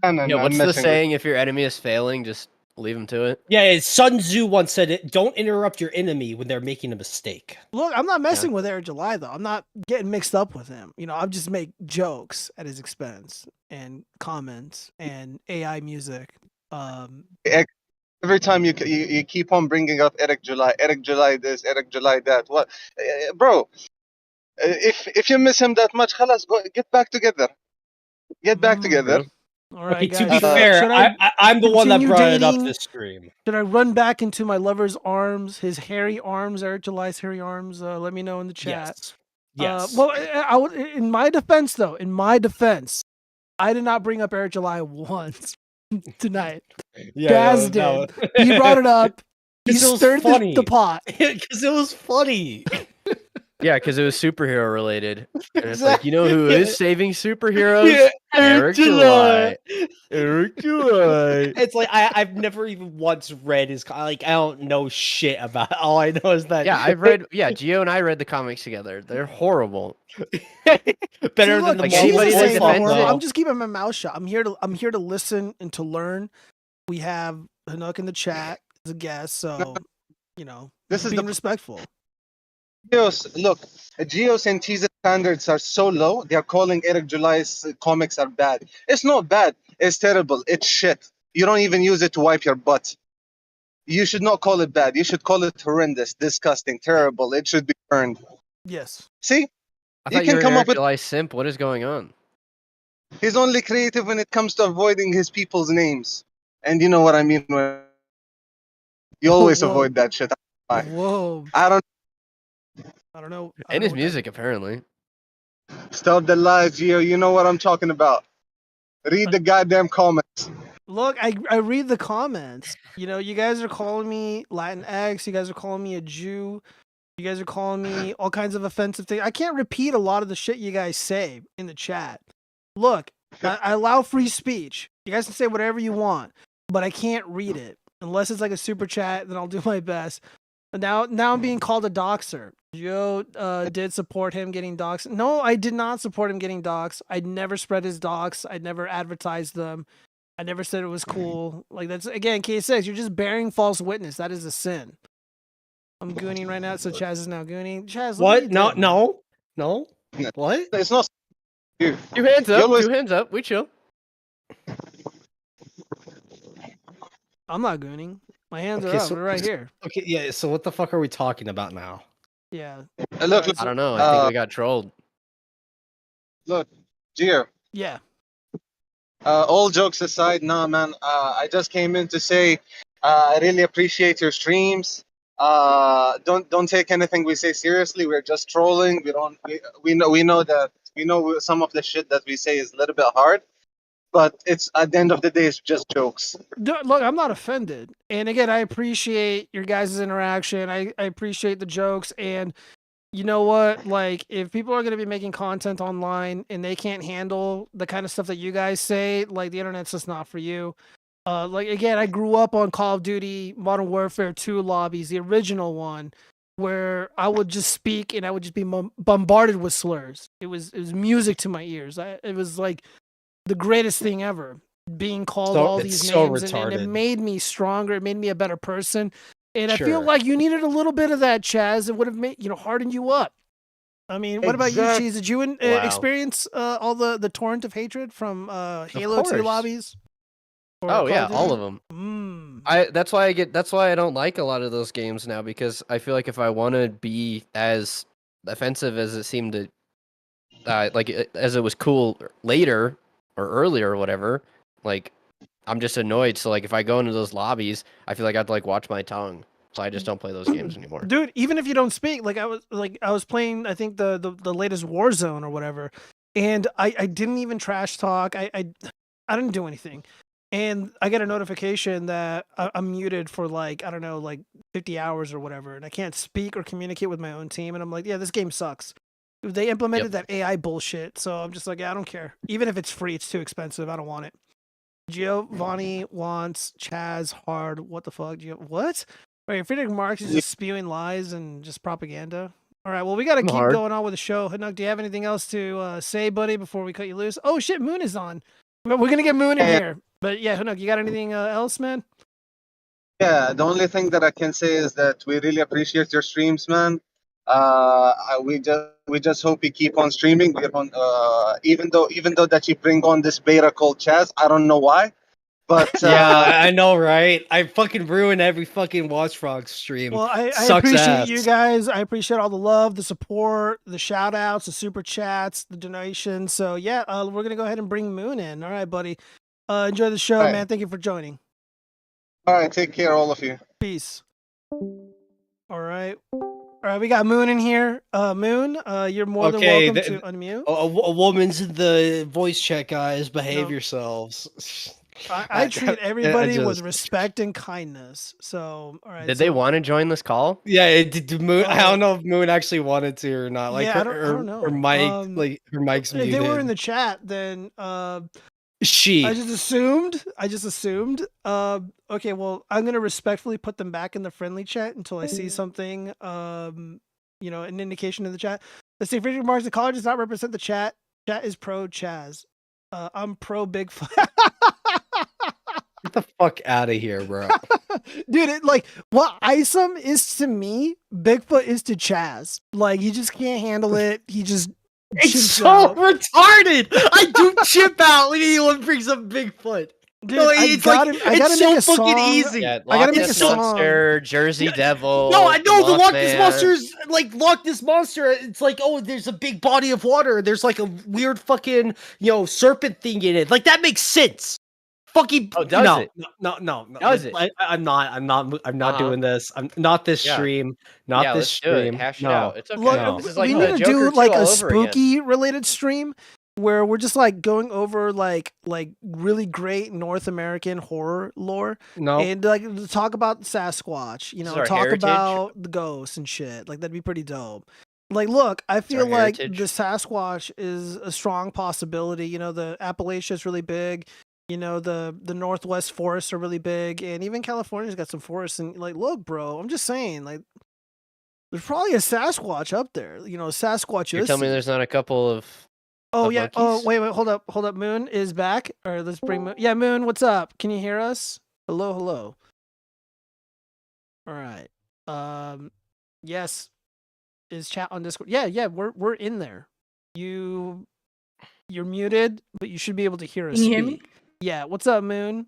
No, What's the saying? If your enemy is failing, just leave him to it. Yeah, Sun Tzu once said it. Don't interrupt your enemy when they're making a mistake. Look, I'm not messing with Eric July though. I'm not getting mixed up with him. I'll just make jokes at his expense and comments and AI music. Every time you keep on bringing up Eric July this, Eric July that. What, bro? If you miss him that much, خلاص, get back together. Get back together. All right, Okay, to guys, be fair, I'm the one that continue brought it up dating? this stream. Should I run back into my lover's arms, his hairy arms, Eric July's hairy arms? Let me know in the chat. Yes. Well, I would. In my defense, though, I did not bring up Eric July once tonight. Gaz did. He brought it up. He 'Cause it was stirred funny. the pot. Because it was funny. Yeah, because it was superhero related. And it's like, Exactly. you know who is saving superheroes? Yeah, Eric July. July. Eric July. It's like I've never even once read his like I don't know shit about it. All I know is that Yeah, I've read. Yeah, Gio and I read the comics together. They're horrible. better See, than the like Cheese anybody is that saying defends more. it. I'm just keeping my mouth shut. I'm here to listen and to learn. We have Hanuk in the chat as a guest, so you know, This is being the respectful. Look, Geos and Cheese standards are so low. They are calling Eric July's comics are bad. It's not bad. It's terrible. It's shit. You don't even use it to wipe your butt. You should not call it bad. You should call it horrendous, disgusting, terrible. It should be burned. Yes. See, I you thought you can were come Eric up with. July simp. What is going on? He's only creative when it comes to avoiding his people's names, and you know what I mean. When you always Whoa. avoid that shit. Whoa. I don't. I don't know. And his music, apparently. Stop the lies, Gio. You know what I'm talking about. Read the goddamn comments. Look, I read the comments. You know, you guys are calling me Latinx. You guys are calling me a Jew. You guys are calling me all kinds of offensive things. I can't repeat a lot of the shit you guys say in the chat. Look, I allow free speech. You guys can say whatever you want, but I can't read it unless it's like a super chat. Then I'll do my best. Now I'm being called a doxer. Joe did support him getting doxed. No, I did not support him getting doxed. I never spread his docs. I never advertised them. I never said it was cool. Like that's again, K6. You're just bearing false witness. That is a sin. I'm gooning right now, so Chaz is now gooning. Chaz, what? No. What? It's not. Two hands up. Two hands up. We chill. I'm not gooning. My hands Okay, are up. so- They're right here. Okay, yeah. So what the fuck are we talking about now? Yeah. Look, I don't know. I think we got trolled. Look, Gio. Yeah. All jokes aside, nah, man. I just came in to say I really appreciate your streams. Don't take anything we say seriously. We're just trolling. We know some of the shit that we say is a little bit hard, but it's at the end of the day, it's just jokes. Look, I'm not offended. And again, I appreciate your guys' interaction. I appreciate the jokes. And you know what? Like, if people are going to be making content online and they can't handle the kind of stuff that you guys say, like, the internet's just not for you. Like, again, I grew up on Call of Duty Modern Warfare 2 lobbies, the original one, where I would just speak and I would just be bombarded with slurs. It was music to my ears. It was like the greatest thing ever, being called all these names, and it made me stronger. It made me a better person. And I feel like you needed a little bit of that, Chaz. It would have made hardened you up. I mean, what about you, Cheese? Did you experience all the torrent of hatred from Halo 2 lobbies? Oh yeah, all of them. That's why I don't like a lot of those games now, because I feel like if I want to be as offensive as it seemed to, as it was cool later or earlier or whatever, like I'm just annoyed. So like if I go into those lobbies, I feel like I have to like watch my tongue. So I just don't play those games anymore. Dude, even if you don't speak, I was playing, I think the latest Warzone or whatever, and I didn't even trash talk. I didn't do anything. And I get a notification that I'm muted for I don't know, 50 hours or whatever, and I can't speak or communicate with my own team. And I'm like, yeah, this game sucks. They implemented that AI bullshit, so I'm just like, yeah, I don't care. Even if it's free, it's too expensive. I don't want it. Giovanni wants Chaz hard. What the fuck? What? Wait, Friedrich Marx is just spewing lies and just propaganda. All right, well, we got to keep going on with the show. Hanuk, do you have anything else to say, buddy, before we cut you loose? Oh, shit, Moon is on. We're going to get Moon in here. But yeah, Hanuk, you got anything else, man? Yeah, the only thing that I can say is that we really appreciate your streams, man. We just hope you keep on streaming. We're on, even though that you bring on this beta called Chaz, I don't know why, but yeah, I know, right? I fucking ruin every fucking watchfrogs stream. Well, I appreciate you guys. I appreciate all the love, the support, the shout outs, the super chats, the donations. So yeah, we're gonna go ahead and bring Moon in. All right, buddy. Enjoy the show, man. Thank you for joining. All right, take care, all of you. Peace. All right. All right, we got Moon in here. Moon, you're more than welcome to unmute. A woman's in the voice chat, guys. Behave yourselves. I treat everybody with respect and kindness. So, all right. Did they want to join this call? Yeah, did Moon. I don't know if Moon actually wanted to or not. Like, Yeah, I don't know. Her mic, like her mic's If muted. they were in the chat, then she. I just assumed. Okay, well, I'm gonna respectfully put them back in the friendly chat until I see something. An indication in the chat. The St. Frederick remarks the caller does not represent the chat. Chat is pro Chaz. I'm pro Bigfoot. Get the fuck out of here, bro. Dude, what Isom is to me, Bigfoot is to Chaz. Like, he just can't handle it. He just It's chips so out. retarded. I do chip out when anyone brings up Bigfoot. Dude, No, I it's gotta it's make so a fucking song. easy. Yeah, I gotta Loch make a Ness song. Monster, Jersey Devil. No, I know the Loch Ness Mothman. Monster's like Loch Ness Monster. It's like, oh, there's a big body of water. There's like a weird fucking serpent thing in it. Like that makes sense. Fucking Oh, does no, it? no. Does it? I'm not doing this. I'm not this Yeah. stream. Not Yeah, this let's do it. stream. Hash it no. out. It's okay. Look, No. This is like we the need to Joker do 2 like all a over again. spooky related stream where we're just like going over like really great North American horror lore. No. And like to talk about Sasquatch, This is our talk heritage. about the ghosts and shit. Like that'd be pretty dope. Like, look, I feel our like heritage. the Sasquatch is a strong possibility. The Appalachia is really big. The Northwest forests are really big, and even California's got some forests. And like, look, bro, I'm just saying, like, there's probably a Sasquatch up there. Sasquatch. You're telling me there's not a couple of. Oh of yeah. monkeys? Oh wait. Hold up. Moon is back. All right, let's bring Moon. Yeah, Moon. What's up? Can you hear us? Hello. All right. Yes. Is chat on Discord? Yeah. We're in there. You're muted, but you should be able to hear us. Can you hear me? Yeah. What's up, Moon?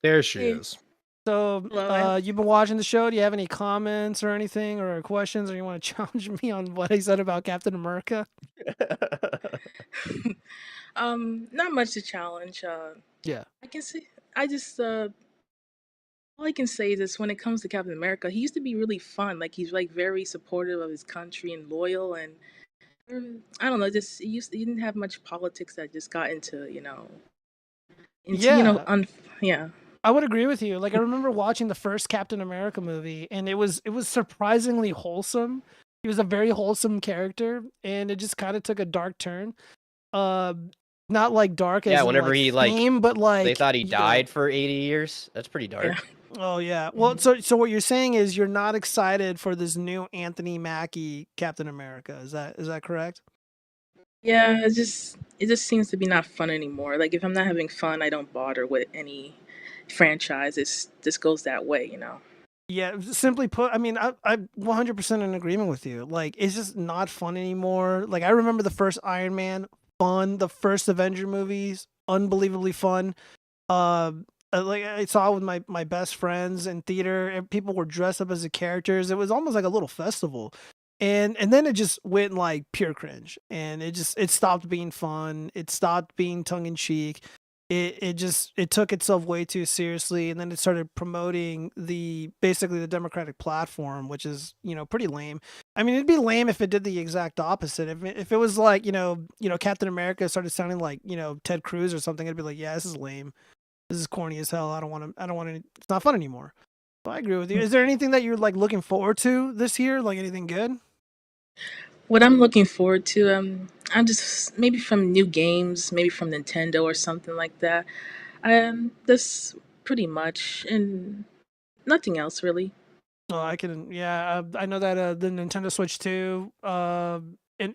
There she is. So, Hello. you've been watching the show. Do you have any comments or anything or questions, or you want to challenge me on what I said about Captain America? Not much to challenge. Yeah. I can say I just all I can say is this: when it comes to Captain America, he used to be really fun. Like he's like very supportive of his country and loyal, and I don't know, just he didn't have much politics that just got into yeah. I would agree with you. Like, I remember watching the first Captain America movie, and it was surprisingly wholesome. He was a very wholesome character, and it just kind of took a dark turn. Not like dark as Yeah, in, whenever like, he theme, but like they thought he died for 80 years. That's pretty dark. Oh yeah. Well, so what you're saying is you're not excited for this new Anthony Mackie Captain America. Is that correct? Yeah, it just seems to be not fun anymore. Like if I'm not having fun, I don't bother with any franchise. This goes that way. Yeah, simply put, I mean, I'm 100% in agreement with you. Like, it's just not fun anymore. Like, I remember the first Iron Man, fun. The first Avenger movies, unbelievably fun. Like I saw with my best friends in theater, and people were dressed up as the characters. It was almost like a little festival. And then it just went like pure cringe, and it stopped being fun. It stopped being tongue in cheek. It took itself way too seriously, and then it started promoting basically the Democratic platform, which is pretty lame. I mean, it'd be lame if it did the exact opposite. If it was like Captain America started sounding like Ted Cruz or something, I'd be like, yeah, this is lame. This is corny as hell. I don't want to. It's not fun anymore. But I agree with you. Is there anything that you're like looking forward to this year? Like anything good? What I'm looking forward to, I'm just maybe from new games, maybe from Nintendo or something like that. That's pretty much, and nothing else really. Oh, I can. Yeah, I know that the Nintendo Switch 2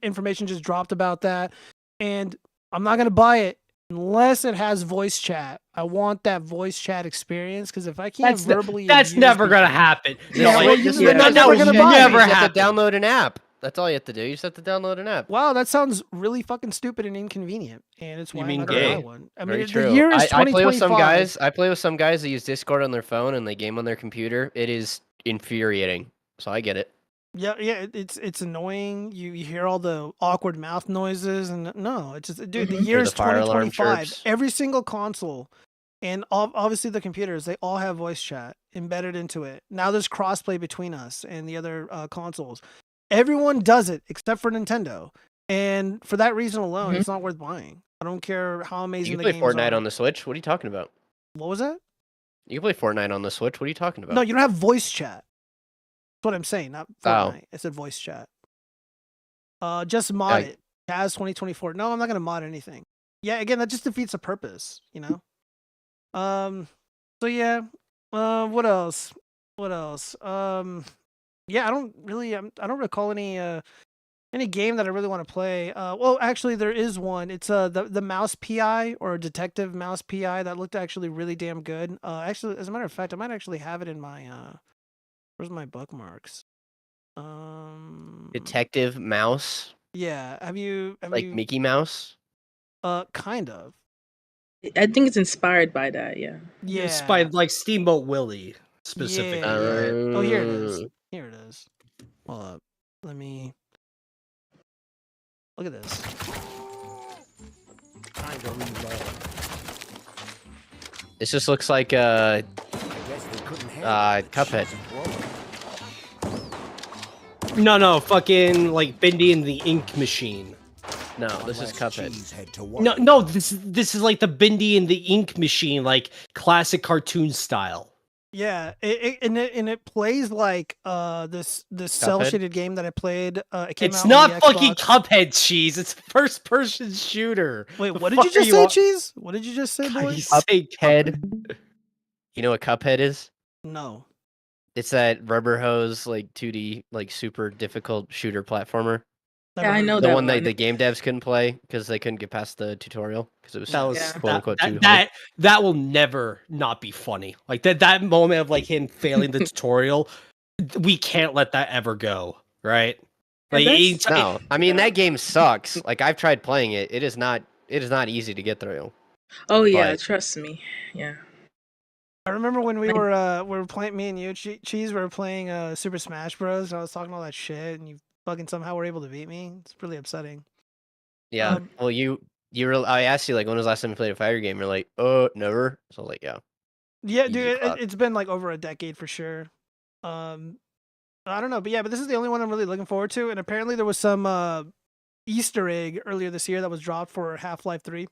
information just dropped about that, and I'm not gonna buy it unless it has voice chat. I want that voice chat experience because if I can't verbally, that's never gonna happen. Yeah, No, well, you you're not never gonna buy never it. have to download an app. That's all you have to do. You just have to download an app. Wow, that sounds really fucking stupid and inconvenient, and it's why I'm not gonna buy one. I mean, Very the true. year is I play with 2025. some guys. I play with some guys that use Discord on their phone and they game on their computer. It is infuriating. So I get it. Yeah, it's annoying. You hear all the awkward mouth noises, and no, it's just dude. The year Or is the fire alarm 2025. chirps. Every single console, and obviously the computers, they all have voice chat embedded into it. Now there's crossplay between us and the other consoles. Everyone does it except for Nintendo, and for that reason alone, it's not worth buying. I don't care how amazing You the play games Fortnite are. on the Switch? What are you talking about? What was that? You can play Fortnite on the Switch. What are you talking about? No, you don't have voice chat. That's what I'm saying, not Oh. Fortnite. I said voice chat. Just mod Yeah. it. Kaz 2024. No, I'm not gonna mod anything. Yeah, again, that just defeats the purpose, you know. So yeah. What else? What else? Yeah, I don't recall any game that I really want to play. Well, actually, there is one. It's the Mouse PI or Detective Mouse PI that looked actually really damn good. Actually, as a matter of fact, I might actually have it in my where's my bookmarks? Detective Mouse. Yeah. Have you Like Mickey Mouse? Kind of. I think it's inspired by that. Yeah. Yeah. It's by like Steamboat Willie specifically, Yeah. right? Oh, here it is. Here it is. Hold up. Let me look at this. This just looks like Cuphead. No, fucking like Bendy and the Ink Machine. No, this is Cuphead. No, this is like the Bendy and the Ink Machine, like classic cartoon style. Yeah, it plays like this cell Cuphead? shaded game that I played. It came It's out not on the fucking Xbox. Cuphead, Cheese. It's first person shooter. Wait, The what did you fuck are just say, on- Cheese? What did you just say, boy? You say Cuphead. You know what Cuphead is? No. It's that rubber hose, like 2D, like super difficult shooter platformer. Yeah, I know The that one that one. the game devs couldn't play because they couldn't get past the tutorial because it was That was Yeah. quote unquote too hard. that will never not be funny. Like that moment of like him failing the tutorial, we can't let that ever go, right? Like No, I mean that game sucks. Like I've tried playing it. It is not easy to get through. Oh yeah, But- trust me. Yeah. I remember when we were playing, me and you, Cheese, we were playing Super Smash Bros. And I was talking all that shit, and you fucking somehow were able to beat me. It's really upsetting. Yeah. Well, I asked you like when was the last time you played a fighter game? You're like, oh, never. So I was like, yeah. Yeah, Easy dude, clap. it's been like over a decade for sure. I don't know, but yeah, but this is the only one I'm really looking forward to. And apparently there was some Easter egg earlier this year that was dropped for Half-Life 3.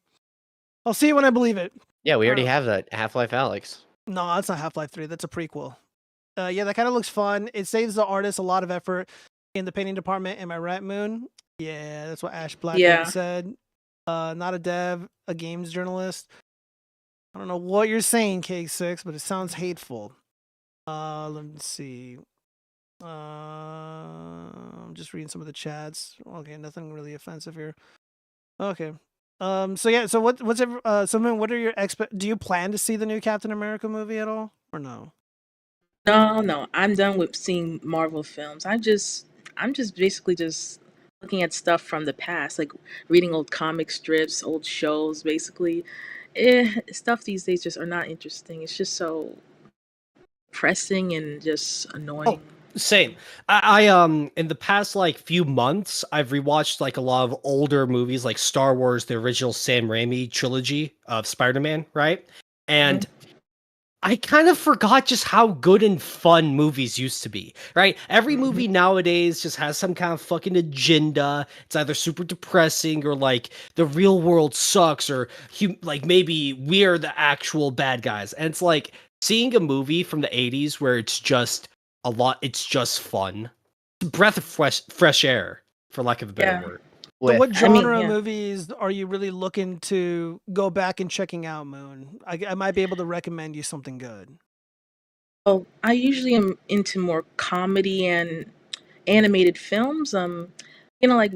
I'll see it when I believe it. Yeah, we already have that Half-Life Alex. No, that's not Half-Life 3. That's a prequel. Yeah, that kind of looks fun. It saves the artist a lot of effort in the painting department. Am I right, Moon? Yeah, that's what Ash Blackman Yeah. said. Not a dev, a games journalist. I don't know what you're saying, K6, but it sounds hateful. Let me see. I'm just reading some of the chats. Okay, nothing really offensive here. Okay. So yeah, so Moon, what are your do you plan to see the new Captain America movie at all? Or no? No, I'm done with seeing Marvel films. I'm just basically just looking at stuff from the past, like reading old comic strips, old shows, basically. Stuff these days just are not interesting. It's just so pressing and just annoying. Same. I in the past like few months, I've rewatched like a lot of older movies like Star Wars, the original Sam Raimi trilogy of Spider-Man, right? And I kind of forgot just how good and fun movies used to be, right? Every movie nowadays just has some kind of fucking agenda. It's either super depressing or like the real world sucks or like maybe we're the actual bad guys. And it's like seeing a movie from the 80s where it's just it's just fun. Breath of fresh air, for lack of a better word. So what genre of movies are you really looking to go back and checking out, Moon? I might be able to recommend you something good. Well, I usually am into more comedy and animated films. Like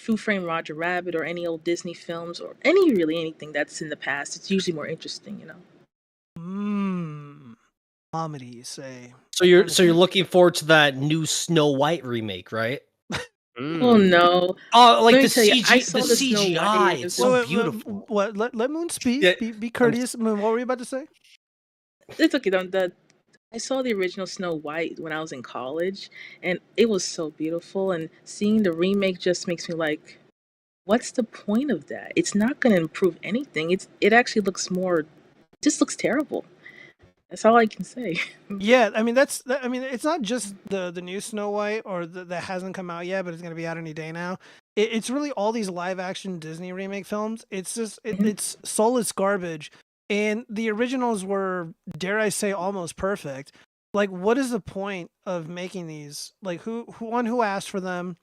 Who Framed Roger Rabbit or any old Disney films or anything that's in the past. It's usually more interesting, you know. Comedy, you say? So you're looking forward to that new Snow White remake, right? Oh no! Oh, like Let me the tell you, I CG, saw the the Snow CGI, White. it's so Wait, beautiful. What? Let Moon speak. Be courteous. Moon, what were you about to say? It's okay. I saw the original Snow White when I was in college, and it was so beautiful. And seeing the remake just makes me like, what's the point of that? It's not going to improve anything. It actually looks just looks terrible. That's all I can say. Yeah, I mean it's not just the new Snow White or that hasn't come out yet, but it's gonna be out any day now. It's really all these live action Disney remake films. It's just it's soulless garbage and the originals were, dare I say, almost perfect. Like, what is the point of making these? Like, who asked for them?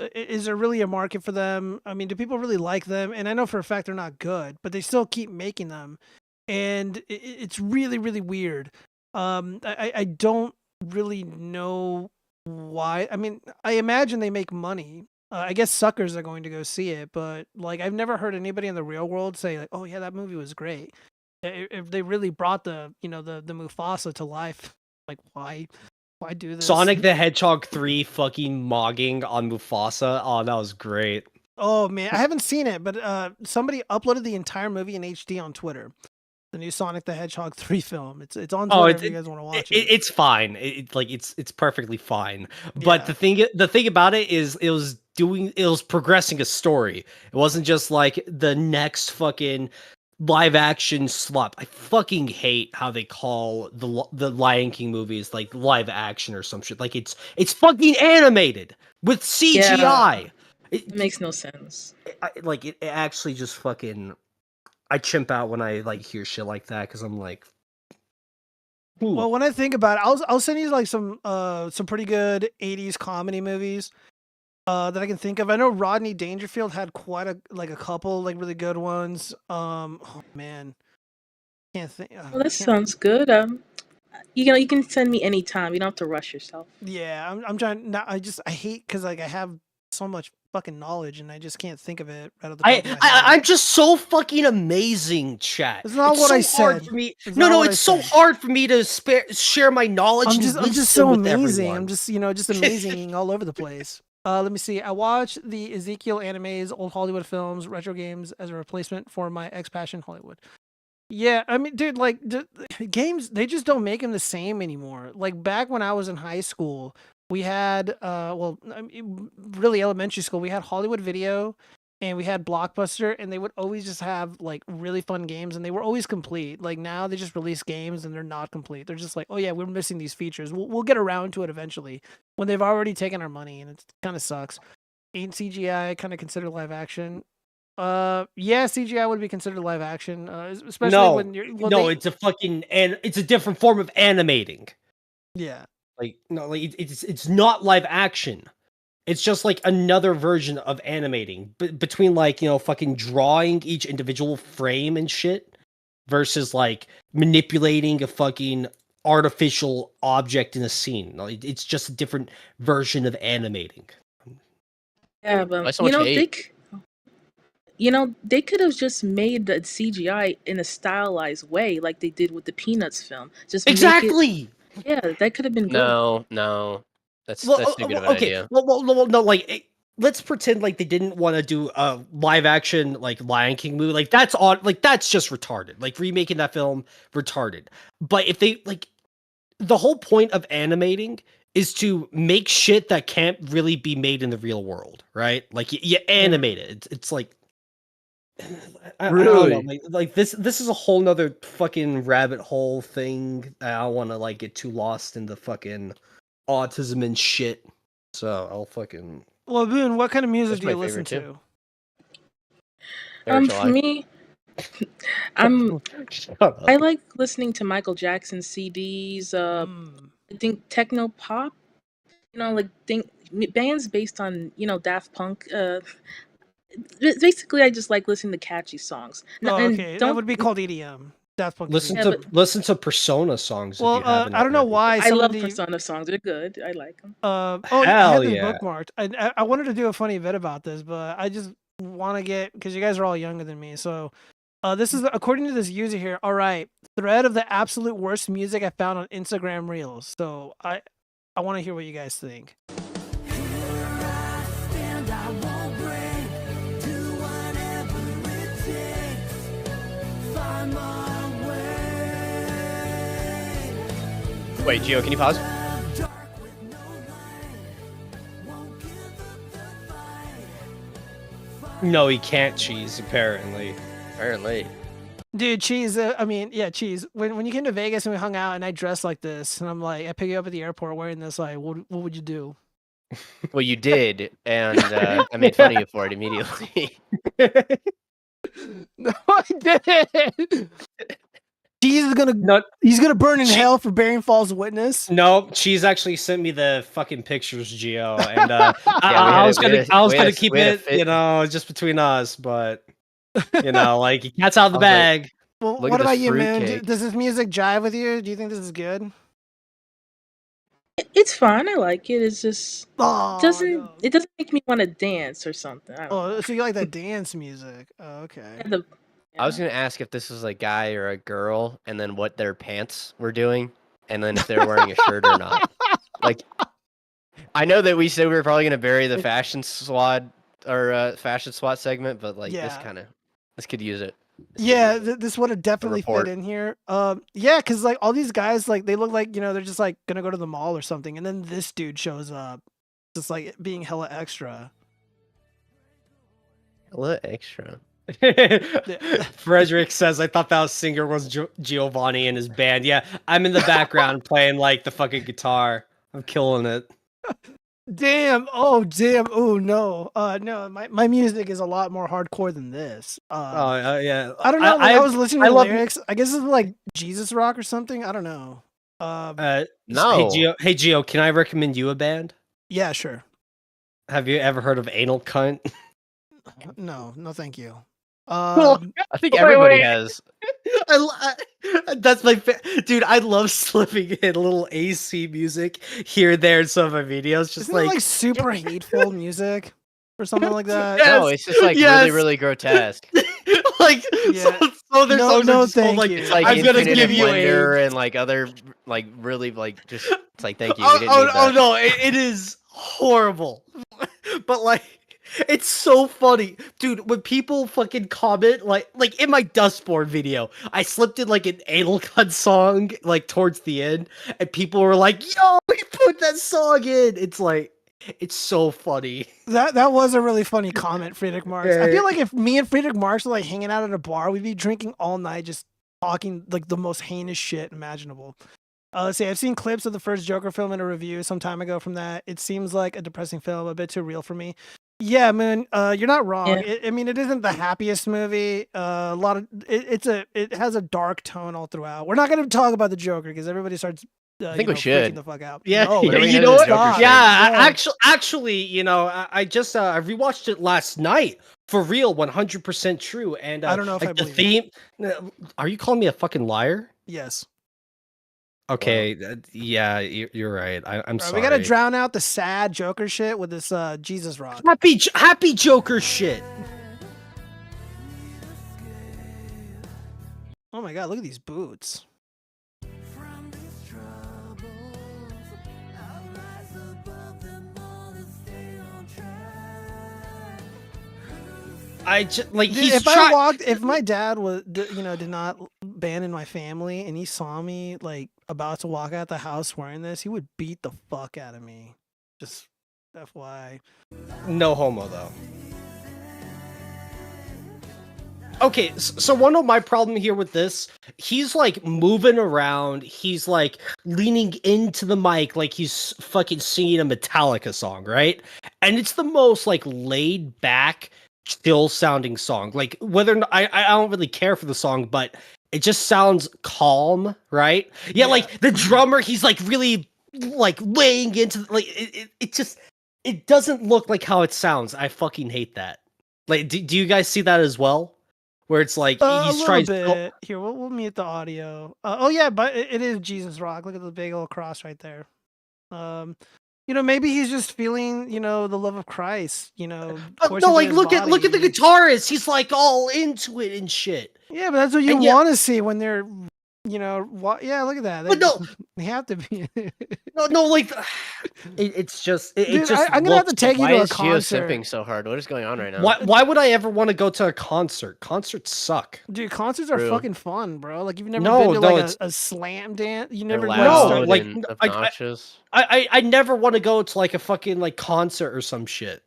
Is there really a market for them? I mean, do people really like them? And I know for a fact they're not good, but they still keep making them, and it's really, really weird. I don't really know why. I mean, I imagine they make money. I guess suckers are going to go see it, but like I've never heard anybody in the real world say like, "Oh yeah, that movie was great." If they really brought the the Mufasa to life, like why do this? Sonic the Hedgehog 3 fucking mogging on Mufasa. Oh, that was great. Oh man, I haven't seen it, but somebody uploaded the entire movie in HD on Twitter. The new Sonic the Hedgehog 3 film. It's on Twitter if you guys want to watch it. It's fine. It's perfectly fine. But the thing about it is it was progressing a story. It wasn't just like the next fucking live action slop. I fucking hate how they call the Lion King movies like live action or some shit. Like it's fucking animated with CGI. It makes no sense. It actually just fucking. I chimp out when I like hear shit like that because I'm like, ooh. Well, when I think about it, I'll send you like some pretty good '80s comedy movies that I can think of. I know Rodney Dangerfield had quite a couple like really good ones. Oh man, can't think. Well, that sounds good. You can send me anytime. You don't have to rush yourself. Yeah, I'm trying. Not, I hate because like I have so much fucking knowledge and I just can't think of it right at the top of my head. I'm just so fucking amazing, chat. It's not what I said. For me. No, it's so hard for me to share my knowledge. I'm just so with amazing. everyone. I'm just just amazing all over the place. Let me see. I watched the Ezekiel animes, old Hollywood films, retro games as a replacement for my X-Passion Hollywood. Yeah, I mean, dude, like games, they just don't make them the same anymore. Like back when I was in high school, we had really elementary school, we had Hollywood Video and we had Blockbuster, and they would always just have like really fun games, and they were always complete. Like now they just release games and they're not complete. They're just like, oh yeah, we're missing these features. We'll get around to it eventually, when they've already taken our money, and it kind of sucks. Ain't CGI kind of considered live action? Yeah, CGI would be considered live action, especially when you're it's a fucking it's a different form of animating. Yeah. It's not live action. It's just like another version of animating, between like fucking drawing each individual frame and shit versus like manipulating a fucking artificial object in a scene. It's just a different version of animating. Yeah, but they could have just made the CGI in a stylized way, like they did with the Peanuts film. Just exactly. Yeah, that could have been good. No, that's too good of an idea. Well, no, like let's pretend like they didn't want to do a live action like Lion King movie. Like that's that's just retarded. Like remaking that film, retarded. But if they the whole point of animating is to make shit that can't really be made in the real world, right? Like you animate it. It's like. Really? I don't know, like this is a whole nother fucking rabbit hole thing. I don't want to like get too lost in the fucking autism and shit. So I'll fucking. Well, Boone, what kind of music do you listen to? For me, I like listening to Michael Jackson CDs. I think techno pop. Bands based on Daft Punk. Basically, I just like listening to catchy songs. Okay, that would be called EDM. Daft Punk. Listen to Persona songs. Well, if you haven't I don't know why. I love Persona songs. They're good. I like them. I had them bookmarked. I wanted to do a funny bit about this, but I just want to get, because you guys are all younger than me. So this is according to this user here. All right, thread of the absolute worst music I found on Instagram Reels. So I want to hear what you guys think. Wait, Gio, can you pause? No, he can't. Cheese, apparently. Dude, Cheese. Cheese. When you came to Vegas and we hung out and I dressed like this, and I'm like, I pick you up at the airport wearing this. Like, what would you do? Well, you did, and I made fun of you for it immediately. No, I didn't. He's gonna burn in hell for bearing false witness. No, she's actually sent me the fucking pictures, Gio, and I was gonna keep it, you know, just between us, but you know, like cat's out of the bag. Well, what about you, Moon? Does this music jive with you? Do you think this is good? It's fun. I like it. It's just it doesn't make me want to dance or something. I don't know. Oh, so you like that dance music? Oh, okay. I was gonna ask if this was a guy or a girl, and then what their pants were doing, and then if they're wearing a shirt or not. Like, I know that we said we were probably gonna bury the fashion SWAT or fashion SWAT segment, but like this could use it. Yeah, this would have definitely fit in here. Yeah, because like all these guys, like they look like, you know, they're just like gonna go to the mall or something, and then this dude shows up, just like being hella extra. Hella extra. Frederick says, I thought that singer was Giovanni and his band. Yeah, I'm in the background playing like the fucking guitar. I'm killing it. Damn. Oh, damn. Oh, no. No, my music is a lot more hardcore than this. Yeah. I don't know. I was listening to the lyrics. I guess it's like Jesus rock or something. I don't know. No. Hey, Gio, can I recommend you a band? Yeah, sure. Have you ever heard of Anal Cunt? No, thank you. I think everybody has. That's my dude. I love slipping in a little AC music here and there in some of my videos. Just Isn't it like super hateful music or something like that. No, it's just like really, really grotesque. Like so there's no, thank like you. It's like I'm gonna Infinite give you Blender and like other like really like just it's like thank you. Oh, We didn't need that. no, it is horrible. But like it's so funny, dude. When people fucking comment, like in my Dustborn video, I slipped in like an anal cut song, like towards the end, and people were like, "Yo, we put that song in." It's like, it's so funny. That was a really funny comment, Friedrich Marx. I feel like if me and Friedrich Marx were like hanging out at a bar, we'd be drinking all night, just talking like the most heinous shit imaginable. Let's see. I've seen clips of the first Joker film in a review some time ago from that. It seems like a depressing film, a bit too real for me. Yeah, man, you're not wrong. Yeah. I mean, it isn't the happiest movie. A lot of it has a dark tone all throughout. We're not going to talk about the Joker because everybody starts. I think we should. freaking the fuck out. Yeah, No, you know what? stop. Yeah, No. actually, you know, I just I rewatched it last night. For real, 100% true. And I don't know if like I the believe theme. Are you calling me a fucking liar? Yes. Okay, yeah, you're right. I'm All right, sorry. we gotta drown out the sad Joker shit with this Jesus rock. Happy Joker shit. Oh my god, look at these boots. I just like Dude, he's if my dad was, you know, did not abandon my family and he saw me like about to walk out the house wearing this, he would beat the fuck out of me. Just FYI. No homo though. Okay, so one of my problem here with this, he's like moving around, he's like leaning into the mic like he's fucking singing a Metallica song, right? And it's the most like laid back, chill sounding song. Like whether or not, I don't really care for the song, but it just sounds calm, right? Yeah, like the drummer, he's like really like laying into like it doesn't look like how it sounds. I fucking hate that. Like, do you guys see that as well? Where it's like he's trying to here. We'll mute the audio. Oh yeah, but it is Jesus rock. Look at the big old cross right there. You know, maybe he's just feeling, you know, the love of Christ. You know, no, like look at the guitarist. He's like all into it and shit. Yeah, but that's what you want to see when they're, you know, yeah. Look at that. But no, they have to be. no, like it's just. Dude, I'm gonna have to take you to a concert. Why is Gio sipping so hard? What is going on right now? Why would I ever want to go to a concert? Concerts suck. Dude, concerts are fucking fun, bro. Like you've never been to like a slam dance. You never like I never want to go to like a fucking like concert or some shit.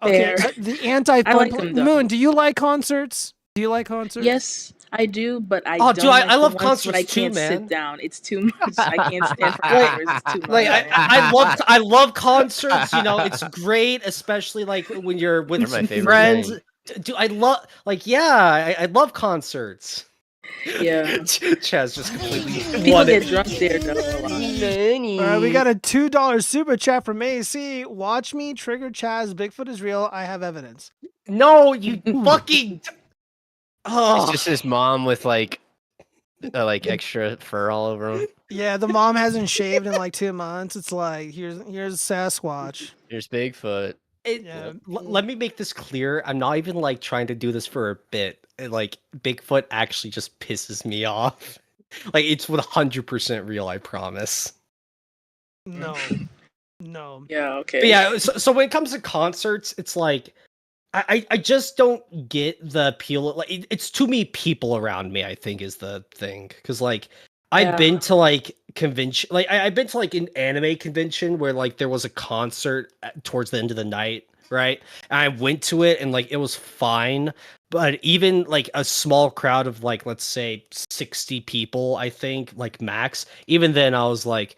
Okay, the anti-fun Moon. Do you like concerts? Do you like concerts? Yes, I do, but I don't. Dude, I love concerts when I can't too, man. sit down. It's too much. I can't stand for hours. It's too much. Like I love concerts. You know, it's great, especially like when you're with some friends. Dude, I love I love concerts. Yeah. Chaz just completely People get drunk there though a lot. All right, we got a $2 super chat from AC. Watch me trigger Chaz. Bigfoot is real. I have evidence. No, you fucking. It's just his mom with like extra fur all over him. Yeah, the mom hasn't shaved in like 2 months. It's like here's Sasquatch. Here's Bigfoot. Let me make this clear. I'm not even like trying to do this for a bit. Like Bigfoot actually just pisses me off. Like it's 100% real. I promise. No. Yeah. Okay. But yeah. So when it comes to concerts, it's like I just don't get the appeal. Like it's too many people around me, I think, is the thing. Because like I've been to like convention, like I've been to like an anime convention where like there was a concert towards the end of the night, right? And I went to it and like it was fine, but even like a small crowd of like let's say 60 people, I think like max. Even then, I was like,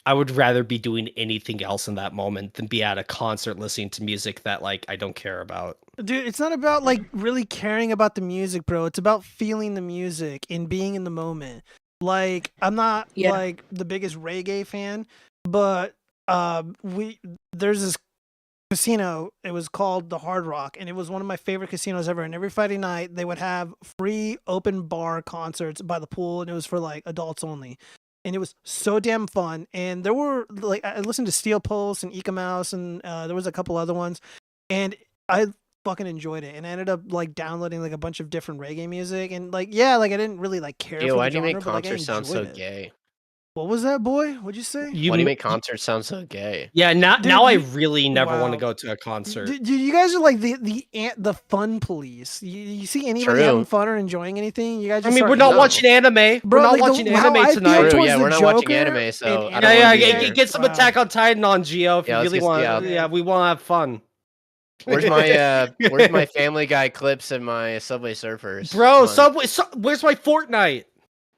I would rather be doing anything else in that moment than be at a concert listening to music that like I don't care about. Dude, it's not about like really caring about the music, bro. It's about feeling the music and being in the moment. Like I'm not like the biggest reggae fan, but there's this casino. It was called the Hard Rock, and it was one of my favorite casinos ever. And every Friday night they would have free open bar concerts by the pool, and it was for like adults only. And it was so damn fun. And there were like I listened to Steel Pulse and Eka Mouse, and there was a couple other ones, and I fucking enjoyed it. And I ended up like downloading like a bunch of different reggae music, and like I didn't really like care. Yo, for why the do you make genre, but, like, I concerts sound so enjoyed it. gay? What was that, boy? What'd you say? Why do you make concerts sound so gay? Yeah, now Dude, now I you- really never want to wow. go to a concert. Dude, you guys are like the fun police. You see anybody True. having fun or enjoying anything? You guys. I Just mean, start we're not hating. watching anime. Bro, we're not like, watching how anime I feel tonight. towards Yeah, the we're not watching Joker anime, so and I don't wanna be there. Get some Wow. Attack on Titan on Geo if Yeah, you let's really get- want. yeah. Yeah, we want to have fun. Where's my Family Guy clips and my Subway Surfers? Bro, Come on. where's my Fortnite?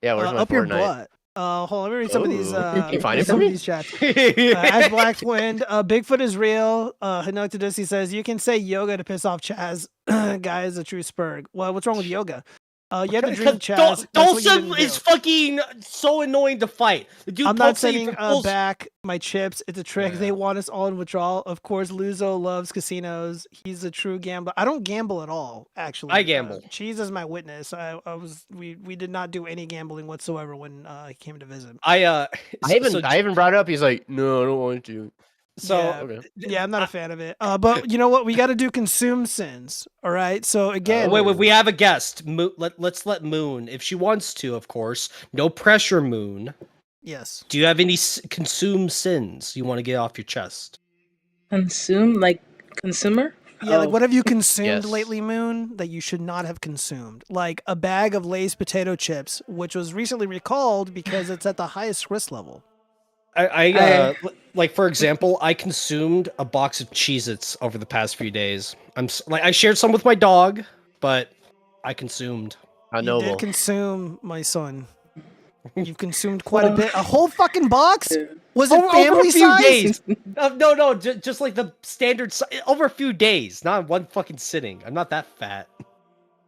Yeah, where's my up your Fortnite? butt. Hold on, let me read some of these. Ooh. Can you find it some for of me? these chats. Ash Black's Wind. Bigfoot is real. Hinoktadusi says you can say yoga to piss off Chaz. Guy is a true spurg. Well, what's wrong with yoga? You have to drink Chaz. That's what you didn't Dulcim do. is fucking so annoying to fight. The dude I'm not pulls you sending for pulls- back my chips. It's a trick. They want us all in withdrawal. Of course, Luzo loves casinos. He's a true gambler. I don't gamble at all, actually. I gamble. Cheese is my witness. We did not do any gambling whatsoever when he came to visit. I even brought it up. He's like, no, I don't want to. So yeah, I'm not a fan of it. But you know what? We got to do consume sins. All right. So again, wait, we have a guest. Let's let Moon, if she wants to, of course. No pressure, Moon. Yes. Do you have any consume sins you want to get off your chest? Consume like consumer? Yeah, like Oh. what have you consumed Yes. lately, Moon, that you should not have consumed? Like a bag of Lay's potato chips, which was recently recalled because it's at the highest risk level. Like for example, I consumed a box of Cheez-Its over the past few days. I shared some with my dog, but I consumed. You did consume, my son. You've consumed quite a bit. A whole fucking box? Was it over family a few size? days. No, just like the standard over a few days, not in one fucking sitting. I'm not that fat.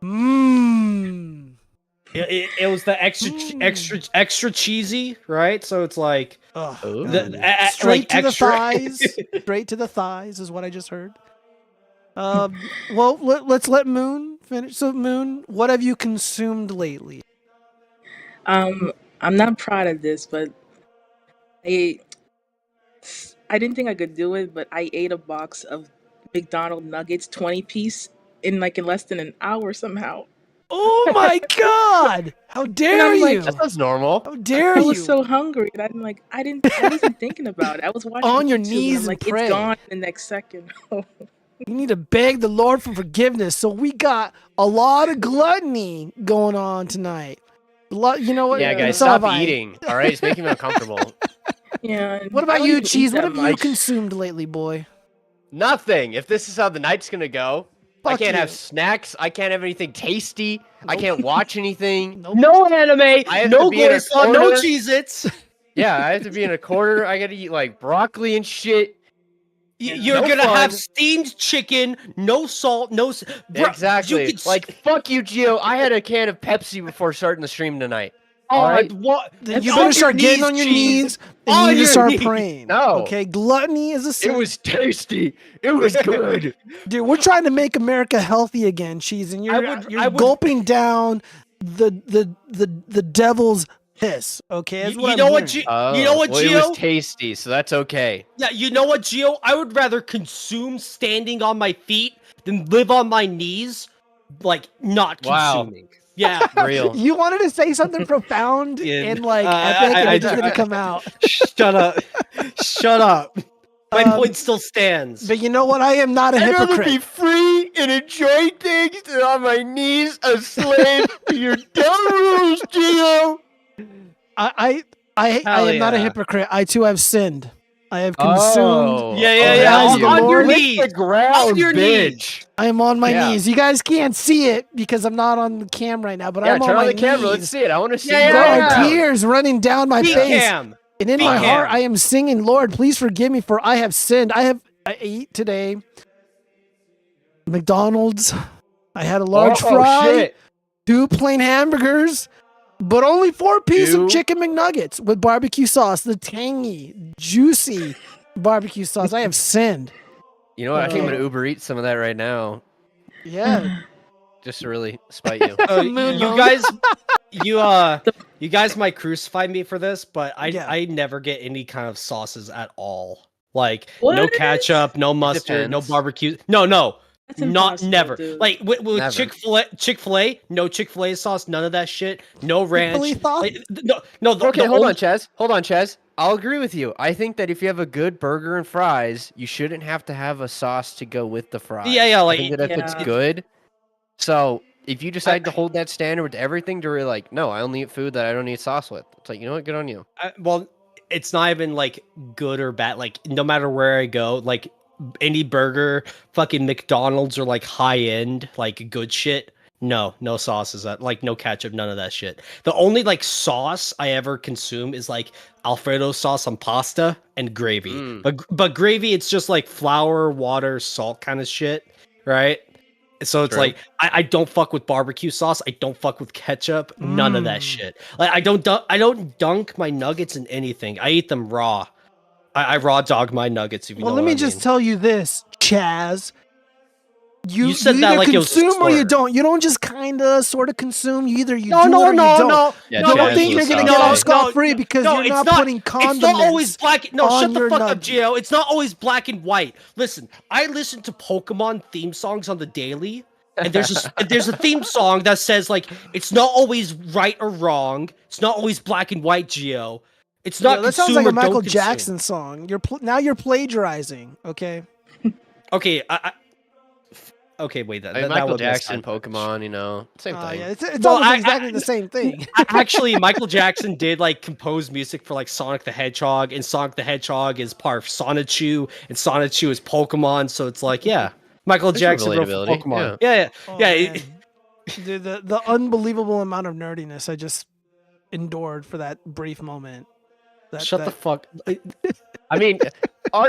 Mmm. It was the extra cheesy, right? So it's like Straight to the extra- thighs. Straight to the thighs is what I just heard. Well, let's let Moon finish. So, Moon, what have you consumed lately? I'm not proud of this, but I didn't think I could do it, but I ate a box of McDonald's nuggets, 20-piece, in less than an hour somehow. Oh my god! How dare I'm like, you? That sounds normal. How dare I you? was so hungry, and I wasn't thinking about it. I was watching On your YouTube, and knees I'm and like, pray. it's gone in the next second. You need to beg the Lord for forgiveness. So we got a lot of gluttony going on tonight. You know what? Yeah, guys, So stop have I. eating. All right, it's making me uncomfortable. Yeah. What I about don't you, even eat Cheese? What that have you much. consumed lately, boy? Nothing. If this is how the night's gonna go, I Fuck can't you. have snacks. I can't have anything tasty. I can't watch anything. No anime, I have no to be in a Goisan, no corner. Cheez-Its. Yeah, I have to be in a corner. I gotta eat like broccoli and shit. You're No gonna have fun. steamed chicken, no salt, no. Bro, Exactly. You could Like, fuck you, Gio. I had a can of Pepsi before starting the stream tonight. Oh, All right. what? Then you better start getting on your knees and you need to start praying. No. Okay, gluttony is a sin. It was tasty. It was good. Dude, we're trying to make America healthy again, Cheese, and you're gulping down the devil's piss. Okay, that's what you I'm know what, hearing. Oh, you know what, well, Gio? it was tasty, so that's okay. Yeah, you know what, Gio? I would rather consume standing on my feet than live on my knees, like not consuming. Yeah, real. You wanted to say something profound and like epic, and it just didn't come out. Shut up. Shut up. My point still stands. But you know what? I am not a I'd rather hypocrite. be free and enjoy things than on my knees a slave to your dumb rules, Gio. I am not a hypocrite. I too have sinned. I have consumed. Oh, On your Lick knees. the ground, On your bitch. knees. I am on my Yeah. knees. You guys can't see it because I'm not on the cam right now, but Yeah, I'm on turn my on the knees. camera. Let's see it. I want to see There it. are tears running down my Feet face. cam. And in Feet my heart, cam. I am singing, Lord, please forgive me, for I have sinned. I ate today McDonald's. I had a large fry, Shit. 2 plain hamburgers, but only 4 pieces of 2? chicken McNuggets with barbecue sauce, the tangy, juicy barbecue sauce. I have sinned. You know what? I think I'm going to Uber Eats some of that right now. Yeah. Just to really spite you. You guys might crucify me for this, but I never get any kind of sauces at all. Like no What? ketchup, no mustard, no Depends. barbecue. No. That's Not impossible, never. dude. Like with Never. Chick-fil-A, no Chick-fil-A sauce, none of that shit. No ranch. Chick-fil-A sauce? Like, no. Okay, hold on, Chaz. Hold on, Chaz. I'll agree with you. I think that if you have a good burger and fries, you shouldn't have to have a sauce to go with the fries. Yeah, like- I think that if it's Yeah. good, so if you decide to hold that standard with everything, to really like, no, I only eat food that I don't need sauce with. It's like, you know what? Good on you. Well, it's not even like good or bad. Like no matter where I go, like any burger, fucking McDonald's or like high end, like good shit. No sauces. Like no ketchup, none of that shit. The only like sauce I ever consume is like Alfredo sauce on pasta and gravy. But gravy, it's just like flour, water, salt kind of shit, right? So it's like I don't fuck with barbecue sauce. I don't fuck with ketchup. None of that shit. Like I don't dunk my nuggets in anything. I eat them raw. I raw dog my nuggets. If you Well, know let what me I just mean. tell you this, Chaz. You said that either like it was a consume or you slur. don't. You don't just kind of sort of consume. You either you No, do no, it or you no, don't. no. Yeah, You don't Chaz think was you're gonna soft. get off No, scot-free because no, you're it's not not- putting condiments. It's not always black. No, on shut the your fuck up, nuggets. Gio. It's not always black and white. Listen, I listen to Pokemon theme songs on the daily, and there's a theme song that says like it's not always right or wrong. It's not always black and white, Gio. It's not. Yeah, that sounds consume like a or don't Michael consume. Jackson song. Now you're plagiarizing. Okay. Okay, okay, wait. I mean, That Michael would mess Jackson, up. Pokemon, you know, same thing. Yeah, it's Well, almost I- exactly the same thing. Actually, Michael Jackson did like compose music for like Sonic the Hedgehog, and Sonic the Hedgehog is part of Sonichu, and Sonichu is Pokemon. So it's like, yeah, Michael There's some Jackson wrote for relatability, Pokemon. Yeah. Oh, Yeah. man. Dude, the unbelievable amount of nerdiness I just endured for that brief moment. Shut the fuck. I mean,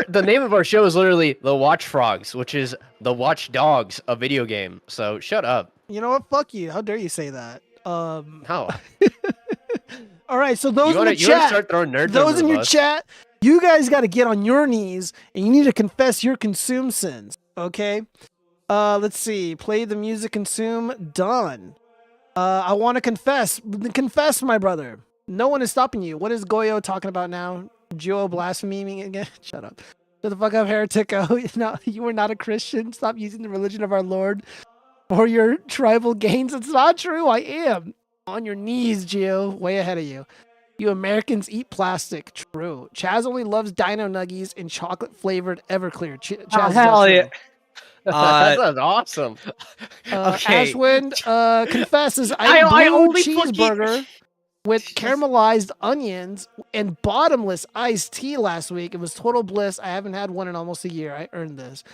the name of our show is literally the Watchfrogs, which is the Watchdogs, a video game. So shut up. You know what? Fuck you. How dare you say that? How? All right, so those You wanna- in the you wanna chat, start throwing nerds those under in the your bus? chat, you guys got to get on your knees and you need to confess your consume sins. Okay. Let's see. Play the music. Consume. Done. I want to confess. Confess, my brother. No one is stopping you. What is Goyo talking about now? Geo blaspheming again? Shut up. Shut the fuck up, heretico. No, you are not a Christian. Stop using the religion of our Lord for your tribal gains. It's not true. I am. On your knees, Geo. Way ahead of you. You Americans eat plastic. True. Chaz only loves dino nuggies and chocolate flavored Everclear. Chaz, is that hell true? yeah. That sounds awesome. Okay. Ashwin confesses I I ate blue only cheeseburger with caramelized onions and bottomless iced tea last week. It was total bliss. I haven't had one in almost a year. I earned this.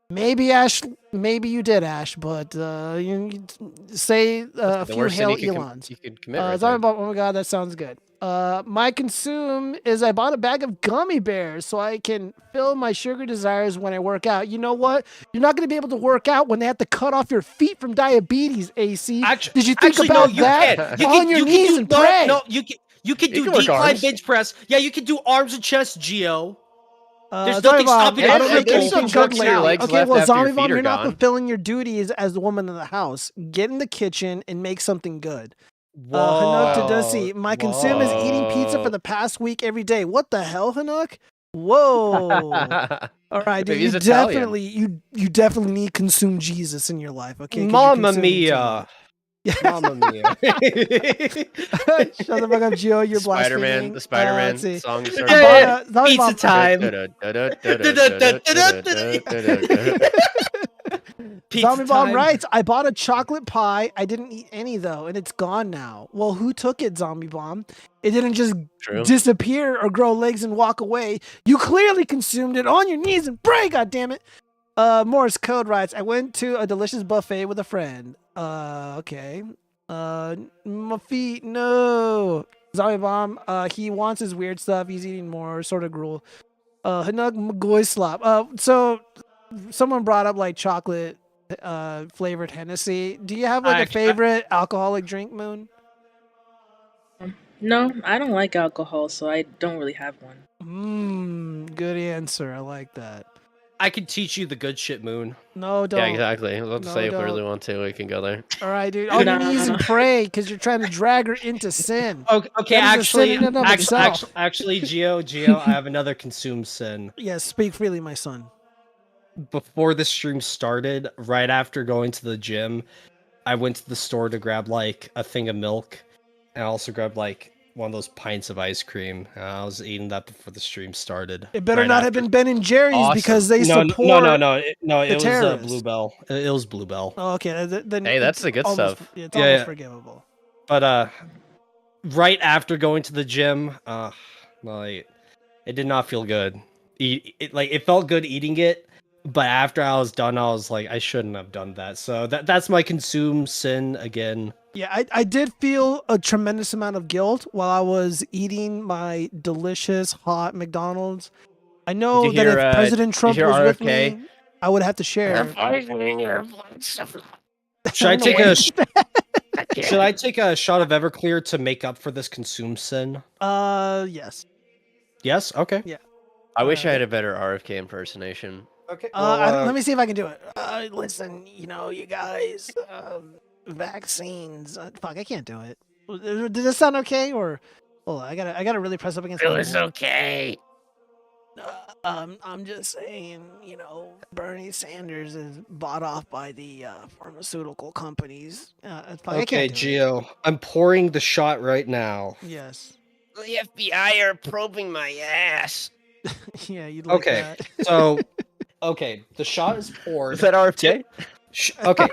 Maybe Ash, maybe you did, Ash, but you say a The few worst sin hail you could Elons. you could commit right Sorry there. about, oh my god, that sounds good. My consume is I bought a bag of gummy bears so I can fill my sugar desires when I work out. You know what? You're not going to be able to work out when they have to cut off your feet from diabetes, AC. Did you think about that? On your knees and pray. No, you can do decline bench press. Yeah, you can do arms and chest, Geo. There's Zombie nothing Bomb, stopping I you don't from make making anything full good workout. lately. Okay, well, Zombie Bomb, you're not fulfilling your duties as the woman in the house. Get in the kitchen and make something good. Hanuk Tadasi, my consume is eating pizza for the past week every day. What the hell, Hanuk? Whoa. All right, dude, Maybe he's you Italian. definitely need consume Jesus in your life, okay? 'Cause you're Mamma consuming too mia. much. Mamma mia. Shut the fuck up, Gio. You're blaspheming. The Spider-Man Let's see. song. I bought a Pizza time. Zombie Bomb time. writes, I bought a chocolate pie. I didn't eat any though, and it's gone now. Well, who took it, Zombie Bomb? It didn't just disappear or grow legs and walk away. You clearly consumed it on your knees and pray, goddammit. Morse Code writes, I went to a delicious buffet with a friend. Okay. My feet, no. Zombie Bomb, he wants his weird stuff. He's eating more sort of gruel. Hanug Mgoy Slop. So someone brought up like chocolate flavored Hennessy. Do you have like a favorite alcoholic drink, Moon? No, I don't like alcohol, so I don't really have one. Good answer. I like that. I can teach you the good shit, Moon. No, don't. Yeah, exactly. I was about to say, if we don't. really want to, we can go there. All right, dude. On your knees and pray because you're trying to drag her into sin. Okay, That is a sin in and of itself. actually, Geo, I have another consume sin. Yes, speak freely, my son. Before the stream started, right after going to the gym, I went to the store to grab like a thing of milk, and I also grabbed like one of those pints of ice cream. I was eating that before the stream started. It better not have been Ben and Jerry's because they support. No. It was terrorists. Bluebell. It was Bluebell. Oh, okay. Then Hey, that's the good almost, stuff. It's almost forgivable. But right after going to the gym, like it did not feel good. It felt good eating it, but after I was done, I was like, I shouldn't have done that. So that's my consume sin again. Yeah, I did feel a tremendous amount of guilt while I was eating my delicious hot McDonald's. I know that if President Trump was with me, I would have to share. Should I take a should I take a shot of Everclear to make up for this consume sin? Yes. Yes. Okay. Yeah. I wish I had a better RFK impersonation. Okay. Let me see if I can do it. Listen, you guys, vaccines. Fuck, I can't do it. Did this sound okay? Or, I gotta really press up against. It was okay. I'm just saying, Bernie Sanders is bought off by the pharmaceutical companies. Fuck, I Okay, can't do Gio, I'm pouring the shot right now. it. Yes. The FBI are probing my ass. Yeah, you'd like Okay, that. so the shot is poured. Is that RFK? Okay,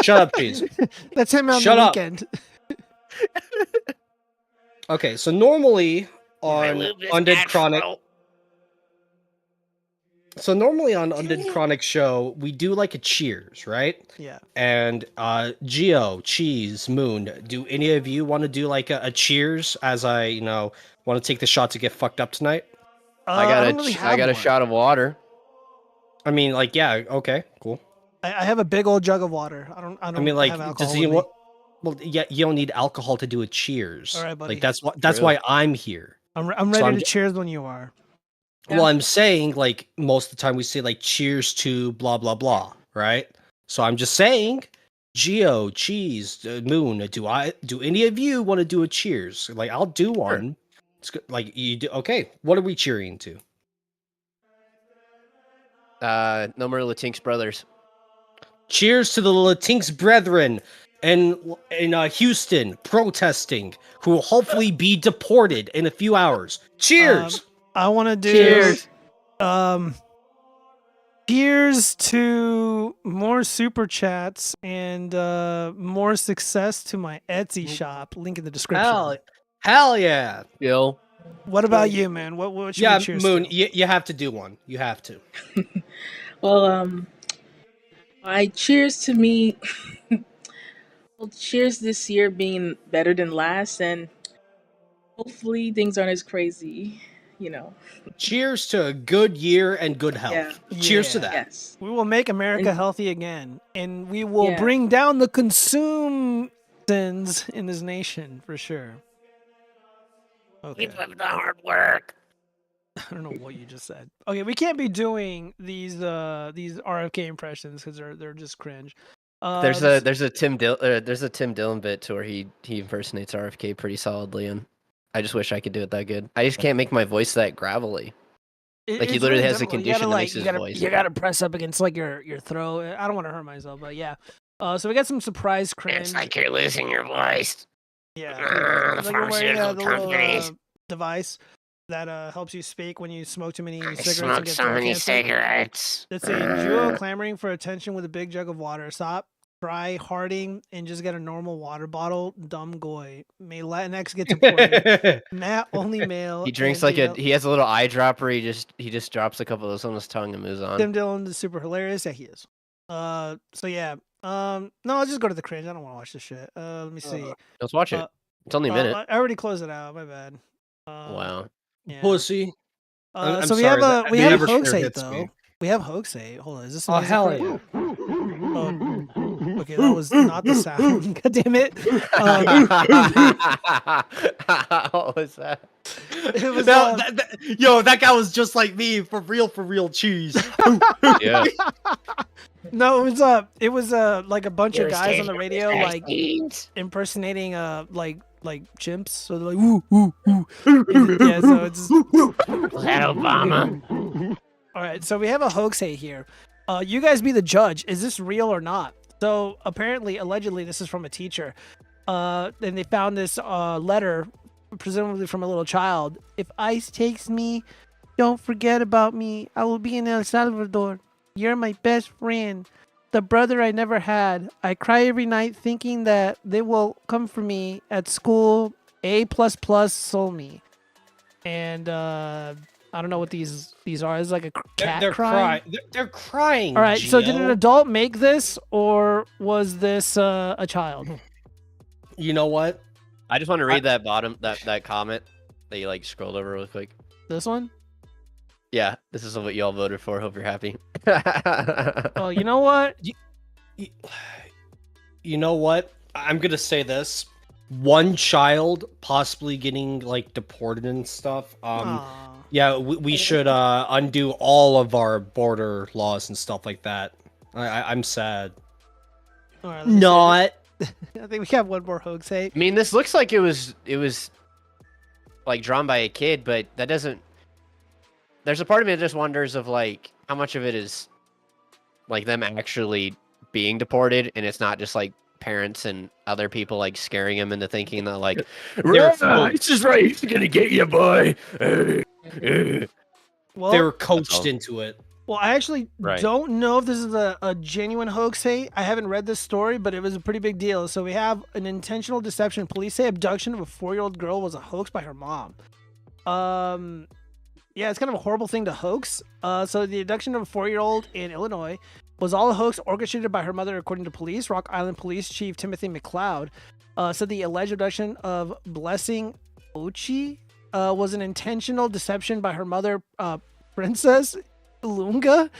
shut up, cheese. That's him on Shut the up. weekend. Okay, so normally on Undead Chronic. So normally on Undead Chronic show, we do like a cheers, right? Yeah. And Geo, Cheese, Moon, do any of you want to do like a cheers as I, want to take the shot to get fucked up tonight? I got a shot of water. I mean, like, yeah, okay, cool. I have a big old jug of water. I don't I mean, like, have alcohol does with anyone? me. Well, yeah, you don't need alcohol to do a cheers. All right, buddy. Like that's why I'm here. I'm So ready to cheers when you are. Well, I'm saying like most of the time we say like cheers to blah blah blah, right? So I'm just saying, Geo, Cheese, Moon, do any of you want to do a cheers? Like I'll do one. It's good. Like you do. Okay, what are we cheering to? No more LINQS brothers. Cheers to the LINQS brethren in Houston protesting, who will hopefully be deported in a few hours. Cheers. I want to do Cheers. Cheers to more super chats and more success to my Etsy shop. Link in the description. Hell yeah. Yo. What about you, man? What should we cheers Moon, to? you have to do one. You have to. Well, I cheers to me. Well, cheers this year being better than last, and Hopefully things aren't as crazy, you know. Cheers to a good year and good health. Cheers to that. Yes. We will make America And- healthy again, and we will Yeah. bring down the consume sins in this nation for sure. Okay. Keep up the hard work. I don't know what you just said. Okay, we can't be doing these RFK impressions because they're just cringe. There's a Tim Dillon bit to where he impersonates RFK pretty solidly, and I just wish I could do it that good. I just can't make my voice that gravelly. Like he it's literally really has a difficult. You condition gotta, that makes his you gotta, voice. You gotta press up against like your throat. I don't want to hurt myself, but yeah. So we got some surprise cringe. It's like you're losing your voice. Yeah. The Like you're wearing pharmaceutical the little companies. device that helps you speak when you smoke too many I cigarettes. smoke and get so throat many cancer. cigarettes. It's a duo clamoring for attention with a big jug of water. Stop, try harding, and just get a normal water bottle. Dumb goy. May Latinx get deported. Matt only male. He drinks and like he has a little eyedropper. He just drops a couple of those on his tongue and moves on. Tim Dillon is super hilarious. Yeah, he is. So yeah. No, I'll just go to the cringe. I don't want to watch this shit. Let me see. Let's watch it. It's only a minute. I already closed it out. My bad. Wow. Yeah. Pussy. I'm So we sorry, have that we have never Hoax sure 8 hits though. me. We have Hoax 8. Hold on, is this? Oh, music hell right? yeah. Oh, okay, that was not the sound. God damn it. What was that? It was, yo, that guy was just like me, for real cheese. Yeah. No, it was like a bunch of guys on the radio like impersonating like chimps. So they're like woo woo woo. Yeah, so it's Was that Obama? All right, so we have a Hoax 8 here. You guys be the judge. Is this real or not? So apparently, allegedly, this is from a teacher. And they found this letter, presumably from a little child. If ICE takes me, don't forget about me. I will be in El Salvador. You're my best friend, the brother I never had. I cry every night thinking that they will come for me at school. A++ sold me. And I don't know what these are. It's like a cat They're crying. They're crying. All right. So did an Gio. adult make this, or was this a child? You know what? I just want to read that bottom that comment that you like scrolled over real quick. This one? Yeah, this is what y'all voted for. Hope you're happy. Oh, you know what? You know what? I'm gonna say this. One child possibly getting like deported and stuff. Yeah, we should undo all of our border laws and stuff like that. I'm sad. All right, let me Not. see. I think we have one more Hoax 8. I mean, this looks like it was like drawn by a kid, but that doesn't. There's a part of me that just wonders of like how much of it is like them actually being deported, and it's not just like parents and other people like scaring them into thinking that like It's just right. He's gonna get you, boy. Well, they were coached into it. Well, I actually Right. don't know if this is a genuine Hoax 8. I haven't read this story, but it was a pretty big deal. So we have an intentional deception. Police say abduction of a 4-year-old girl was a hoax by her mom. Yeah, it's kind of a horrible thing to hoax. So the abduction of a 4-year-old in Illinois was all a hoax orchestrated by her mother, according to police. Rock Island Police Chief Timothy McLeod said the alleged abduction of Blessing Ochi was an intentional deception by her mother, Princess Lunga.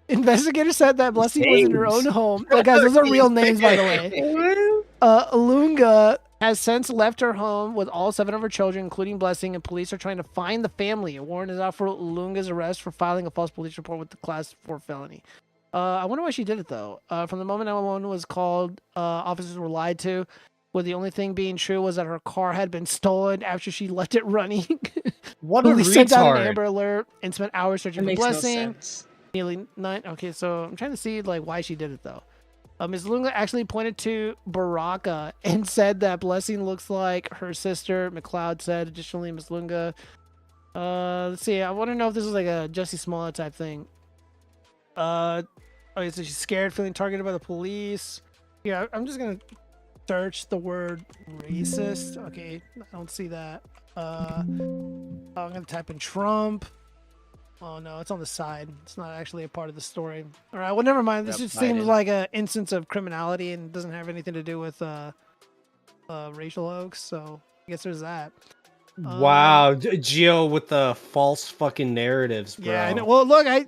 Investigators said that Blessing was in her own home. Oh, guys, those are real names, by the way. Lunga has since left her home with all 7 of her children, including Blessing, and police are trying to find the family. A warrant is out for Lunga's arrest for filing a false police report with the Class 4 felony. I wonder why she did it, though. From the moment 911 was called, officers were lied to, with the only thing being true was that her car had been stolen after she left it running. What a Police sent out an retard. Amber Alert and spent hours searching That for makes no Blessing. sense. Nearly 9. Okay, so I'm trying to see like why she did it though. Ms. Lunga actually pointed to Baraka and said that Blessing looks like her sister. McLeod said. Additionally, Ms. Lunga. Let's see. I want to know if this is like a Jussie Smollett type thing. Okay, so she's scared, feeling targeted by the police. Yeah, I'm just gonna search the word racist. Okay, I don't see that. I'm gonna type in Trump. Oh no, it's on the side. It's not actually a part of the story. All right, well, never mind. This Yep, just seems Biden. like an instance of criminality and doesn't have anything to do with racial hoax. So I guess there's that. Wow, Geo with the false fucking narratives, bro. Yeah, I know. Well, look, I'm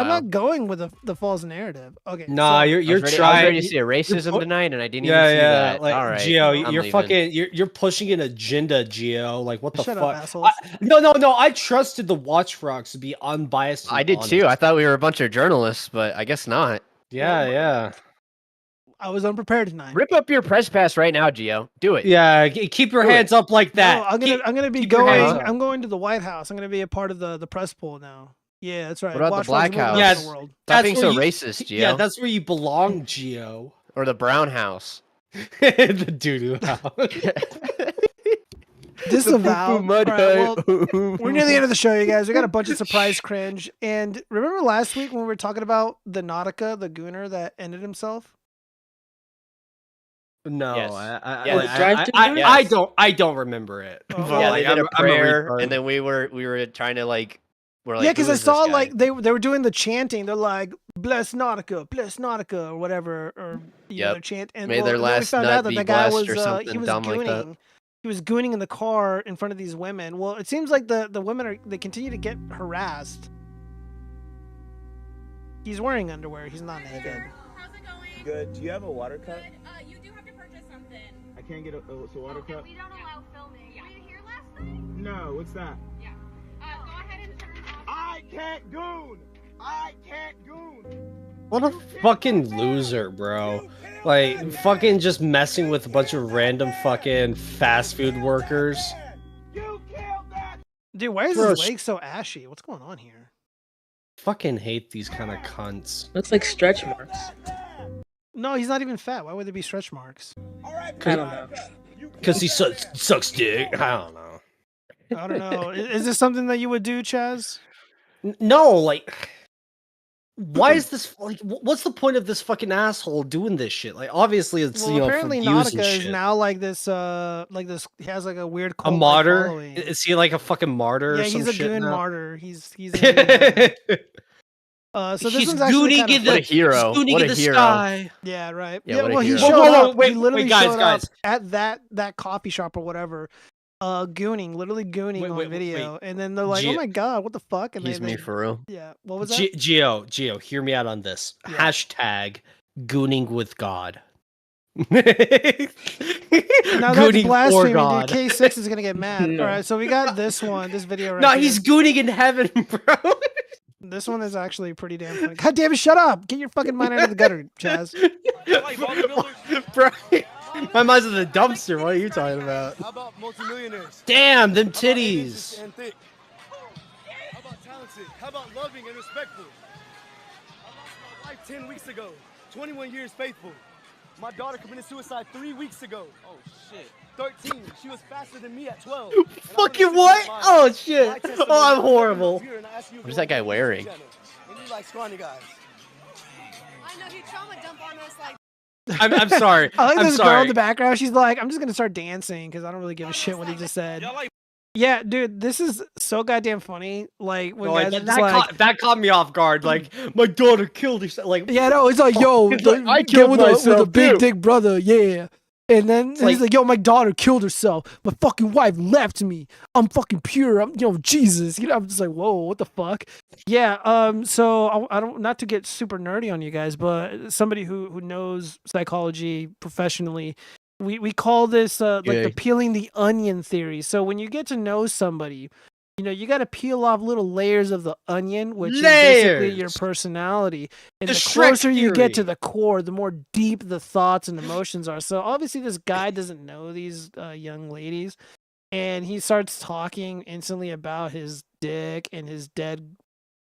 not going with the false narrative. Okay. Nah, so, you're I was trying. ready to see a racism tonight, and I didn't even Yeah, see yeah. that. Like All right, Geo, I'm you're leaving. fucking. You're pushing an agenda, Geo. Like what the Shut fuck? up, assholes. No. I trusted the watchfrogs to be unbiased. And I did too. I honest. thought we were a bunch of journalists, but I guess not. Yeah. I was unprepared tonight. Rip up your press pass right now, Gio. Do it. Yeah, keep your hands up like that. No, I'm gonna be keep your hands going. up. I'm going to the White House. I'm gonna be a part of the press poll now. Yeah, that's right. What about the Watchfrogs Black will House? live in Yes, the world. Stop being so where you- racist, Gio. Yeah, that's where you belong, Geo. Or the Brown House. The doo-doo house. Disavow. mud All right, well, hut. we're near the end of the show, you guys. We got a bunch of surprise cringe. And remember last week when we were talking about the Nautica, the gooner that ended himself? No, Yes. I don't remember it. Oh, But, well, Yeah, like, they did a I'm prayer, retard. and then we were trying to like. We're like, yeah, because who I is this saw guy? like they were doing the chanting. They're like, bless Nautica, or whatever, or you know, Yep. their chant. And May their and then we last found nut out that be the guy blessed was or something he was dumb like that. gooning. He was gooning in the car in front of these women. Well, it seems like the women they continue to get harassed. He's wearing underwear. He's not naked. Good. Do you have a water cup? You do have to purchase something. I can't get a water cup. We don't allow filming. Were you here last night? No. What's that? Yeah. Go ahead and turn off. I can't goon. I can't goon. What a fucking loser, bro. Like, fucking just messing with a bunch of random fucking fast food workers. Dude, why is Bro, his leg so ashy? What's going on here? Fucking hate these kind of cunts. Looks like stretch marks. No, he's not even fat. Why would there be stretch marks? I don't know. Because he sucks dick. I don't know. I don't know. Is this something that you would do, Chaz? No, like, why is this, like, what's the point of this fucking asshole doing this shit? Like, obviously it's, Well, you know, apparently for views Nautica and is shit. now like this. He has like a weird A cult martyr? following. Is he like a fucking martyr Yeah, or some he's a shit goon now? martyr. He's a goon martyr. So this He's one's actually gooning kind in of the, What a hero. he's gooning What in a the hero. sky. yeah, right. Yeah, Yeah, what a well, he hero. showed Whoa, up. wait, he literally wait, guys, showed guys. up at that coffee shop or whatever, literally gooning Wait, on wait, video, wait. and then they're like, "Oh Gio- my god, what the fuck?" And He's they, me for real. yeah, what was that? Geo, hear me out on this. Yeah. Hashtag gooning with God. Now that's Gooning for blasphemy, dude. God. K6 is gonna get mad. No. All right, so we got this video right No, here. he's gooning in heaven, bro. This one is actually pretty damn funny. God damn it, shut up! Get your fucking mind out of the gutter, Chaz. Bro, my mind's in the dumpster. What are you talking about? How about multimillionaires? Damn, them How about titties. ambitious and thick? How about talented? How about loving and respectful? I lost my wife 10 weeks ago. 21 years faithful. My daughter committed suicide 3 weeks ago. Oh shit. 13. She was faster than me at 12. Fucking what? Oh shit. Oh, I'm horrible. What is that guy wearing? And you like scrawny guys. I know he trauma dump on us like. I'm sorry. I like I'm this girl in sorry. the background. She's like, I'm just gonna start dancing because I don't really give a shit what he just said. Yeah, dude, this is so goddamn funny. Like when No, guys are that, just like, that caught me off guard. Like, my daughter killed herself. Like, yeah, no, it's like, yo, He's like, I get killed with a myself, big too. dick brother, yeah. And then he's like- like, yo, my daughter killed herself. My fucking wife left me. I'm fucking pure. I'm, Jesus. You know, I'm just like, whoa, what the fuck? Yeah. So I don't, not to get super nerdy on you guys, but somebody who knows psychology professionally, we call this like the peeling the onion theory. So when you get to know somebody, you know, you got to peel off little layers of the onion, which is basically your Layers. personality. And The the Shrek closer you get to theory. the core, the more deep the thoughts and emotions are. So obviously, this guy doesn't know these young ladies, and he starts talking instantly about his dick and his dead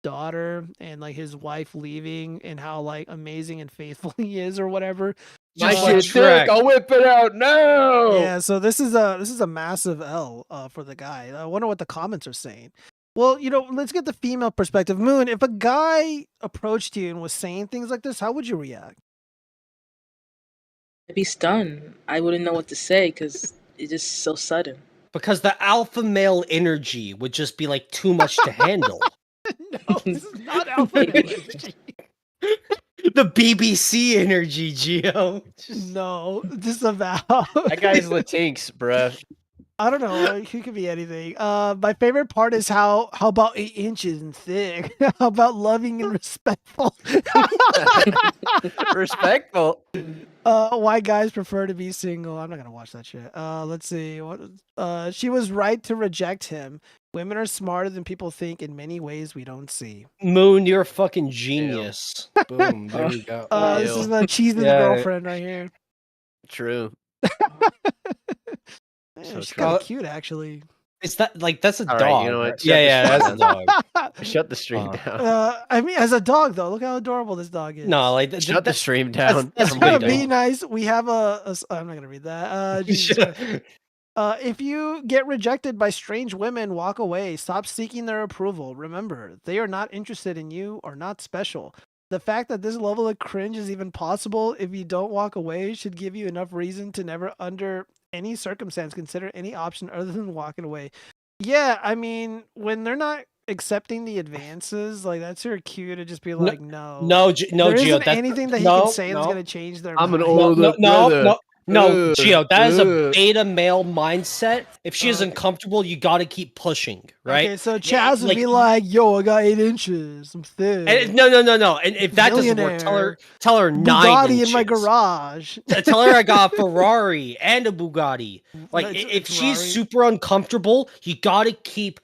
daughter and like his wife leaving and how like amazing and faithful he is or whatever. My Just like shit's Shrek. thick. I'll whip it out now. Yeah, so this is a massive L for the guy. I wonder what the comments are saying. Well, you know, let's get the female perspective. Moon, if a guy approached you and was saying things like this, how would you react? I'd be stunned. I wouldn't know what to say because it's just so sudden. because the alpha male energy would just be like too much to handle. No, this is not alpha male energy. The BBC energy, Gio. No, disavow. That guy's Latinx, bruh. I don't know. He could be anything. My favorite part is how about 8 inches and thick? How about loving and respectful? Respectful. Why guys prefer to be single? I'm not gonna watch that shit. Let's see. What? She was right to reject him. Women are smarter than people think in many ways we don't see. Moon, you're a fucking genius. Boom. There you go. This is the Cheese's Yeah. girlfriend right here. True. Man, So she's true. kind of cute, actually. It's that like that's a All dog. right, you know what? right? Yeah, that's a dog. Shut the stream down. I mean, as a dog though, look how adorable this dog is. No, like Shut the stream down. That's I'm Be leaving. nice. We have I'm not gonna read that. Jesus Christ. If you get rejected by strange women, walk away. Stop seeking their approval. Remember, they are not interested in you or not special. The fact that this level of cringe is even possible if you don't walk away should give you enough reason to never, under any circumstance, consider any option other than walking away. Yeah, I mean, when they're not accepting the advances, like that's your cue to just be like, no, no, there Gio. isn't that's anything that he no, can say that's no. gonna change their I'm an mind. older brother. No, Gio, that is a beta male mindset. If she is uncomfortable, you got to keep pushing, right? Okay, so Chaz would be like, "Yo, I got 8 inches. I'm thick. And no. And if that doesn't work, tell her 9 Bugatti inches. in my garage." Tell her I got a Ferrari and a Bugatti. Like, It's if she's Ferrari. super uncomfortable, you got to keep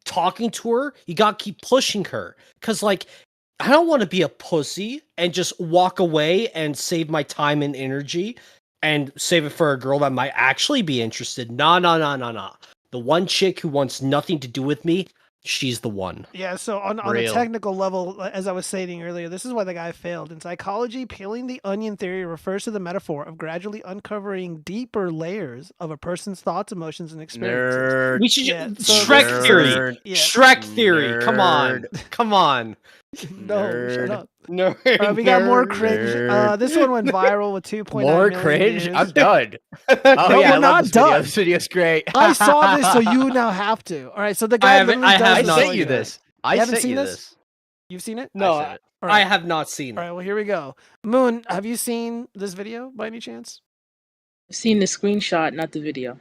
talking to her. You got to keep pushing her. Because, like, I don't want to be a pussy and just walk away and save my time and energy and save it for a girl that might actually be interested. No. The one chick who wants nothing to do with me, she's the one. Yeah, so on a Real. technical level, as I was stating earlier, this is why the guy failed. In psychology, peeling the onion theory refers to the metaphor of gradually uncovering deeper layers of a person's thoughts, emotions, and experiences. Nerd. We should Yeah, Shrek theory. Nerd. Yeah. Shrek theory. Come on. Come on. No, shut up. No. We got more cringe. This one went viral with 2.9 More million cringe? views. I'm done. No, Oh yeah, we're I love not this video. done. This video's great. I saw this, so you now have to. All right, so the guy literally does I this sent like you that. this. You I haven't sent seen you this? this. You've seen it? No, I sent it. All I right. have not seen All it. right, well, here we go. Moon, have you seen this video by any chance? I've seen the screenshot, not the video.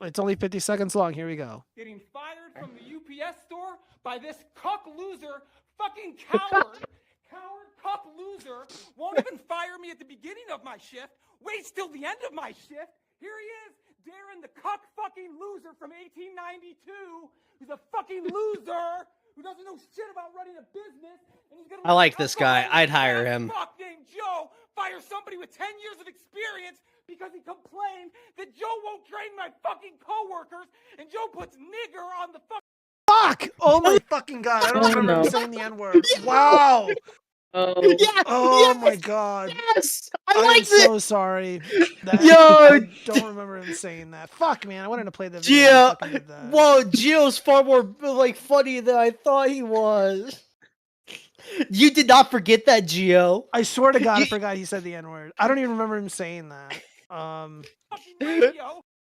It's only 50 seconds long. Here we go. Getting fired from the UPS store by this cuck loser, fucking coward, cuck loser, won't even fire me at the beginning of my shift, waits till the end of my shift. Here he is, Darren the cuck fucking loser from 1892, who's a fucking loser, who doesn't know shit about running a business, and he's gonna I like this guy. I'd hire him. fuck named Joe fire somebody with 10 years of experience because he complained that Joe won't train my fucking coworkers, and Joe puts nigger on the fucking. Fuck! Oh my fucking god! I don't remember him saying the N word. Wow! Oh, Oh my god! Yes, I am liked so sorry. Yo! I don't remember him saying that. Fuck, man! I wanted to play the video. and Gio, fucking did that. whoa, Gio's far more like funny than I thought he was. You did not forget that, Gio. I swear to God, I forgot he said the N word. I don't even remember him saying that.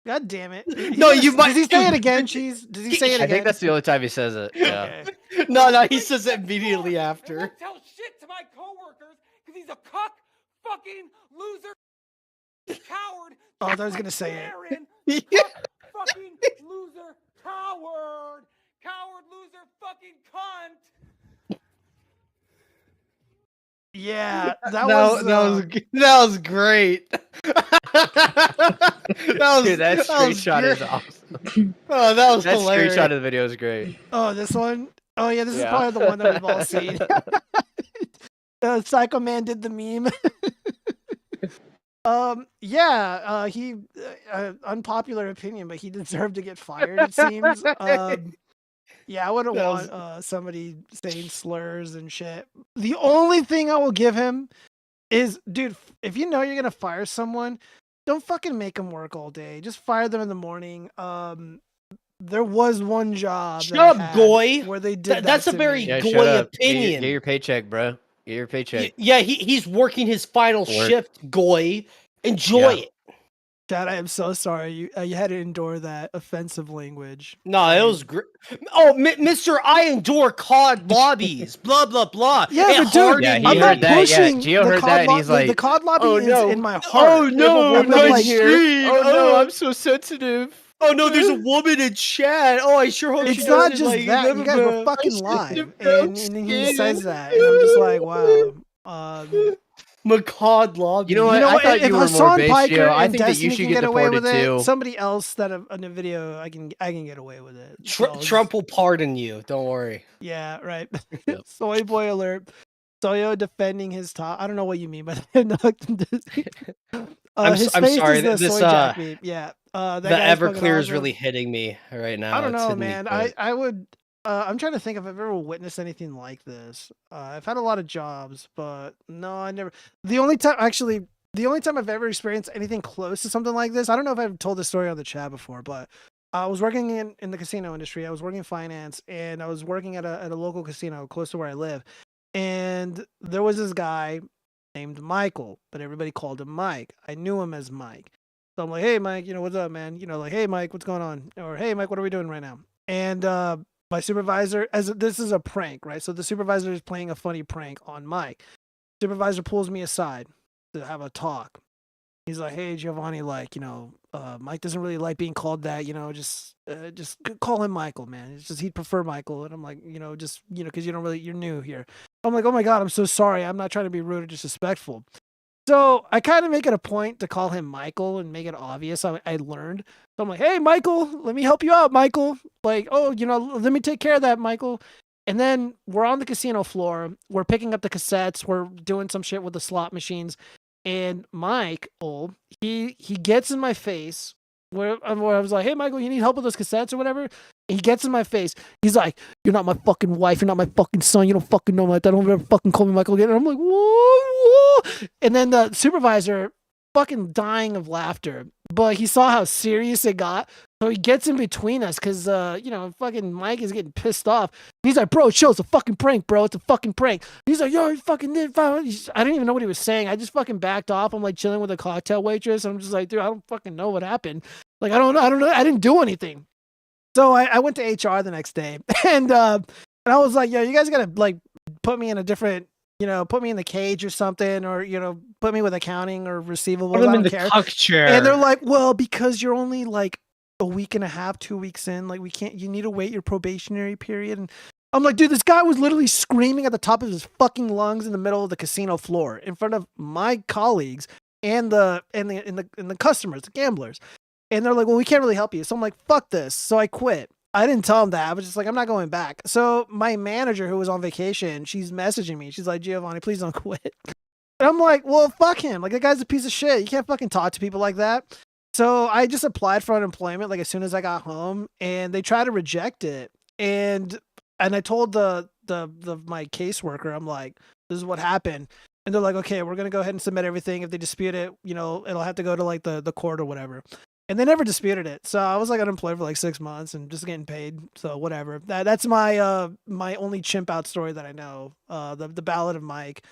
God damn it! No, you might- Does he say it again, Cheese? Does he say it again? I think that's the only time he says it. Yeah. Okay. No, he says it immediately after. Tell shit to my coworkers because he's a cuck, fucking loser, coward. Oh, I was gonna say it. Darren, cuck, fucking loser, coward, loser, fucking cunt. Yeah, that was great. Dude, that screenshot is great. awesome. Oh, that was That hilarious. screenshot of the video is great. Oh, this one? Oh, yeah, this is Yeah. probably the one that we've all seen. Psycho Man did the meme. He, unpopular opinion, but he deserved to get fired, it seems. Yeah, I wouldn't That want somebody saying slurs and shit. The only thing I will give him is, dude, if you know you're gonna fire someone, don't fucking make them work all day. Just fire them in the morning. There was one job Shut that I up, had Goy. where they did That's that a to very me. Yeah, Goy shut up. opinion. Get your paycheck, bro. Get your paycheck. Yeah, he's working his final Work. shift, Goy. Enjoy Yeah. it. Chad, I am so sorry. You had to endure that offensive language. No, it was great. Oh, Mr. I endure COD lobbies. Blah blah blah. Yeah, It but dude, hardens Yeah, he I'm me. not heard that. Yeah, pushing Gio the heard COD that, and he's the like, COD lobby "Oh, is no. in my heart. Oh no, I'm my like, screen. Oh no, I'm so sensitive. Oh no, there's a woman in chat. Oh, I sure hope she It's not doesn't just like. that. You guys were fucking live, and he says that, and I'm just like, wow. Macaw lobby. You know what? You know I what? thought If you were more Hassan base, Piker Gio. I and think that you Destiny should can get get away with deported it, too. somebody else that in a video, I can get away with it. So, Trump will pardon you. Don't worry. yeah, right. Yep. Soy boy alert. Soyo defending his top. I don't know what you mean by that. His I'm face sorry. is the This soy jack meme. Yeah. That the guy's fucking Everclear is awesome. really hitting me right now. I don't It's know, hitting me man. great. I would. I'm trying to think if I've ever witnessed anything like this. I've had a lot of jobs, but no, I never. The only time I've ever experienced anything close to something like this, I don't know if I've told this story on the chat before, but I was working in the casino industry. I was working in finance, and I was working at a local casino close to where I live. And there was this guy named Michael, but everybody called him Mike. I knew him as Mike. So I'm like, hey, Mike, what's up, man? Like, hey, Mike, what's going on? Or, hey, Mike, what are we doing right now? And my supervisor, this is a prank, right? So the supervisor is playing a funny prank on Mike. Supervisor pulls me aside to have a talk. He's like, hey, Giovanni, Mike doesn't really like being called that, just call him Michael, man. It's just he'd prefer Michael. And I'm like, because you're new here. I'm like, oh my God, I'm so sorry. I'm not trying to be rude or disrespectful. So I kind of make it a point to call him Michael and make it obvious. I learned. So I'm like, hey, Michael, let me help you out, Michael. Like, oh, let me take care of that, Michael. And then we're on the casino floor. We're picking up the cassettes. We're doing some shit with the slot machines. And Mike, he gets in my face where I was like, hey, Michael, you need help with those cassettes or whatever? And he gets in my face. He's like, you're not my fucking wife. You're not my fucking son. You don't fucking know my dad. Don't ever fucking call me Michael again. And I'm like, whoa. And then the supervisor fucking dying of laughter. But he saw how serious it got. So he gets in between us because, fucking Mike is getting pissed off. He's like, bro, chill. It's a fucking prank, bro. It's a fucking prank. He's like, yo, you fucking did. I didn't even know what he was saying. I just fucking backed off. I'm like chilling with a cocktail waitress. I'm just like, dude, I don't fucking know what happened. Like, I don't know. I didn't do anything. So I went to HR the next day and I was like, yo, you guys gotta like put me in a different, put me in the cage or something, or, put me with accounting or receivables. Put him I in don't the care. cuck chair. And they're like, well, because you're only like a week and a half, 2 weeks in, like you need to wait your probationary period. And I'm like, dude, this guy was literally screaming at the top of his fucking lungs in the middle of the casino floor in front of my colleagues and the customers, the gamblers. And they're like, well, we can't really help you. So I'm like, fuck this. So I quit. I didn't tell him that. I was just like, I'm not going back. So my manager, who was on vacation, she's messaging me. She's like, Giovanni, please don't quit. And I'm like, well, fuck him. Like, that guy's a piece of shit. You can't fucking talk to people like that. So I just applied for unemployment like as soon as I got home, and they tried to reject it. And I told the my caseworker, I'm like, this is what happened. And they're like, okay, we're gonna go ahead and submit everything. If they dispute it, it'll have to go to like the court or whatever. And they never disputed it. So I was like unemployed for like 6 months and just getting paid. So whatever. That's my my only chimp out story that I know. The Ballad of Mike.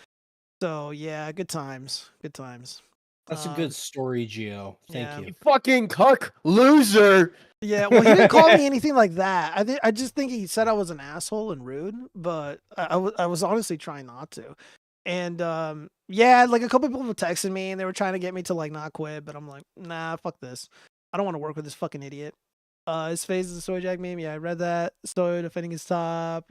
So yeah, good times. Good times. That's a good story, Gio. Thank yeah. you. Fucking cuck loser. Yeah, well, he didn't call me anything like that. I just think he said I was an asshole and rude, but I was honestly trying not to. And yeah, like a couple people were texting me and they were trying to get me to like not quit, but I'm like, nah, fuck this. I don't want to work with this fucking idiot. His face is a soy jack meme. Yeah, I read that. Soy defending his top.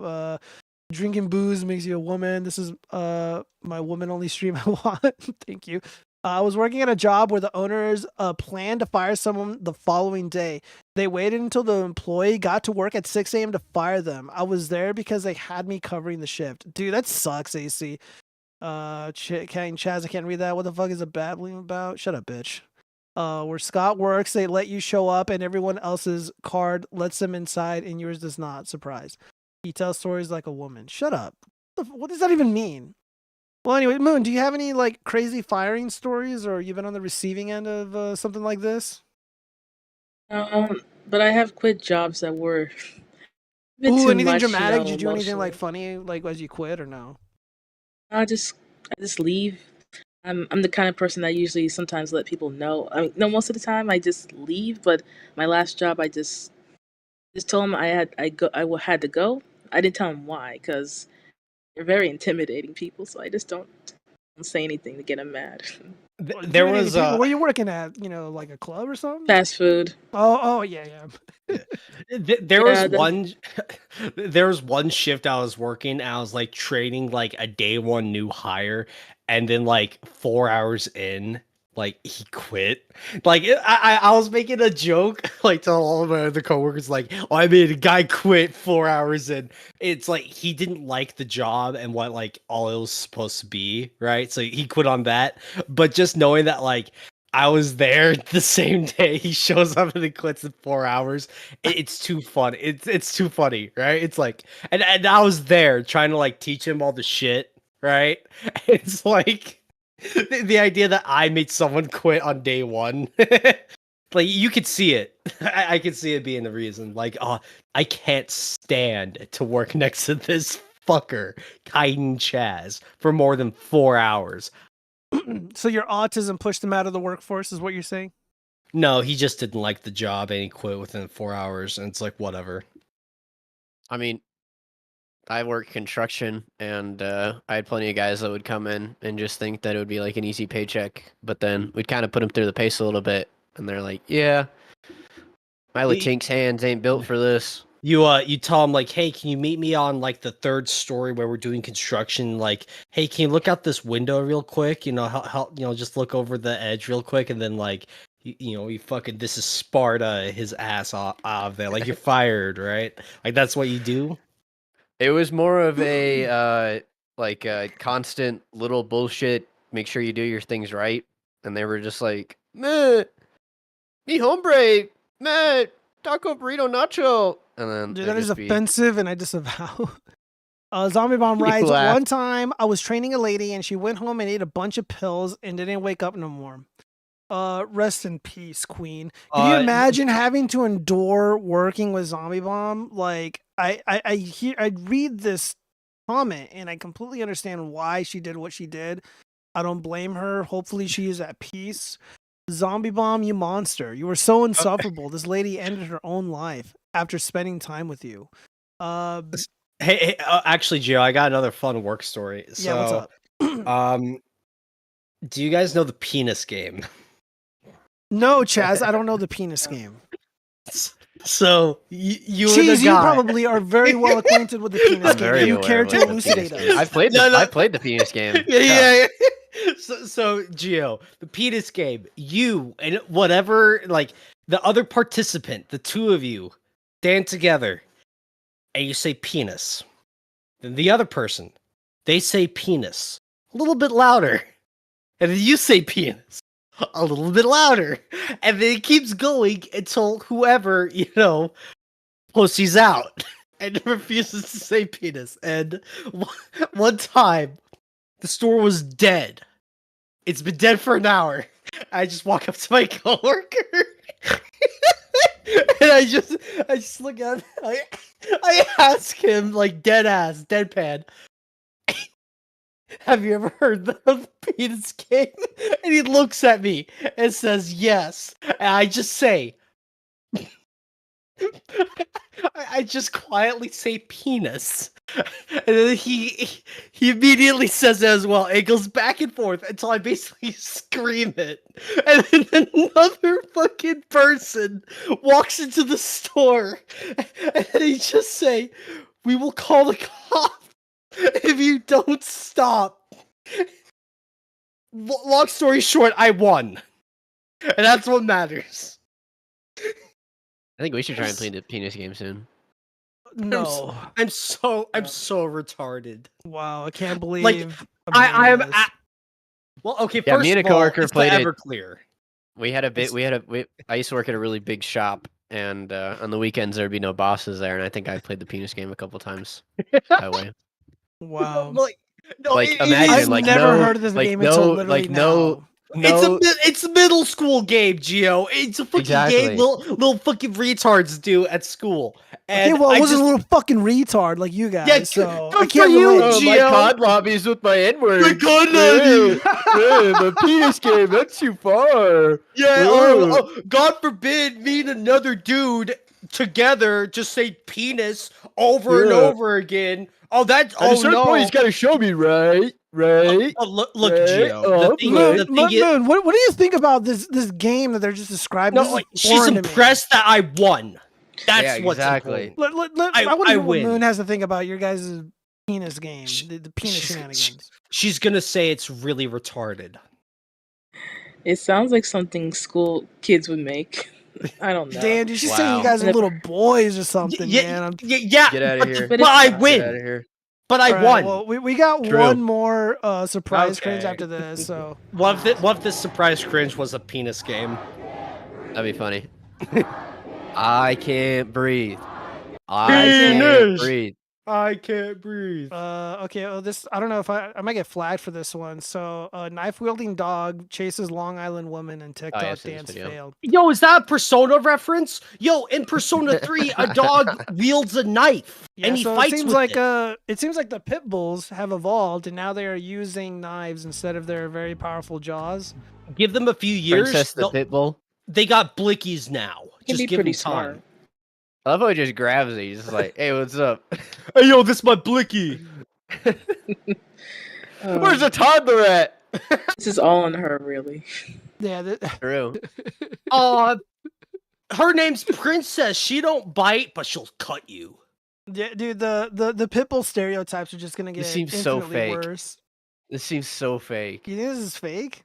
Drinking booze makes you a woman. This is my woman only stream I want. Thank you. I was working at a job where the owners planned to fire someone the following day. They waited until the employee got to work at 6 a.m. to fire them. I was there because they had me covering the shift. Dude, that sucks, AC. Chaz, I can't read that. What the fuck is a babbling about? Shut up, bitch. Where Scott works, they let you show up and everyone else's card lets them inside and yours does not. Surprise. He tells stories like a woman. Shut up. What does that even mean? Well, anyway, Moon, do you have any like crazy firing stories, or you've been on the receiving end of something like this? But I have quit jobs that were a bit Ooh, too anything much, dramatic? Did you do anything emotionally. like funny, like as you quit, or no? I just leave. I'm the kind of person that usually sometimes let people know. I mean, no, most of the time I just leave. But my last job, I just told them I had to go. I didn't tell them why, because they're very intimidating people. So I just don't Don't say anything to get him mad. There was Where were you working at? You know, like a club or something? Fast food. Oh, yeah. there was Yeah, one there was one shift I was working. I was like training like a day one new hire, and then like 4 hours in, like he quit. Like I was making a joke, like to all of my other coworkers, like, oh, I made a guy quit 4 hours in. It's like he didn't like the job and what like all it was supposed to be, right? So he quit on that. But just knowing that like I was there the same day he shows up and he quits in 4 hours. It's too fun. It's too funny, right? It's like, and I was there trying to like teach him all the shit, right? It's like the idea that I made someone quit on day one. Like you could see it. I could see it being the reason. Like, oh, I can't stand to work next to this fucker, Kaiden Chaz, for more than 4 hours. So your autism pushed him out of the workforce, is what you're saying? No, he just didn't like the job and he quit within 4 hours. And it's like, whatever. I mean, I work construction, and I had plenty of guys that would come in and just think that it would be like an easy paycheck, but then we'd kind of put them through the pace a little bit, and they're like, "Yeah, my Latink's hands ain't built for this." You tell him like, hey, can you meet me on like the 3rd story where we're doing construction? Like, hey, can you look out this window real quick? You know, help just look over the edge real quick, and then like, you fucking, this is Sparta his ass off of there. Like, you're fired, right? Like that's what you do. It was more of a like a constant little bullshit. Make sure you do your things right, and they were just like, "Meh, mi hombre, meh, taco burrito nacho." And then Dude, it'd that is just be- offensive, and I disavow. Zombie Bomb You writes, laugh. one time I was training a lady, and she went home and ate a bunch of pills and didn't wake up no more. Rest in peace, Queen. Can you imagine having to endure working with Zombie Bomb? Like, I read this comment, and I completely understand why she did what she did. I don't blame her. Hopefully she is at peace. Zombie Bomb, you monster. You were so insufferable. This lady ended her own life after spending time with you. Hey, actually, Gio, I got another fun work story. So, Yeah, what's up? Do you guys know the penis game? No, Chaz, I don't know the penis game. So you Cheese, and the you guy. probably are very well acquainted with the penis I'm game. very Do you aware care of to what the elucidate penis us? game- I've played the penis game. Yeah. So Gio, the penis game, you and whatever, like the other participant, the two of you stand together and you say penis. Then the other person, they say penis a little bit louder. And then you say penis a little bit louder. And then it keeps going until whoever, pussies out and refuses to say penis. And one time, the store was dead. It's been dead for an hour. I just walk up to my coworker, and I just look at him. I ask him like deadpan. Have you ever heard the penis game? And he looks at me and says yes. And I just say, I just quietly say penis. And then he immediately says it as well. It goes back and forth until I basically scream it. And then another fucking person walks into the store and he just say, we will call the cops if you don't stop. Long story short, I won. And that's what matters. I think we should try and play the penis game soon. No. I'm so retarded. Wow, I can't believe Like I am. Well, okay. Yeah, First me and a of all, coworker it's played it. Everclear. We had a bit. I used to work at a really big shop, and on the weekends there'd be no bosses there, and I think I played the penis game a couple times that way. Wow. Like imagine, I've like never no, heard of this like game no, until literally like now. no. It's a middle school game, Gio. It's a fucking game little fucking retards do at school. And Okay, well, I was just, a little fucking retard like you guys, Yeah, so good I can't for you, relate. My Gio. COD lobbies with my N-word. My COD lobby. The penis game, that's too far. Yeah, Ugh. or God forbid, me and another dude together just say penis over and Yeah. over again. Oh, that's At a certain no. point, he's got to show me, right? Right. Look, Right. Gio. Oh, Moon, is, Moon, what do you think about this game that they're just describing? no, This is like, she's foreign to me. impressed that I won. That's Yeah, what's exactly. important. I want to hear what win. Moon has to think about your guys' penis game, the penis shenanigans. She's gonna say it's really retarded. It sounds like something school kids would make. I don't know. Dan, she's saying you guys are little boys or something, man. Yeah, Get out of here. But I win. Get out of here. But I All right, won. well, we got True. one more surprise cringe Okay. after this, so What if this surprise cringe was a penis game? That'd be funny. I can't breathe. I Finish. can't breathe. I can't breathe. okay, well, this I don't know if I might get flagged for this one. So, knife wielding dog chases Long Island woman and TikTok I've seen this dance video. failed. Yo, is that a Persona reference? Yo, in Persona 3, a dog wields a knife Yeah, and he so fights it seems with like it. it seems like the pit bulls have evolved and now they are using knives instead of their very powerful jaws. Give them a few years. Princess the Pitbull. They got blickies now. Can Just be give pretty them time. smart. I love how he just grabs it. He's just like, hey, what's up? Hey, yo, this my blicky. Where's the toddler at? This is all on her, really. Yeah, True. Her name's Princess. She don't bite, but she'll cut you. yeah, dude, the pit bull stereotypes are just gonna get This seems so infinitely fake. worse. This seems so fake. You think this is fake?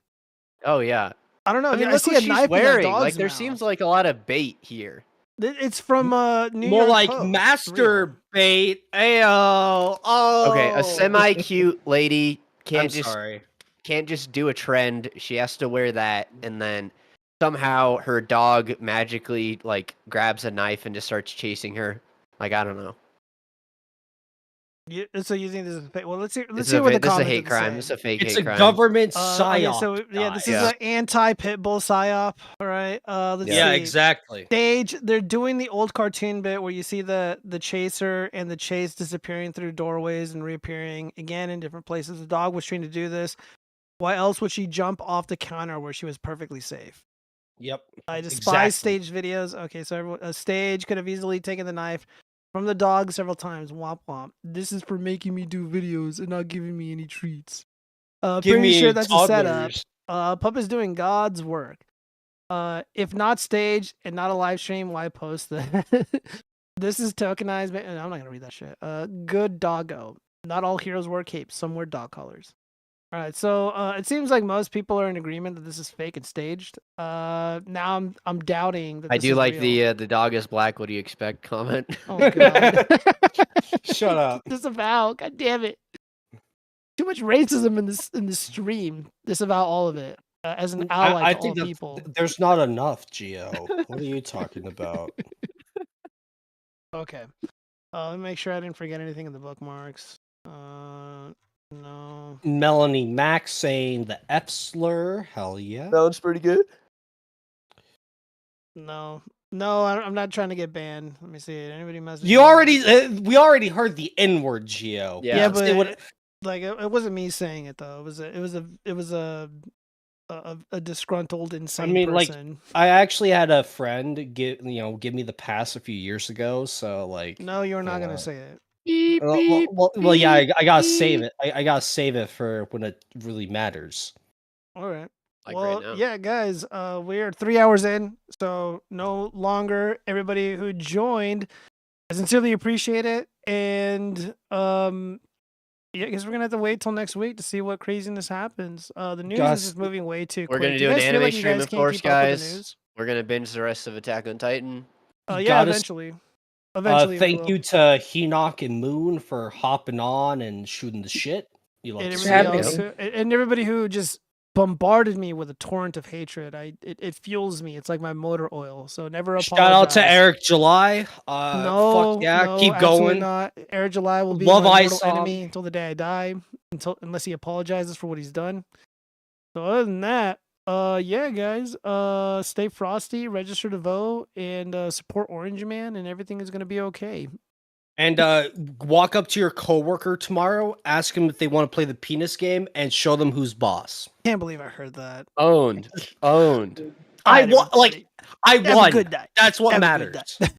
Oh yeah. I don't know. I mean, I look see what a she's knife in that wearing. dog's Like, there mouth. seems like a lot of bait here. It's from New More York like Post. master bait. Ayo. Oh. Okay, a semi-cute lady I'm sorry. can't just do a trend. She has to wear that, and then somehow her dog magically like grabs a knife and just starts chasing her. Like, I don't know. So you think this is fake? Well, let's hear This what the is a comments hate have to crime. say. This is a fake It's hate a crime. government Okay, psyop. so yeah, this is Yeah. an anti-pit bull psyop. All right. Let's Yeah, see. exactly. Stage. They're doing the old cartoon bit where you see the chaser and the chase disappearing through doorways and reappearing again in different places. The dog was trained to do this. Why else would she jump off the counter where she was perfectly safe? Yep. I despise Exactly. stage videos. Okay, so everyone, a stage could have easily taken the knife from the dog several times. Womp womp. This is for making me do videos and not giving me any treats. Give Pretty me sure that's a setup. toddlers. Pup is doing God's work. If not staged and not a live stream, why post that? This is tokenized. I'm not gonna read that shit. Good doggo. Not all heroes wear capes. Some wear dog collars. All right, so it seems like most people are in agreement that this is fake and staged. Now I'm doubting that. I this do is like real. the dog is black. What do you expect? Comment. Oh god. Shut up. Disavow. God damn it. Too much racism in this stream. Disavow all of it. As an ally I to all think people. there's not enough, Gio. What are you talking about? Okay. Let me make sure I didn't forget anything in the bookmarks. No. Melanie Max saying the F slur. Hell yeah. Sounds pretty good. No. No, I'm not trying to get banned. Let me see. Anybody message You me? already. We already heard the N word, Gio. Yeah. Yeah, Say but what- like it wasn't me saying it though. It was a disgruntled insane I mean, like, person. I actually had a friend give me the pass a few years ago. So like, No, you're not gonna say it. Beep, well, yeah, I gotta beep. save it. I gotta save it for when it really matters. All right. Like well, right now. yeah, guys, we're 3 hours in, so no longer everybody who joined. I sincerely appreciate it, and yeah, I guess we're gonna have to wait till next week to see what craziness happens. The news Gus, is just moving way too We're quick. gonna Do do you an guys feel anime like you stream, guys of can't course, keep up with the guys. news? We're gonna binge the rest of Attack on Titan. Yeah, gotta eventually. Eventually, we thank will. you to Henoch and Moon for hopping on and shooting the shit. You love and to see everybody it. else, and everybody who just bombarded me with a torrent of hatred. It fuels me. It's like my motor oil. So never apologize. Shout out to Eric July. No, fuck yeah, no, keep absolutely going. not. Eric July will be Love my Ice mortal Song. enemy until the day I die, unless he apologizes for what he's done. So other than that, yeah, guys, stay frosty, register to vote, and support Orange Man, and everything is gonna be okay. And walk up to your coworker tomorrow, ask them if they want to play the penis game, and show them who's boss. Can't believe I heard that. Owned. All right, everybody. I Have a won. good night. That's what Have a good matters.